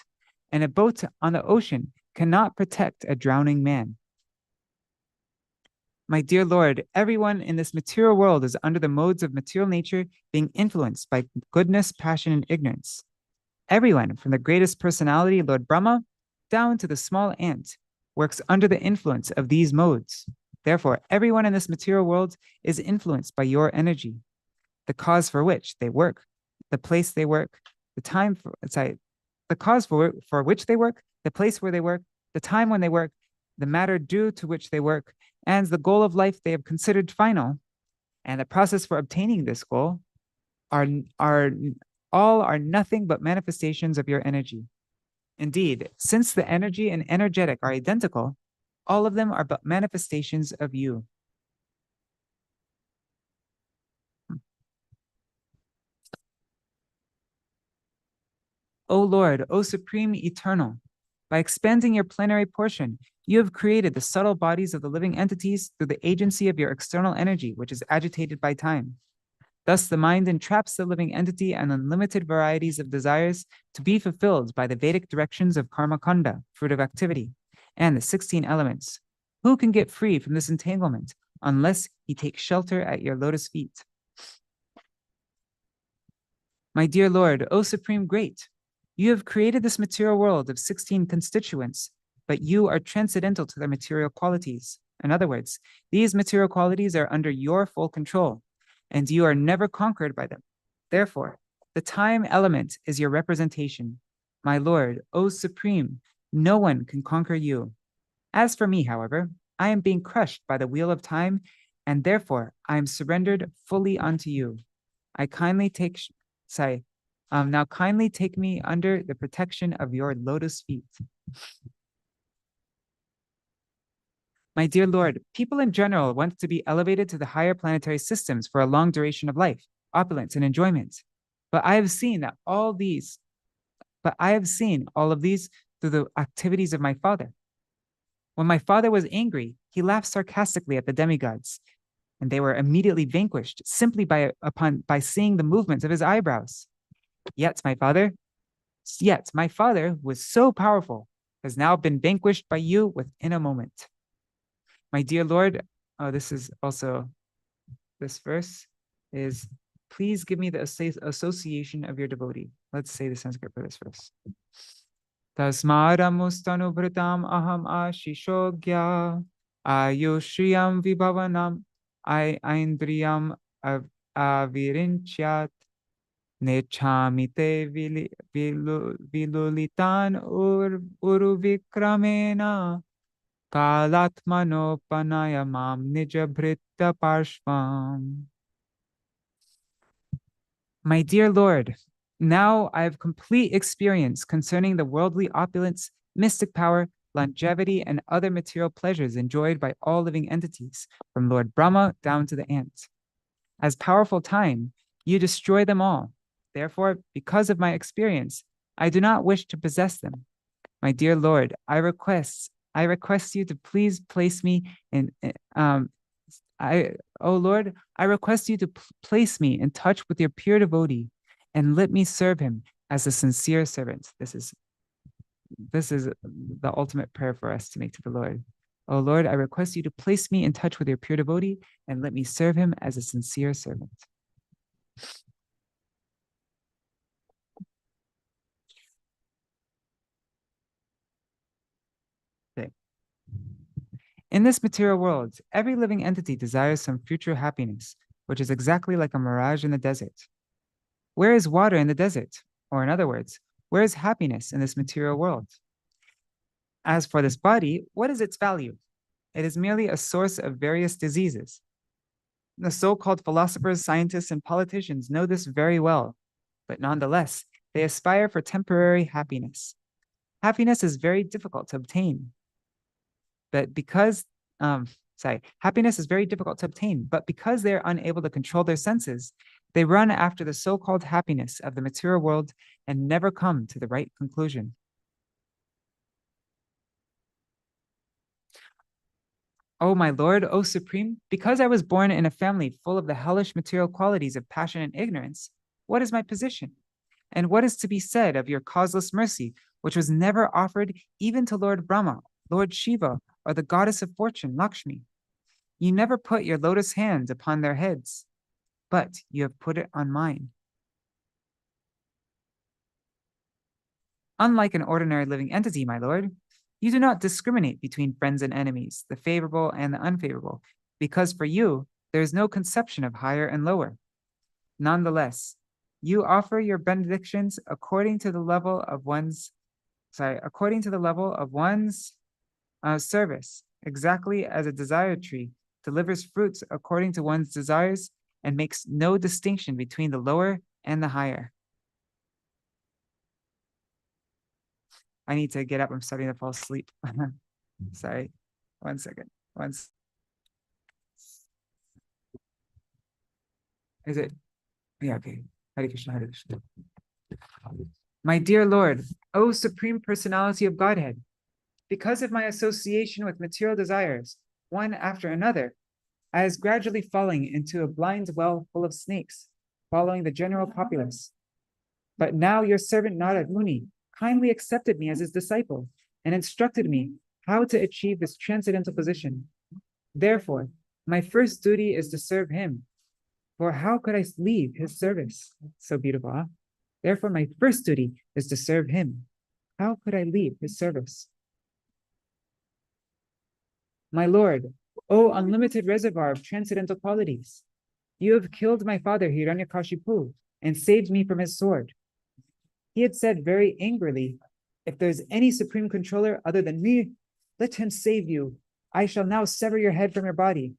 Speaker 1: And a boat on the ocean cannot protect a drowning man. My dear Lord, everyone in this material world is under the modes of material nature being influenced by goodness, passion, and ignorance. Everyone, from the greatest personality, Lord Brahma, down to the small ant, works under the influence of these modes. Therefore, everyone in this material world is influenced by your energy, the cause for which they work, the place they work, the time for, the cause for which they work, the place where they work, the time when they work, the matter due to which they work, and the goal of life they have considered final, and the process for obtaining this goal are nothing but manifestations of your energy. Indeed, since the energy and energetic are identical, all of them are but manifestations of you. O Lord, O Supreme Eternal, by expanding your plenary portion, you have created the subtle bodies of the living entities through the agency of your external energy, which is agitated by time. Thus, the mind entraps the living entity and unlimited varieties of desires to be fulfilled by the Vedic directions of karma kanda, fruit of activity, and the 16 elements. Who can get free from this entanglement unless he takes shelter at your lotus feet? My dear Lord, O Supreme Great, you have created this material world of 16 constituents, but you are transcendental to their material qualities. In other words, these material qualities are under your full control, and you are never conquered by them. Therefore, the time element is your representation. My Lord, O Supreme, no one can conquer you. As for me, however, I am being crushed by the wheel of time, and therefore I am surrendered fully unto you. Now kindly take me under the protection of your lotus feet. My dear Lord, people in general want to be elevated to the higher planetary systems for a long duration of life, opulence, and enjoyment. But I have seen all of these through the activities of my father. When my father was angry, he laughed sarcastically at the demigods, and they were immediately vanquished simply by seeing the movements of his eyebrows. Yet my father, who was so powerful, has now been vanquished by you within a moment. My dear Lord, this verse is, please give me the association of your devotee. Let's say the Sanskrit for this verse. Tasmaramustanu aham ashishogya ayushriyam vibhavanam aindriyam avirincyat nechamite vilulitan uruvikramena kalatmano panayamam nijabhrita parshvam. My dear Lord, now I have complete experience concerning the worldly opulence, mystic power, longevity, and other material pleasures enjoyed by all living entities, from Lord Brahma down to the ant. As powerful time, you destroy them all. Therefore, because of my experience, I do not wish to possess them. My dear Lord, I request you to please place me in I request you to place me in touch with your pure devotee and let me serve him as a sincere servant. This is the ultimate prayer for us to make to the Lord. Oh Lord, I request you to place me in touch with your pure devotee and let me serve him as a sincere servant. Okay. In this material world, every living entity desires some future happiness, which is exactly like a mirage in the desert. Where is water in the desert? Or in other words, where is happiness in this material world? As for this body, what is its value? It is merely a source of various diseases. The so-called philosophers, scientists, and politicians know this very well, but nonetheless, they aspire for temporary happiness. Happiness is very difficult to obtain. Happiness is very difficult to obtain, but because they are unable to control their senses, they run after the so-called happiness of the material world and never come to the right conclusion. Oh, my Lord, O Supreme, because I was born in a family full of the hellish material qualities of passion and ignorance, what is my position? And what is to be said of your causeless mercy, which was never offered even to Lord Brahma, Lord Shiva, or the goddess of fortune, Lakshmi? You never put your lotus hands upon their heads, but you have put it on mine. Unlike an ordinary living entity, my Lord, you do not discriminate between friends and enemies, the favorable and the unfavorable, because for you, there is no conception of higher and lower. Nonetheless, you offer your benedictions according to the level of one's service, exactly as a desire tree delivers fruits according to one's desires and makes no distinction between the lower and the higher. I need to get up. I'm starting to fall asleep. Sorry. 1 second. Is it? Yeah, okay. Hare Krishna, Hare Krishna. My dear Lord, O Supreme Personality of Godhead, because of my association with material desires, one after another, I was gradually falling into a blind well full of snakes, following the general populace. But now your servant Narad Muni kindly accepted me as his disciple and instructed me how to achieve this transcendental position. Therefore, my first duty is to serve him. For how could I leave his service? So beautiful, huh? Therefore, my first duty is to serve him. How could I leave his service? My Lord, O unlimited reservoir of transcendental qualities, you have killed my father Hiranyakashipu and saved me from his sword.
Speaker 2: he had said very angrily, "If there's any supreme controller other than me, let him save you. I shall now sever your head from your body."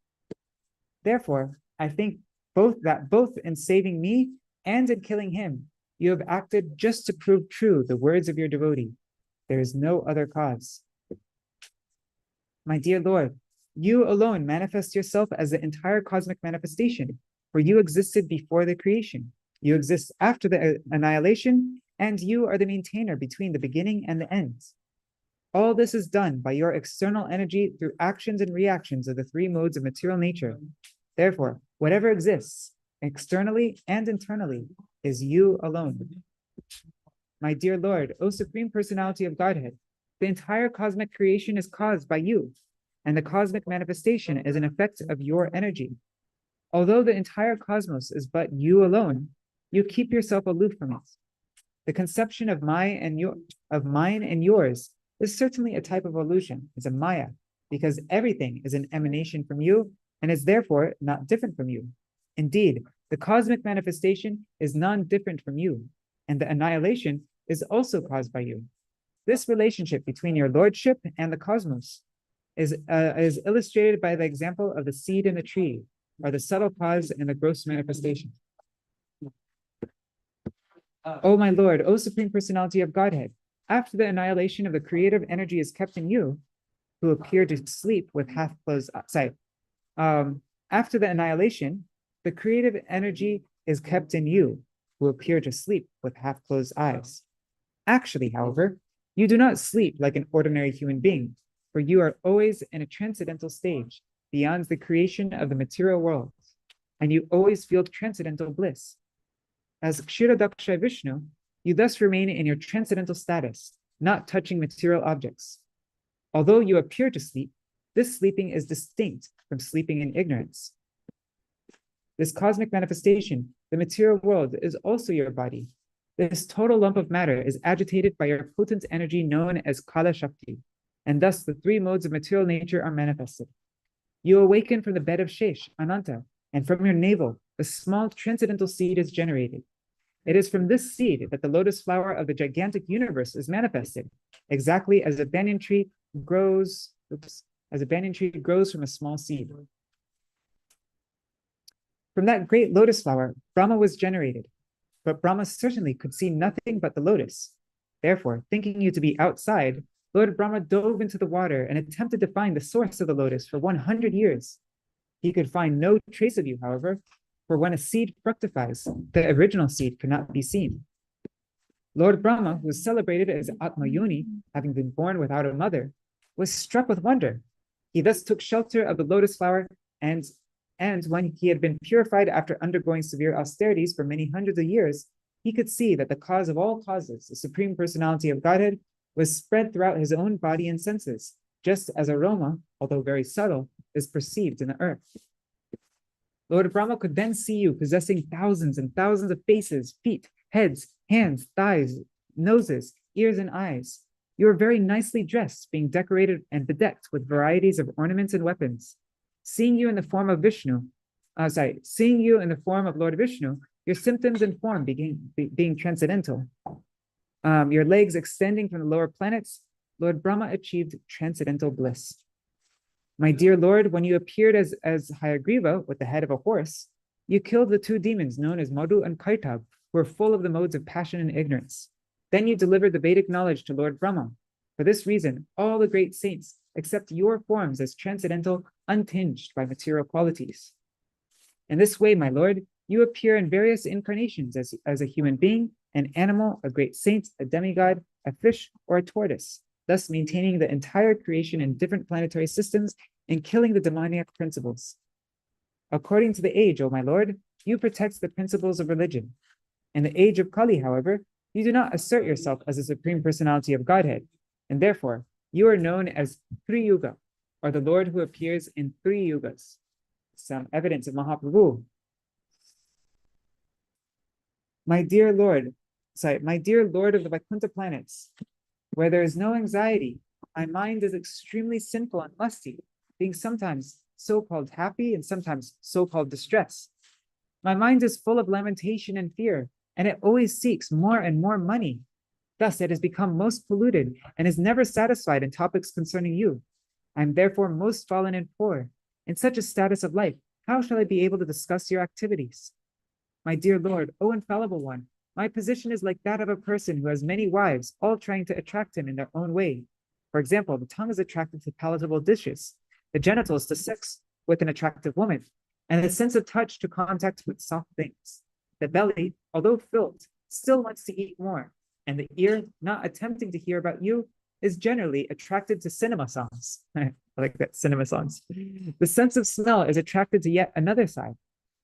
Speaker 2: Therefore, I think both in saving me and in killing him, you have acted just to prove true the words of your devotee. There is no other cause. My dear Lord, you alone manifest yourself as the entire cosmic manifestation, for you existed before the creation. You exist after the annihilation, and you are the maintainer between the beginning and the end. All this is done by your external energy through actions and reactions of the three modes of material nature. Therefore, whatever exists, externally and internally, is you alone. My dear Lord, O Supreme Personality of Godhead, the entire cosmic creation is caused by you, and the cosmic manifestation is an effect of your energy. Although the entire cosmos is but you alone, you keep yourself aloof from it. The conception of mine and yours is certainly a type of illusion, is a maya, because everything is an emanation from you and is therefore not different from you. Indeed, the cosmic manifestation is non-different from you, and the annihilation is also caused by you. This relationship between your lordship and the cosmos is illustrated by the example of the seed in the tree, or the subtle cause and the gross manifestation. O my Lord, O Supreme Personality of Godhead, after the annihilation of the creative energy is kept in you, who appear to sleep with half-closed eyes. After the annihilation, the creative energy is kept in you, who appear to sleep with half-closed eyes. Actually, however, you do not sleep like an ordinary human being, for you are always in a transcendental stage, beyond the creation of the material world, and you always feel transcendental bliss. As Kshirodaksha Vishnu, you thus remain in your transcendental status, not touching material objects. Although you appear to sleep, this sleeping is distinct from sleeping in ignorance. This cosmic manifestation, the material world, is also your body. This total lump of matter is agitated by your potent energy known as Kala Shakti, and thus the three modes of material nature are manifested. You awaken from the bed of Shesh, Ananta, and from your navel, a small transcendental seed is generated. It is from this seed that the lotus flower of the gigantic universe is manifested, exactly as a banyan tree grows from a small seed. From that great lotus flower, Brahma was generated, but Brahma certainly could see nothing but the lotus. Therefore, thinking you to be outside, Lord Brahma dove into the water and attempted to find the source of the lotus for 100 years. He could find no trace of you, however, for when a seed fructifies, the original seed could not be seen. Lord Brahma, who was celebrated as Atma Yoni, having been born without a mother, was struck with wonder. He thus took shelter of the lotus flower, and when he had been purified after undergoing severe austerities for many hundreds of years, he could see that the cause of all causes, the Supreme Personality of Godhead, was spread throughout his own body and senses, just as aroma, although very subtle, is perceived in the earth. Lord Brahma could then see you possessing thousands and thousands of faces, feet, heads, hands, thighs, noses, ears, and eyes. You are very nicely dressed, being decorated and bedecked with varieties of ornaments and weapons. Seeing you in the form of Lord Vishnu, your symptoms and form being transcendental. Your legs extending from the lower planets, Lord Brahma achieved transcendental bliss. My dear Lord, when you appeared as Hayagriva with the head of a horse, you killed the two demons known as Madhu and Kaitab, who were full of the modes of passion and ignorance. Then you delivered the Vedic knowledge to Lord Brahma. For this reason, all the great saints accept your forms as transcendental, untinged by material qualities. In this way, my Lord, you appear in various incarnations as a human being, an animal, a great saint, a demigod, a fish, or a tortoise, thus maintaining the entire creation in different planetary systems and killing the demoniac principles. According to the age, O my Lord, you protect the principles of religion. In the age of Kali, however, you do not assert yourself as the Supreme Personality of Godhead, and therefore you are known as Tri Yuga, or the Lord who appears in 3 yugas. Some evidence of Mahaprabhu. My dear Lord of the Vaikuntha planets, where there is no anxiety, my mind is extremely sinful and lusty, being sometimes so-called happy and sometimes so-called distressed. My mind is full of lamentation and fear, and it always seeks more and more money. Thus, it has become most polluted and is never satisfied in topics concerning you. I am therefore most fallen and poor. In such a status of life, how shall I be able to discuss your activities? My dear Lord, O infallible one, my position is like that of a person who has many wives, all trying to attract him in their own way. For example, the tongue is attracted to palatable dishes, the genitals to sex with an attractive woman, and the sense of touch to contact with soft things. The belly, although filled, still wants to eat more, and the ear, not attempting to hear about you, is generally attracted to cinema songs. I like that, cinema songs. The sense of smell is attracted to yet another side.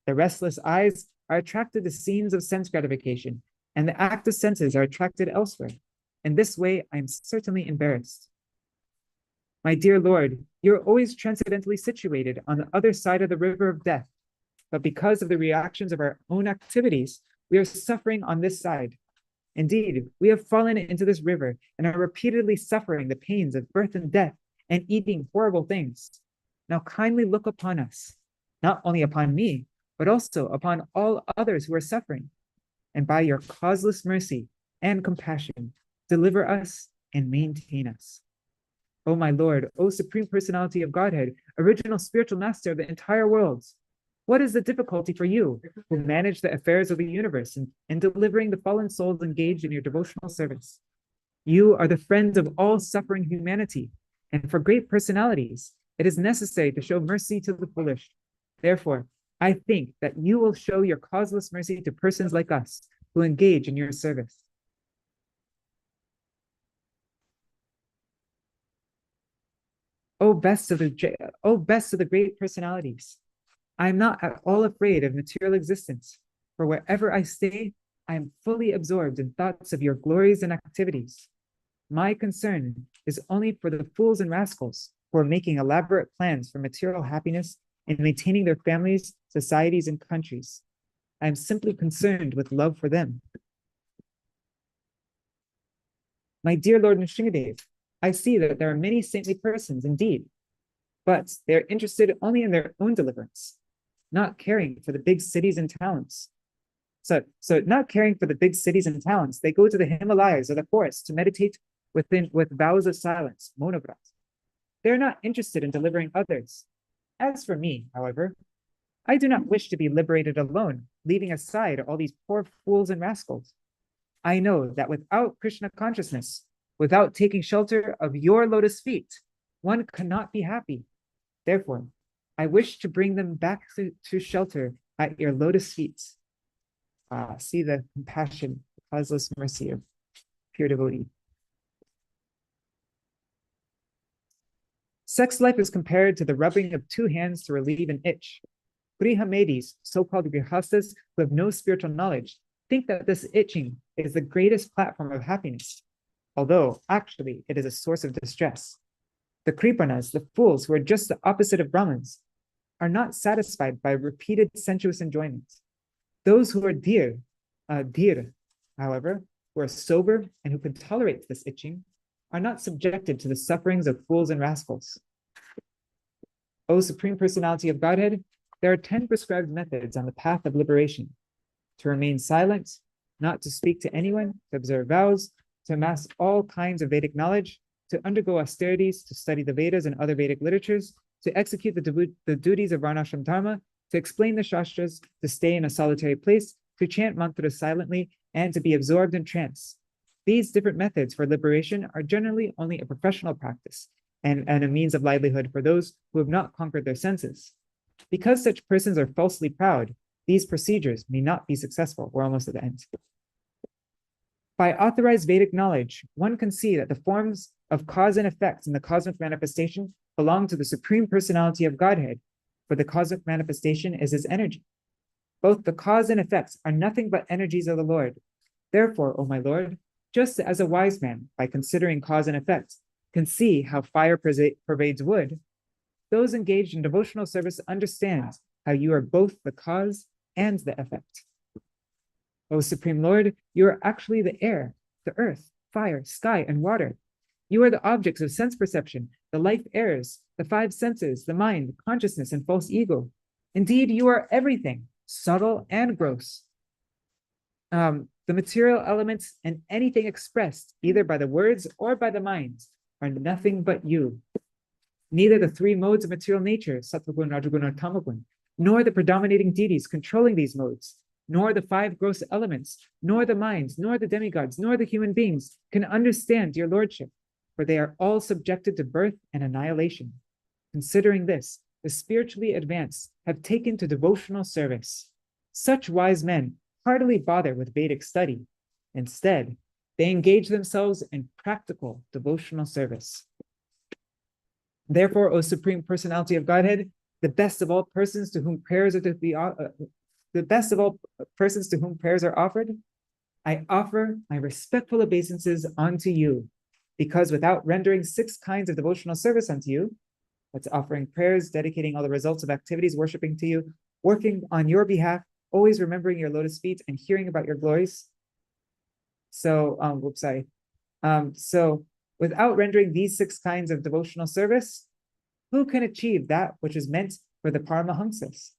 Speaker 2: The restless eyes are attracted to scenes of sense gratification, and the active senses are attracted elsewhere. In this way, I am certainly embarrassed. My dear Lord, you are always transcendently situated on the other side of the river of death, but because of the reactions of our own activities, we are suffering on this side. Indeed, we have fallen into this river and are repeatedly suffering the pains of birth and death and eating horrible things. Now kindly look upon us, not only upon me, but also upon all others who are suffering. And by your causeless mercy and compassion, deliver us and maintain us. O my Lord, O Supreme Personality of Godhead, original spiritual master of the entire world, what is the difficulty for you who manage the affairs of the universe in delivering the fallen souls engaged in your devotional service? You are the friend of all suffering humanity, and for great personalities, it is necessary to show mercy to the foolish. Therefore, I think that you will show your causeless mercy to persons like us who engage in your service. O best of the great personalities, I am not at all afraid of material existence, for wherever I stay, I am fully absorbed in thoughts of your glories and activities. My concern is only for the fools and rascals who are making elaborate plans for material happiness and maintaining their families, societies, and countries. I am simply concerned with love for them. My dear Lord Nrsimhadev, I see that there are many saintly persons indeed, but they are interested only in their own deliverance, not caring for the big cities and towns. So not caring for the big cities and towns, they go to the Himalayas or the forest to meditate with vows of silence, monavrat. They are not interested in delivering others. As for me, however, I do not wish to be liberated alone, leaving aside all these poor fools and rascals. I know that without Krishna consciousness, without taking shelter of your lotus feet, one cannot be happy. Therefore, I wish to bring them back to shelter at your lotus feet. See the compassion, causeless mercy of pure devotee. Sex life is compared to the rubbing of two hands to relieve an itch. Grihamedis, so-called grihastas who have no spiritual knowledge, think that this itching is the greatest platform of happiness, although actually it is a source of distress. The kripanas, the fools who are just the opposite of Brahmins, are not satisfied by repeated sensuous enjoyments. Those who are dhir, however, who are sober and who can tolerate this itching, are not subjected to the sufferings of fools and rascals. O Supreme Personality of Godhead, there are 10 prescribed methods on the path of liberation: to remain silent, not to speak to anyone, to observe vows, to amass all kinds of Vedic knowledge, to undergo austerities, to study the Vedas and other Vedic literatures, to execute the duties of Varnashram Dharma, to explain the Shastras, to stay in a solitary place, to chant mantras silently, and to be absorbed in trance. These different methods for liberation are generally only a professional practice and a means of livelihood for those who have not conquered their senses. Because such persons are falsely proud, these procedures may not be successful. We're almost at the end. By authorized Vedic knowledge, one can see that the forms of cause and effects in the cosmic manifestation belong to the Supreme Personality of Godhead, for the cosmic manifestation is his energy. Both the cause and effects are nothing but energies of the Lord. Therefore, O my Lord, just as a wise man, by considering cause and effect, can see how fire pervades wood, those engaged in devotional service understand how you are both the cause and the effect. O Supreme Lord, you are actually the air, the earth, fire, sky, and water. You are the objects of sense perception, the life airs, the five senses, the mind, consciousness, and false ego. Indeed, you are everything, subtle and gross. The material elements and anything expressed either by the words or by the mind are nothing but you. Neither the three modes of material nature, sattva-gun, rajagun, or tamagun, nor the predominating deities controlling these modes, nor the five gross elements, nor the minds, nor the demigods, nor the human beings can understand your lordship, for they are all subjected to birth and annihilation. Considering this, the spiritually advanced have taken to devotional service. Such wise men hardly bother with Vedic study. Instead, they engage themselves in practical devotional service. Therefore, O Supreme Personality of Godhead, the best of all persons to whom prayers are offered, I offer my respectful obeisances unto you, because without rendering 6 kinds of devotional service unto you, that's offering prayers, dedicating all the results of activities, worshiping to you, working on your behalf, always remembering your lotus feet and hearing about your glories. So without rendering these 6 kinds of devotional service, who can achieve that which is meant for the Paramahamsas?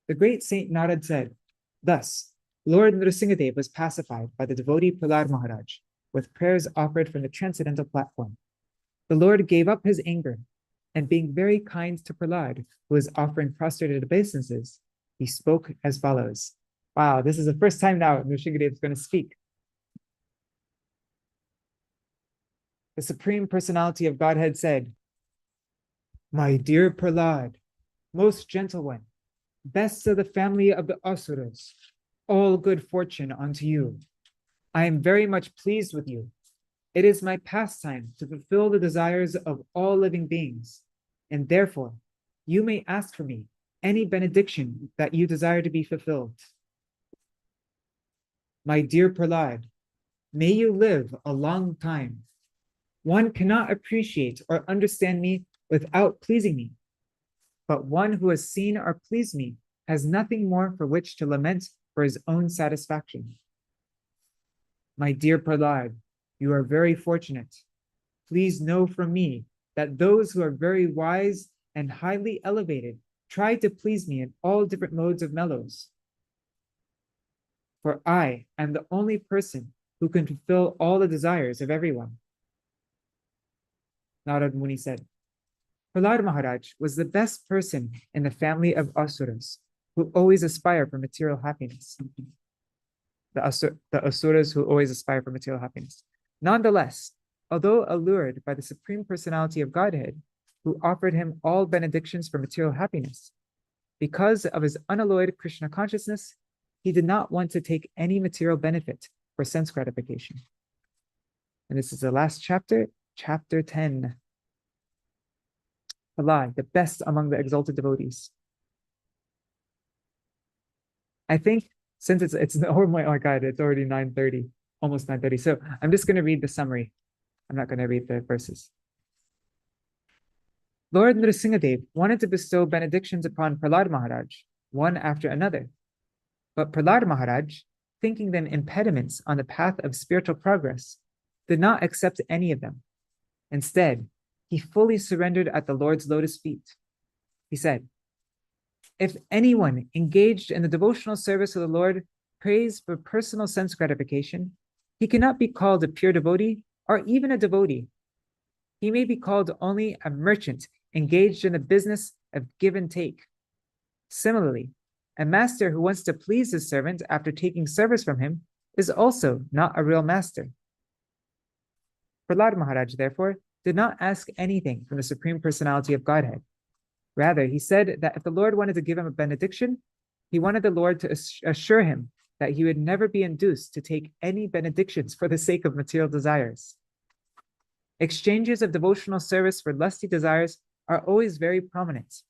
Speaker 2: The great Saint Narad said, thus, Lord Nṛsiṁha was pacified by the devotee Prahlad Maharaj with prayers offered from the transcendental platform. The Lord gave up his anger, and being very kind to Prahlad, who was offering prostrated obeisances, he spoke as follows. Wow, this is the first time now Nṛsiṁha is going to speak. The Supreme Personality of Godhead said, my dear Prahlad, most gentle one, best of the family of the Asuras, all good fortune unto you. I am very much pleased with you. It is my pastime to fulfill the desires of all living beings, and therefore you may ask for me any benediction that you desire to be fulfilled. My dear Prahlad, may you live a long time. One cannot appreciate or understand me without pleasing me, but one who has seen or pleased me has nothing more for which to lament for his own satisfaction. My dear Prahlad, you are very fortunate. Please know from me that those who are very wise and highly elevated try to please me in all different modes of mellows. For I am the only person who can fulfill all the desires of everyone. Narad Muni said, Prahlad Maharaj was the best person in the family of Asuras, who always aspire for material happiness. The Asuras who always aspire for material happiness. Nonetheless, although allured by the Supreme Personality of Godhead, who offered him all benedictions for material happiness, because of his unalloyed Krishna consciousness, he did not want to take any material benefit for sense gratification. And this is the last chapter, chapter 10. Allah, the best among the exalted devotees. I think since oh my God, it's already 9:30, almost 9:30. So I'm just going to read the summary. I'm not going to read the verses. Lord Nṛsiṁha wanted to bestow benedictions upon Prahlad Maharaj, one after another. But Prahlad Maharaj, thinking them impediments on the path of spiritual progress, did not accept any of them. Instead, he fully surrendered at the Lord's lotus feet. He said, if anyone engaged in the devotional service of the Lord prays for personal sense gratification, he cannot be called a pure devotee or even a devotee. He may be called only a merchant engaged in the business of give and take. Similarly, a master who wants to please his servant after taking service from him is also not a real master. Prahlad Maharaj, therefore, did not ask anything from the Supreme Personality of Godhead. Rather, he said that if the Lord wanted to give him a benediction, he wanted the Lord to assure him that he would never be induced to take any benedictions for the sake of material desires. Exchanges of devotional service for lusty desires are always very prominent.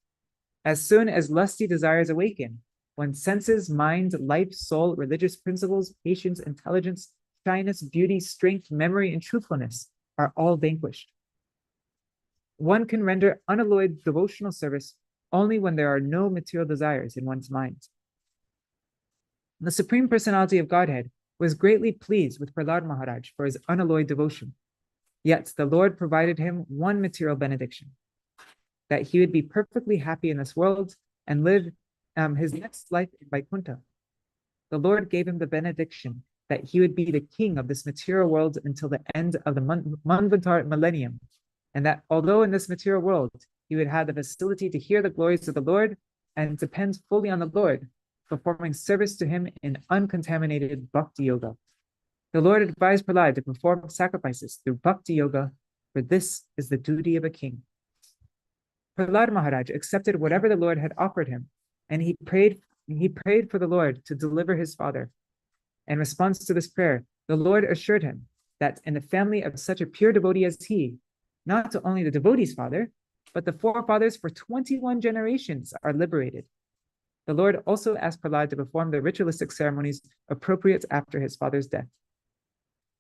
Speaker 2: As soon as lusty desires awaken, one's senses, mind, life, soul, religious principles, patience, intelligence, shyness, beauty, strength, memory, and truthfulness are all vanquished. One can render unalloyed devotional service only when there are no material desires in one's mind. The Supreme Personality of Godhead was greatly pleased with Prahlad Maharaj for his unalloyed devotion. Yet the Lord provided him one material benediction, that he would be perfectly happy in this world and live his next life in Vaikuntha. the Lord gave him the benediction that he would be the king of this material world until the end of the Manvantar millennium, and that although in this material world he would have the facility to hear the glories of the Lord and depend fully on the Lord, performing service to him in uncontaminated bhakti yoga. The Lord advised Prahlad to perform sacrifices through bhakti yoga, for this is the duty of a king. Prahlad Maharaj accepted whatever the Lord had offered him, and he prayed for the Lord to deliver his father. In response to this prayer, the Lord assured him that in the family of such a pure devotee as he, not only the devotee's father, but the forefathers for 21 generations are liberated. The Lord also asked Prahlad to perform the ritualistic ceremonies appropriate after his father's death.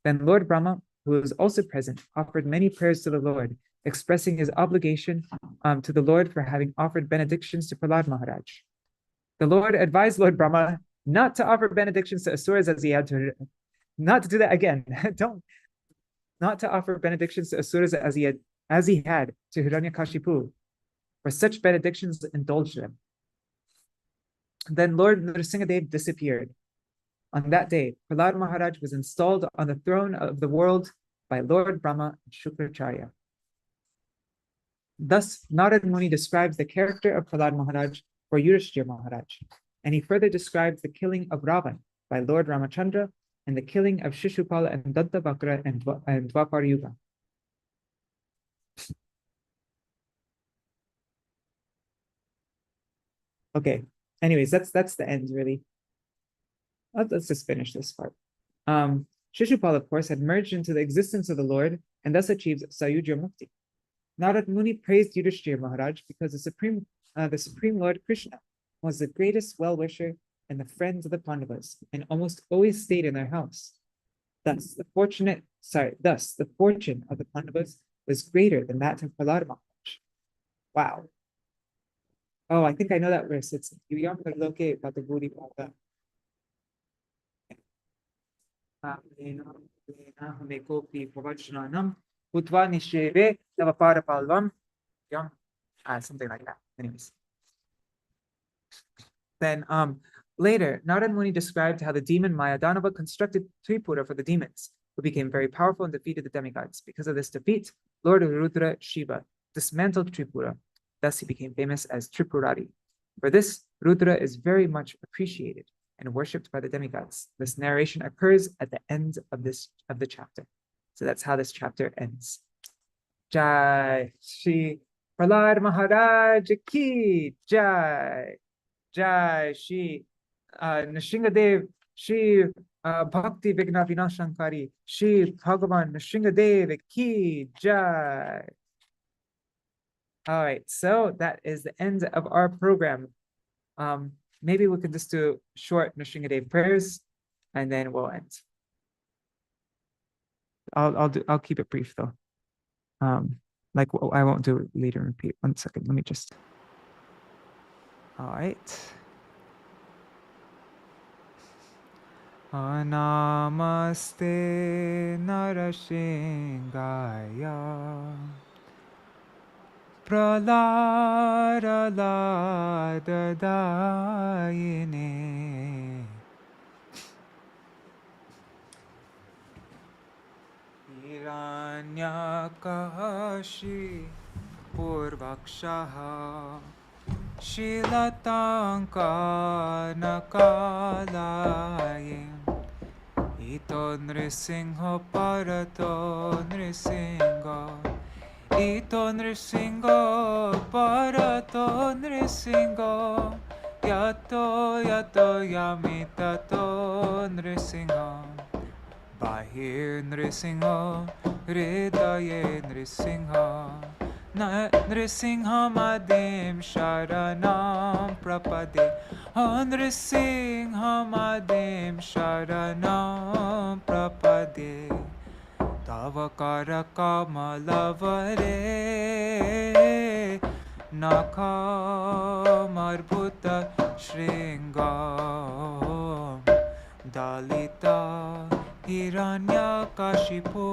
Speaker 2: Then Lord Brahma, who was also present, offered many prayers to the Lord, expressing his obligation to the Lord for having offered benedictions to Prahlad Maharaj. The Lord advised Lord Brahma not to offer benedictions to asuras as he had to, not to do that again. Not to offer benedictions to asuras as he had to Hiranyakashipu, for such benedictions indulged him. Then Lord Nrsimhadev disappeared. On that day, Prahlad Maharaj was installed on the throne of the world by Lord Brahma and Shukracharya. Thus, Narad Muni describes the character of Prahlad Maharaj for Yudhishthira Maharaj, and he further describes the killing of Ravan by Lord Ramachandra and the killing of Shishupala and Dantavakra and Dwapar Yuga. Okay, anyways, that's the end, really. Let's just finish this part. Shishupal, of course, had merged into the existence of the Lord and thus achieved Sayujya Mukti. Narad Muni praised Yudhishthira Maharaj because the Supreme Lord Krishna was the greatest well-wisher and the friend of the Pandavas, and almost always stayed in their house. Thus, the fortune of the Pandavas was greater than that of Prahlad Maharaj. Wow. Oh, I think I know that verse. It's Yuyam Parloke Pataguri Pata. Something like that. Anyways. Then later, Narad Muni described how the demon Mayadanava constructed Tripura for the demons, who became very powerful and defeated the demigods. Because of this defeat, Lord Rudra Shiva dismantled Tripura. Thus he became famous as Tripurari. For this, Rudra is very much appreciated and worshipped by the demigods. This narration occurs at the end of the chapter. So that's how this chapter ends. Jai Shri Prahlad Maharaj Ki Jai. Jai Shri Nrsimhadev, Shri Bhakti Vigna Vinashankari, Shri Bhagavan Nrsimhadev Ki Jai. All right, so that is the end of our program. Maybe we could just do short Nrsimhadev prayers, and then we'll end. I'll keep it brief though. Like I won't do it later and repeat. 1 second, let me just. All right. Namaste Nṛsiṁhaya Prahlādadayine Hiranyakashi Purvakshaha Shilatanka Nakalayim Ito Nṛsiṁha Parato Nṛsiṁha Ito Nṛsiṁha Parato Nṛsiṁha Yato Yamitato Nṛsiṁha Bahir Nṛsiṁha Hridaye Nṛsiṁha Nṛsiṁha Madim Sharanam Prapade Nṛsiṁha Madim Sharanam Prapade Tavakara Kamalavare Nakamarbuta Shringam Dalita Hiranyakashipu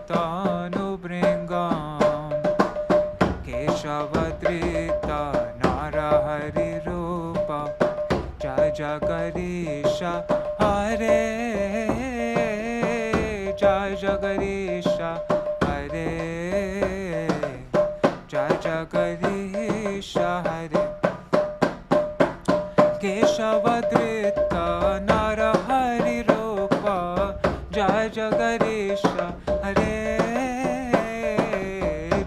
Speaker 2: Tanubringam Keshavadrita Narahari Rupa
Speaker 1: Jai Jagarisha Hare, Jai Jagarisha Hare, Jai Jagarisha Hare. Keshavadrita Narahari Rupa, Jai Jagarisha Hare,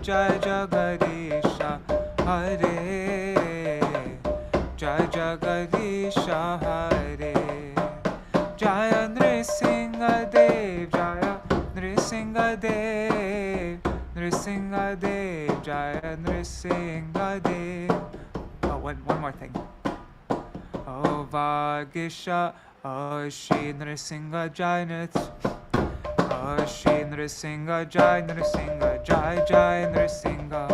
Speaker 1: Jai Jagarisha Hare, Jai Jagarisha Hare. Jaya Nṛsiṁha Dev, Jaya Nṛsiṁha Dev, Nṛsiṁha Dev, Jaya Nṛsiṁha Dev. Oh, one more thing. Oh, Vagisha, oh, Śrī Nṛsiṁha Jai Oh, Śrī Nṛsiṁha Jai Nṛsiṁha Jai Jai Nṛsiṁha.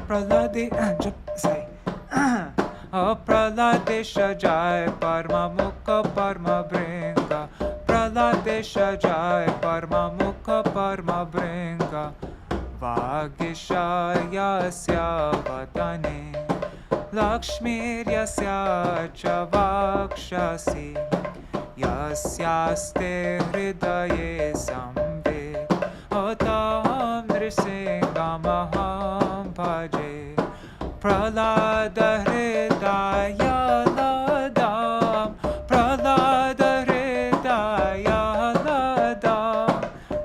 Speaker 1: Praladi, say. Oh, Praladesha Jai Parma Mukha Parma Bringa. Praladesha Jai Parma Mukha Parma Bringa. Vagisha Yasya Vatane, Lakshmir Yasya Cha Vakshasi, Yasyaste Hridaye Samved. O Tam Nṛsiṁhamaham Bhaje, Pralada Hridaya Ladam, Pralada Hridaya Ladam,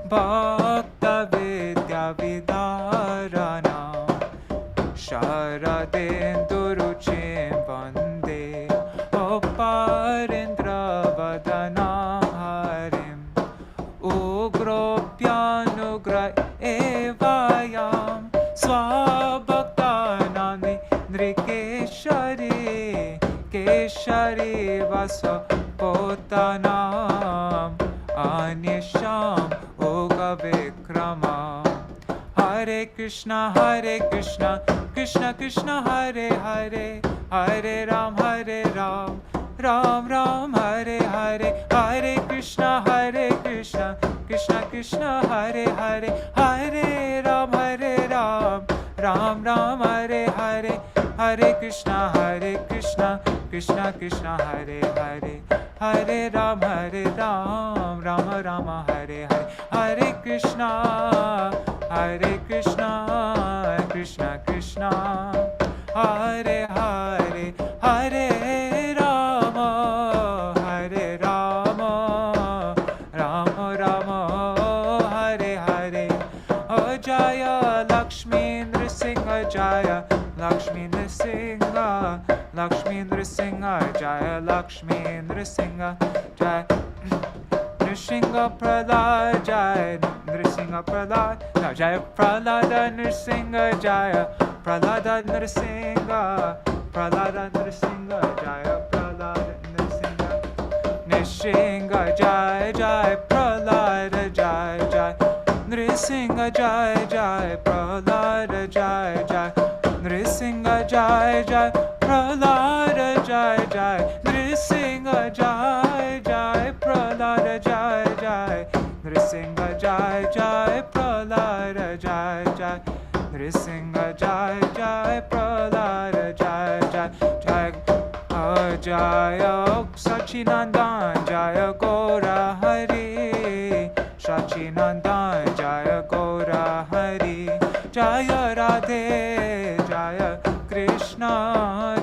Speaker 1: Bhakta Vidya Vidaranam, Sharadinduruchim Vande, O Parindra Vadanam Harim, Ugropyanugra Evayam, Swabhaktanani Nrikeshari, Keshari Vaso Potanam, Anyasham Oga Vikramam. Hare Krishna, Krishna Krishna, Hare Hare, Hare Ram, Ram Ram, Hare Hare, Hare Krishna, Krishna Krishna, Hare Hare, Hare Ram, Ram Ram, Hare Hare, Hare Krishna, Krishna Krishna, Hare Hare, Hare Ram, Rama Rama, Hare Hare, Hare Krishna, Krishna Krishna, Hare Hare, Hare Rama, Rama Rama, Hare Hare. Oh, Jaya Lakshmi Nṛsiṁha, Jaya Lakshmi Nṛsiṁha, Lakshmi Nṛsiṁha, Jaya Lakshmi Nṛsiṁha, Jaya Nṛsiṁha Pralad, Jaya Nṛsiṁha Pralad, no, Jaya Pralada Nṛsiṁha, Jaya Pralada Nṛsiṁha, Pralada Nṛsiṁha, Jaya Pralada Nṛsiṁha, Nṛsiṁha, Jaya Jaya Pralada, Jaya Jaya Nṛsiṁha, Jaya Jaya Pralada, Jaya Jaya Nṛsiṁha, Jaya Jaya Pralada, Jaya Jaya Nṛsiṁha, Jaya Jaya Pralada, Jaya Jaya Nṛsiṁha, Jaya Jaya Pralada, Jaya Jaya Nṛsiṁha, Jaya Jaya Pralada, Jaya Jaya Jaya Jaya Sachinandan, Jaya Gora Hari, Sachinandan, Jaya Gora Hari, Jaya Radhe, Jaya Krishna,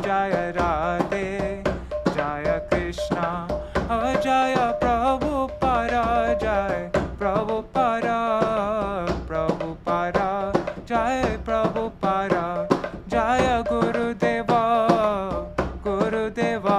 Speaker 1: Jaya Radhe, Jaya Krishna, Jaya Prabhupada, Jaya Prabhupada, Prabhupada, Jaya Prabhupada, Jaya Gurudeva, Gurudeva,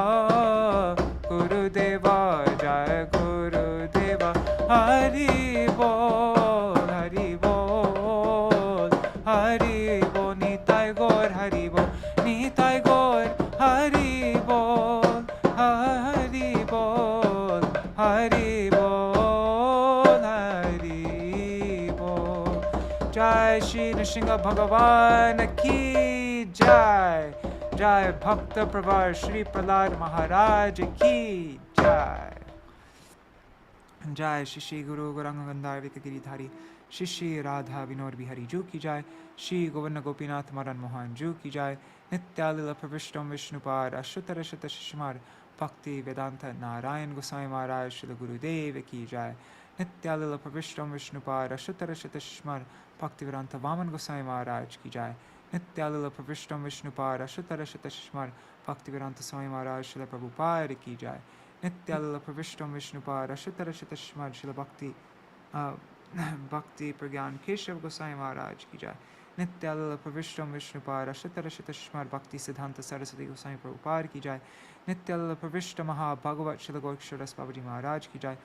Speaker 1: Gurudeva, Jaya Gurudeva, Hari Bol, Hari Bol, Hari Bol, Nitai Gaur, Hari Bol, Nitai Gaur, Hari Bol, Hari Bol, Hari Bol, Hari Bol. Jai Śrī Nṛsiṁha Bhagavan ki Jai, Jai Bhakta Pravar Shri Prahlad Maharaj ki Jai. Jai Shri Shri Guru Gauranga Gandhar Vikagiri Dhari Shri Radha Vinod Bihari Ju ki jai, Shri Govinda Gopinath Madan Mohan Ju ki jai, Nityalila Pravishtam Vishnupad Ashutara Shishmar Bhakti Vedanta Narayan Goswami Maharaj Srila Gurudev ki jai, Nityalila Pravishtam Vishnupad Ashutara Shishmar Bhakti Vedanta Vaman Goswami Maharaj ki jai, Nityalila Pravishtam Vishnupad Ashutara Shishmar Bhakti Vedanta Swami Maharaj Srila Prabhupada ki jai, Nityalila Pravishtam Vishnupad Ashutara Shishmar Srila Bhakti Bhakti Pragyan Keshav Goswami Maharaj ki jai, Nityalila Pravishtam Vishnupad Ashutara Shishmar Bhakti Siddhanta Saraswati Goswami Prabhupada ki jai, Nityalila Pravishta Maha Bhagavat Srila Gorksharas Babaji Maharaj ki jai,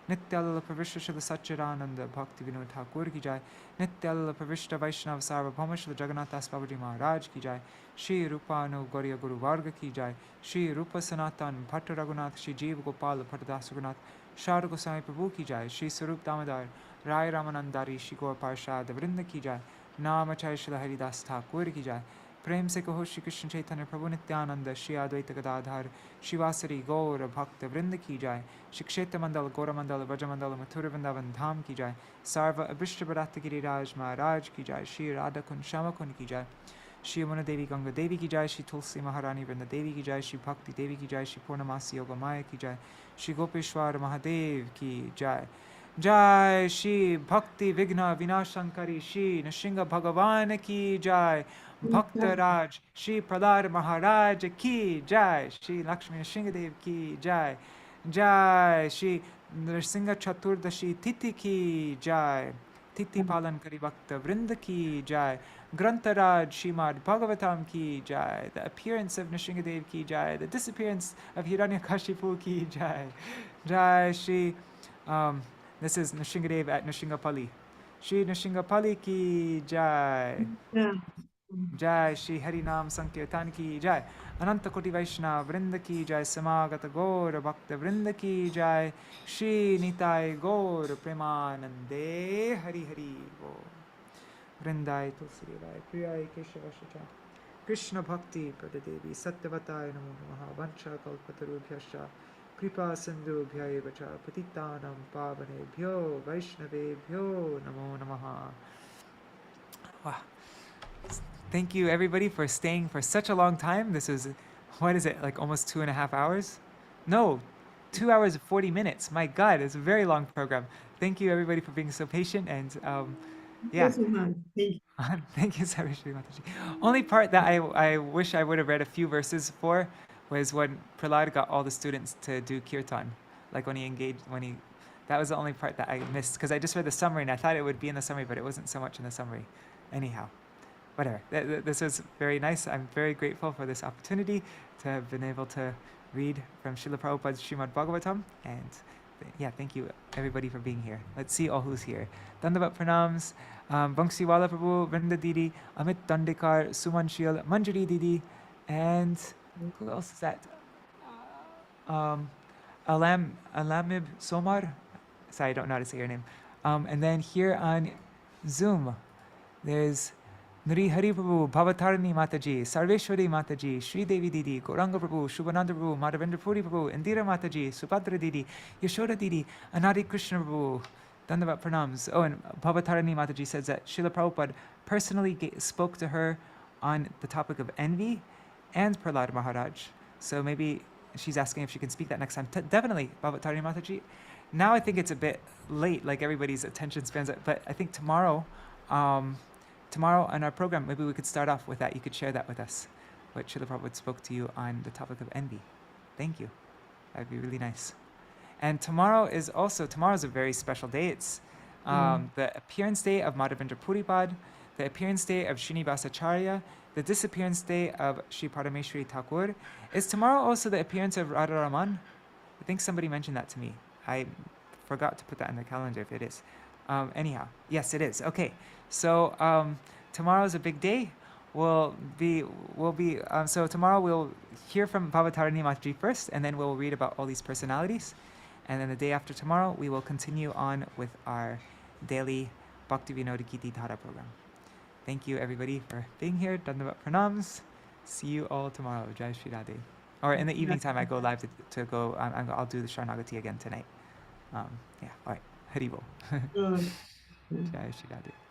Speaker 1: Nityalila Pravishta Srila Satchidananda Bhakti Vinod Thakur ki jai, Nityalila Pravishta Vaishnava Sarvabhauma Srila Jagannath Das Babaji Maharaj ki jai, Shri Rupa Gauriya Guru Varga ki jai, Shri Rupa Sanatan Bhatta Raghunath Shri Jeev Gopal Bhattadas Raghunath Shara Goswami Prabhu ki jai, Shri Sarup Damodar Rai Ramanandari Shri Gaur Parshad Vrinda ki jai, Namachay Srila Haridas Thakur ki jai, Prem se kaho Shri Krishna Chaitanya Prabhu Nityananda Shri Advaita Gadadhar Shivasari Gaur Bhakta Vrinda ki jai, Shri Kshetra Mandala Gora Mandala Vraja Mandala Mathura Vrindavan Dham ki jai, Sarva Abhishta Bharata Giriraj Maharaj ki jai, Shri Radha Kun Shama Kun ki jai, Shri Yamuna Devi Ganga Devi ki jai, Shri Tulsi Maharani Vrinda Devi ki jai, Shri Bhakti Devi ki jai, Shri Purnamasi Yoga Maya ki jai, Shri Gopeshwar Mahadev ki jai, Jai Shri Bhakti Vigna Vinashankari Shri Nṛsiṁha Bhagavan ki jai, Bhakta Raj Shri Prahlad Maharaj ki jai, Shri Lakshmi Nrsimhadev ki jai, Jai Shri Nṛsiṁha Caturdaśī Titi ki jai, Titi Palan Kari Bhakta Vrinda ki jai, Grantaraj Śrīmad-Bhāgavatam ki jai, the appearance of Nrsimhadev ki jai, the disappearance of Hiranyakashipu ki jai, Jai Shri, this is Nrsimhadev at Nrsiṁhapali. Shri Nrsiṁhapali ki jai. Jai Shri Harinam Sankirtan ki jai, Ananta Koti Vaishnava Vrinda ki jai, Samagata Gaur Bhakta Vrinda ki jai, Shri Nitai Gaur Premanande Hari Hari Bo Vrindai Tulsi Devai Priyai Keshava Shacha Krishna Bhakti Pradadevi Satyavatai Namo Namaha Vancha Kalpatarubhyascha Kripa Sindhu Vacha Patitanam Pavanebhyo Vaishnavebhyo Namo Namaha. Wow. Thank you everybody for staying for such a long time. This is, what is it, like almost 2.5 hours? No, 2 hours and 40 minutes. My God, it's a very long program. Thank you everybody for being so patient and yeah. Thank you, Sarveshri Mataji. Only part that I wish I would have read a few verses for was when Prahlad got all the students to do kirtan. Like when he engaged, that was the only part that I missed because I just read the summary and I thought it would be in the summary, but it wasn't so much in the summary. Anyhow. Whatever. This was very nice. I'm very grateful for this opportunity to have been able to read from Srila Prabhupada's Śrīmad-Bhāgavatam. And yeah, thank you everybody for being here. Let's see all who's here. Dandavat Pranams, Banksiwala Prabhu, Vrinda Didi, Amit Dandekar, Suman Shil, Manjari Didi, and who else is that? Alamib Somar. Sorry, I don't know how to say your name. And then here on Zoom, there's Nri Hari Prabhu, Bhavatarani Mataji, Sarveshwari Mataji, Shri Devi Didi, Gauranga Prabhu, Shubhananda Prabhu, Madhavendra Puri Prabhu, Indira Mataji, Subhadra Didi, Yashoda Didi, Anadi Krishna Prabhu, Dandavat Pranams. Oh, and Bhavatarani Mataji says that Srila Prabhupada personally spoke to her on the topic of envy and Prahlad Maharaj. So maybe she's asking if she can speak that next time. Definitely, Bhavatarani Mataji. Now I think it's a bit late, like everybody's attention spans, but I think tomorrow on our program, maybe we could start off with that. You could share that with us, what Srila Prabhupada spoke to you on the topic of envy. Thank you. That'd be really nice. And tomorrow's a very special day. It's the appearance day of Madhavendra Puripad, the appearance day of Srinivasacharya, the disappearance day of Sri Parameshwari Thakur. Is tomorrow also the appearance of Radharaman? I think somebody mentioned that to me. I forgot to put that in the calendar if it is. Anyhow, yes, it is. Okay, so tomorrow's a big day. So tomorrow we'll hear from Bhavatarani Mataji first, and then we'll read about all these personalities. And then the day after tomorrow, we will continue on with our daily Bhakti Vinod Giti Dhara program. Thank you everybody for being here. Dandavat Pranams. See you all tomorrow. Jai Shri Radhe. Or in the evening time, I go live to go. I'll do the Sharanagati again tonight. Yeah. All right. Hari Bol. जय श्री राधे।